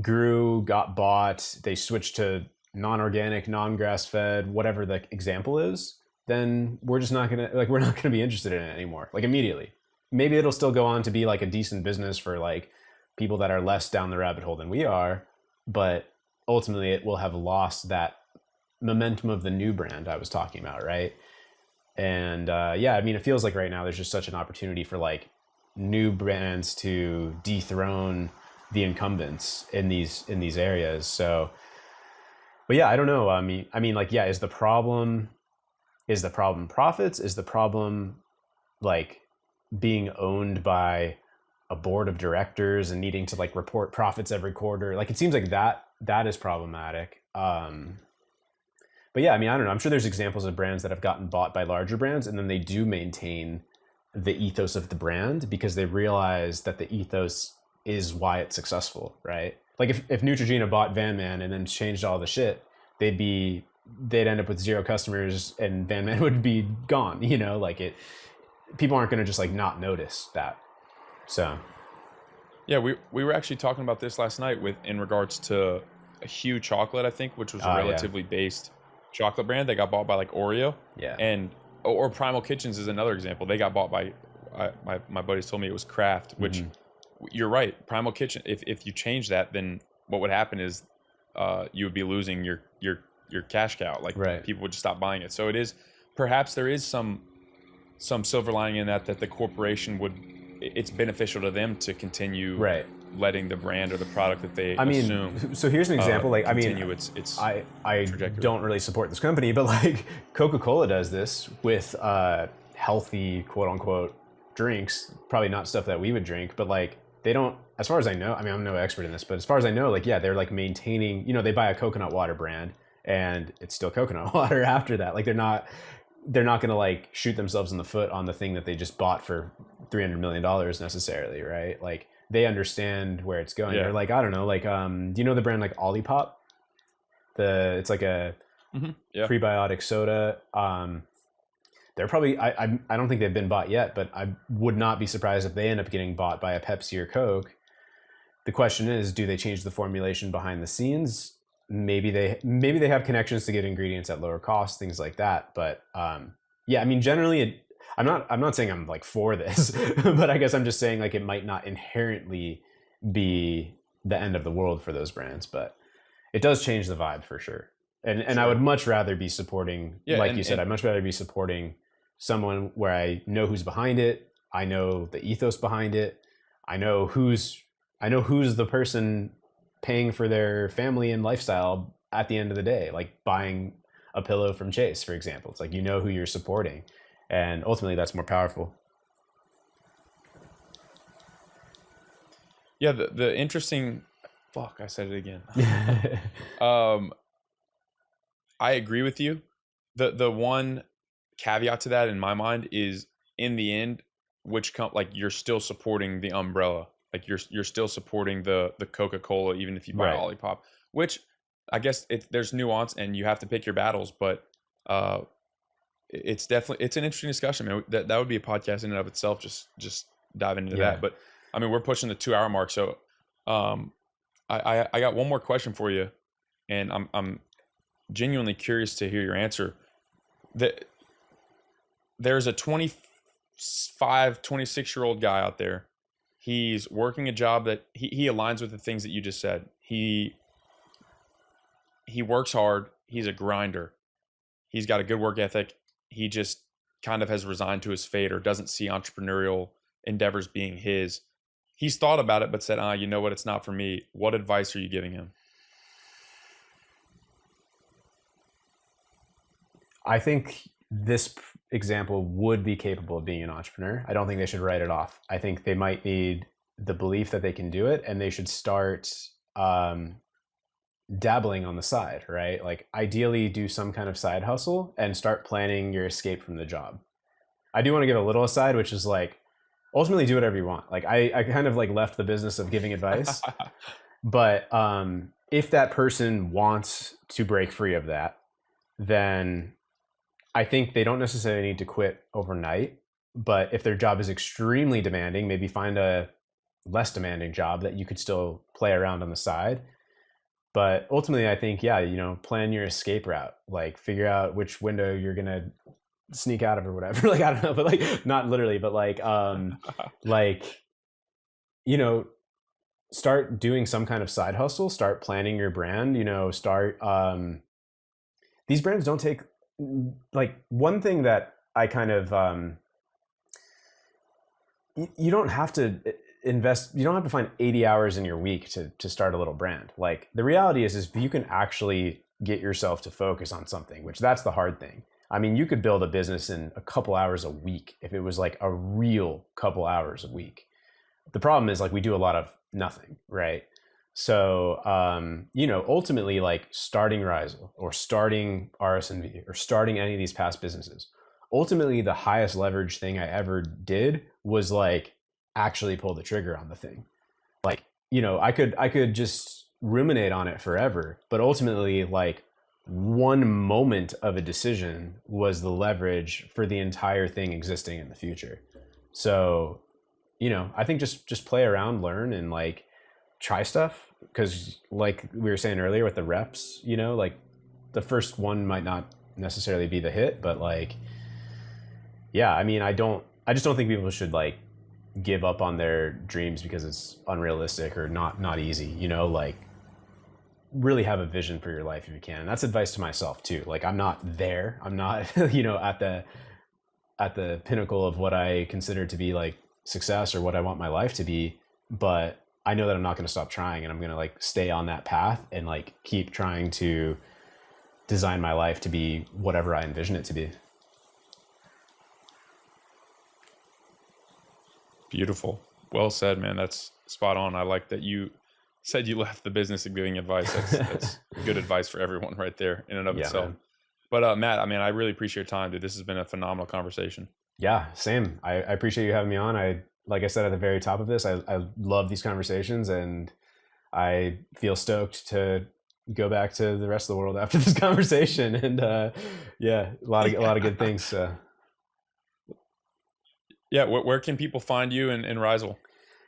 grew, got bought, they switched to non-organic, non-grass-fed, whatever the example is, then we're just not we're not gonna be interested in it anymore. Like immediately. Maybe it'll still go on to be like a decent business for like people that are less down the rabbit hole than we are, but ultimately it will have lost that momentum of the new brand I was talking about, right? And I mean, it feels like right now there's just such an opportunity for like new brands to dethrone the incumbents in these areas. So, but yeah, I don't know. I mean, like, yeah, is the problem profits? Is the problem like being owned by a board of directors and needing to like report profits every quarter? Like, it seems like that is problematic. But yeah, I mean, I don't know. I'm sure there's examples of brands that have gotten bought by larger brands, and then they do maintain the ethos of the brand because they realize that the ethos is why it's successful, right? Like if Neutrogena bought Van Man and then changed all the shit, they'd end up with 0 customers and Van Man would be gone, you know, like people aren't going to just like not notice that. So. Yeah, we were actually talking about this last night in regards to a Hue chocolate, I think, which was a relatively based chocolate brand that got bought by like Oreo. Yeah. And or Primal Kitchens is another example. They got bought by my buddies told me it was Kraft, which you're right. Primal Kitchen. If you change that, then what would happen is you would be losing your cash cow. Like Right. people would just stop buying it. So it is perhaps there is some silver lining in that the corporation would it's beneficial to them to continue Right. letting the brand or the product that they I mean, assume so here's an example. Like, I mean, continue its I trajectory. don't really support this company, but like Coca-Cola does this with healthy quote unquote drinks. Probably not stuff that we would drink, but like they don't. As far as I know, I mean, I'm no expert in this, but as far as I know, like yeah, they're like maintaining. You know, they buy a coconut water brand, and it's still coconut water after that. Like they're not going to like shoot themselves in the foot on the thing that they just bought for $300 million necessarily, right? Like they understand where it's going. Yeah. They're like, I don't know, like do you know the brand like Olipop? It's like a Yeah. prebiotic soda. They're probably I don't think they've been bought yet, but I would not be surprised if they end up getting bought by a Pepsi or Coke. The question is, do they change the formulation behind the scenes? Maybe they have connections to get ingredients at lower cost, things like that. But yeah, I mean, generally, I'm not saying I'm like for this, but I guess I'm just saying like it might not inherently be the end of the world for those brands, but it does change the vibe for sure. And Sure. I would much rather be supporting, Yeah, like you said, I'd much rather be supporting someone where I know who's behind it. I know the ethos behind it. I know who's the person paying for their family and lifestyle at the end of the day, like buying a pillow from Chase, for example. It's like, you know who you're supporting, and ultimately that's more powerful. Yeah, the interesting fuck, I said it again. I agree with you. The one caveat to that in my mind is in the end, like you're still supporting the umbrella. Like you're still supporting the Coca-Cola, even if you buy Right. Olipop, which I guess there's nuance and you have to pick your battles, but it's definitely it's an interesting discussion. I mean, that would be a podcast in and of itself. Just diving into Yeah. that. But I mean, we're pushing the 2 hour mark, so I got one more question for you, and I'm genuinely curious to hear your answer. There's a 25, 26-year-old guy out there. He's working a job that he aligns with the things that you just said. He works hard. He's a grinder. He's got a good work ethic. He just kind of has resigned to his fate or doesn't see entrepreneurial endeavors being his. He's thought about it, but said, you know what? It's not for me. What advice are you giving him? I think this example would be capable of being an entrepreneur. I don't think they should write it off. I think they might need the belief that they can do it, and they should start dabbling on the side, right? Like ideally do some kind of side hustle and start planning your escape from the job. I do want to give a little aside, which is like ultimately do whatever you want. Like I kind of like left the business of giving advice, but if that person wants to break free of that, then I think they don't necessarily need to quit overnight. But if their job is extremely demanding, maybe find a less demanding job that you could still play around on the side. But ultimately, I think, yeah, you know, plan your escape route. Like figure out which window you're gonna sneak out of or whatever. Like I don't know, but like not literally, but like like you know, start doing some kind of side hustle. Start planning your brand. You know, start. These brands don't take like one thing that I kind of you don't have to invest, you don't have to find 80 hours in your week to start a little brand. Like the reality is if you can actually get yourself to focus on something, which that's the hard thing. I mean, you could build a business in a couple hours a week if it was like a real couple hours a week. The problem is like we do a lot of nothing, right? So, you know, ultimately like starting Rhizal or starting RSNV or starting any of these past businesses, ultimately the highest leverage thing I ever did was like actually pull the trigger on the thing. Like, you know, I could just ruminate on it forever, but ultimately like one moment of a decision was the leverage for the entire thing existing in the future. So, you know, I think just play around, learn, and like try stuff, because like we were saying earlier with the reps, you know, like the first one might not necessarily be the hit, but like, yeah, I mean, I just don't think people should like give up on their dreams because it's unrealistic or not easy, you know, like really have a vision for your life if you can. And that's advice to myself too. Like I'm not there. I'm not, you know, at the pinnacle of what I consider to be like success or what I want my life to be, but I know that I'm not going to stop trying, and I'm going to like stay on that path and like keep trying to design my life to be whatever I envision it to be. Beautiful. Well said, man. That's spot on. I like that you said you left the business of giving advice. That's good advice for everyone right there in and of itself. Man. But Matt, I mean, I really appreciate your time, dude. This has been a phenomenal conversation. Yeah, same. I appreciate you having me on. Like I said at the very top of this, I love these conversations, and I feel stoked to go back to the rest of the world after this conversation. And yeah, a lot of good things. So. Yeah, where can people find you in Rhizal?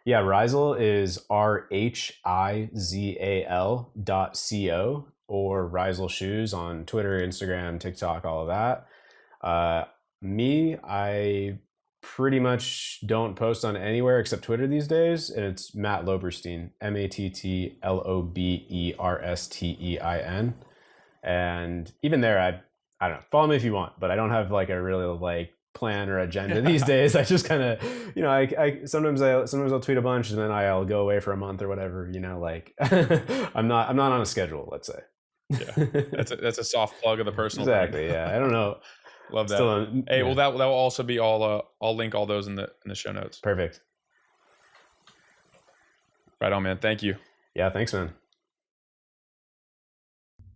Yeah, Rhizal is RHIZAL.co, or Rhizal Shoes on Twitter, Instagram, TikTok, all of that. I pretty much don't post on anywhere except Twitter these days, and it's Matt Loberstein, MattLoberstein. And even there, I don't know, follow me if you want, but I don't have like a really like plan or agenda these days. I just kind of, you know, I sometimes I'll tweet a bunch, and then I'll go away for a month or whatever, you know, like I'm not on a schedule, let's say. Yeah, that's a soft plug of the personal exactly brand. Yeah, I don't know. Love that. Hey, yeah. Well, that will also be all. I'll link all those in the show notes. Perfect. Right on, man. Thank you. Yeah, thanks, man.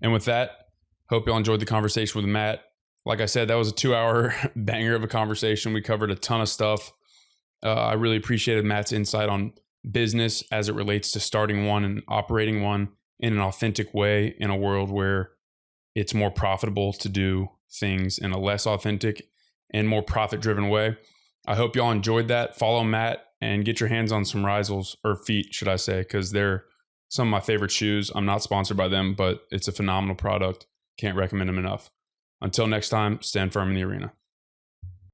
And with that, hope y'all enjoyed the conversation with Matt. Like I said, that was a 2-hour banger of a conversation. We covered a ton of stuff. I really appreciated Matt's insight on business as it relates to starting one and operating one in an authentic way in a world where it's more profitable to do things in a less authentic and more profit-driven way. I hope y'all enjoyed that. Follow Matt and get your hands on some Rhizals, or feet, should I say, because they're some of my favorite shoes. I'm not sponsored by them, but it's a phenomenal product. Can't recommend them enough. Until next time, stand firm in the arena.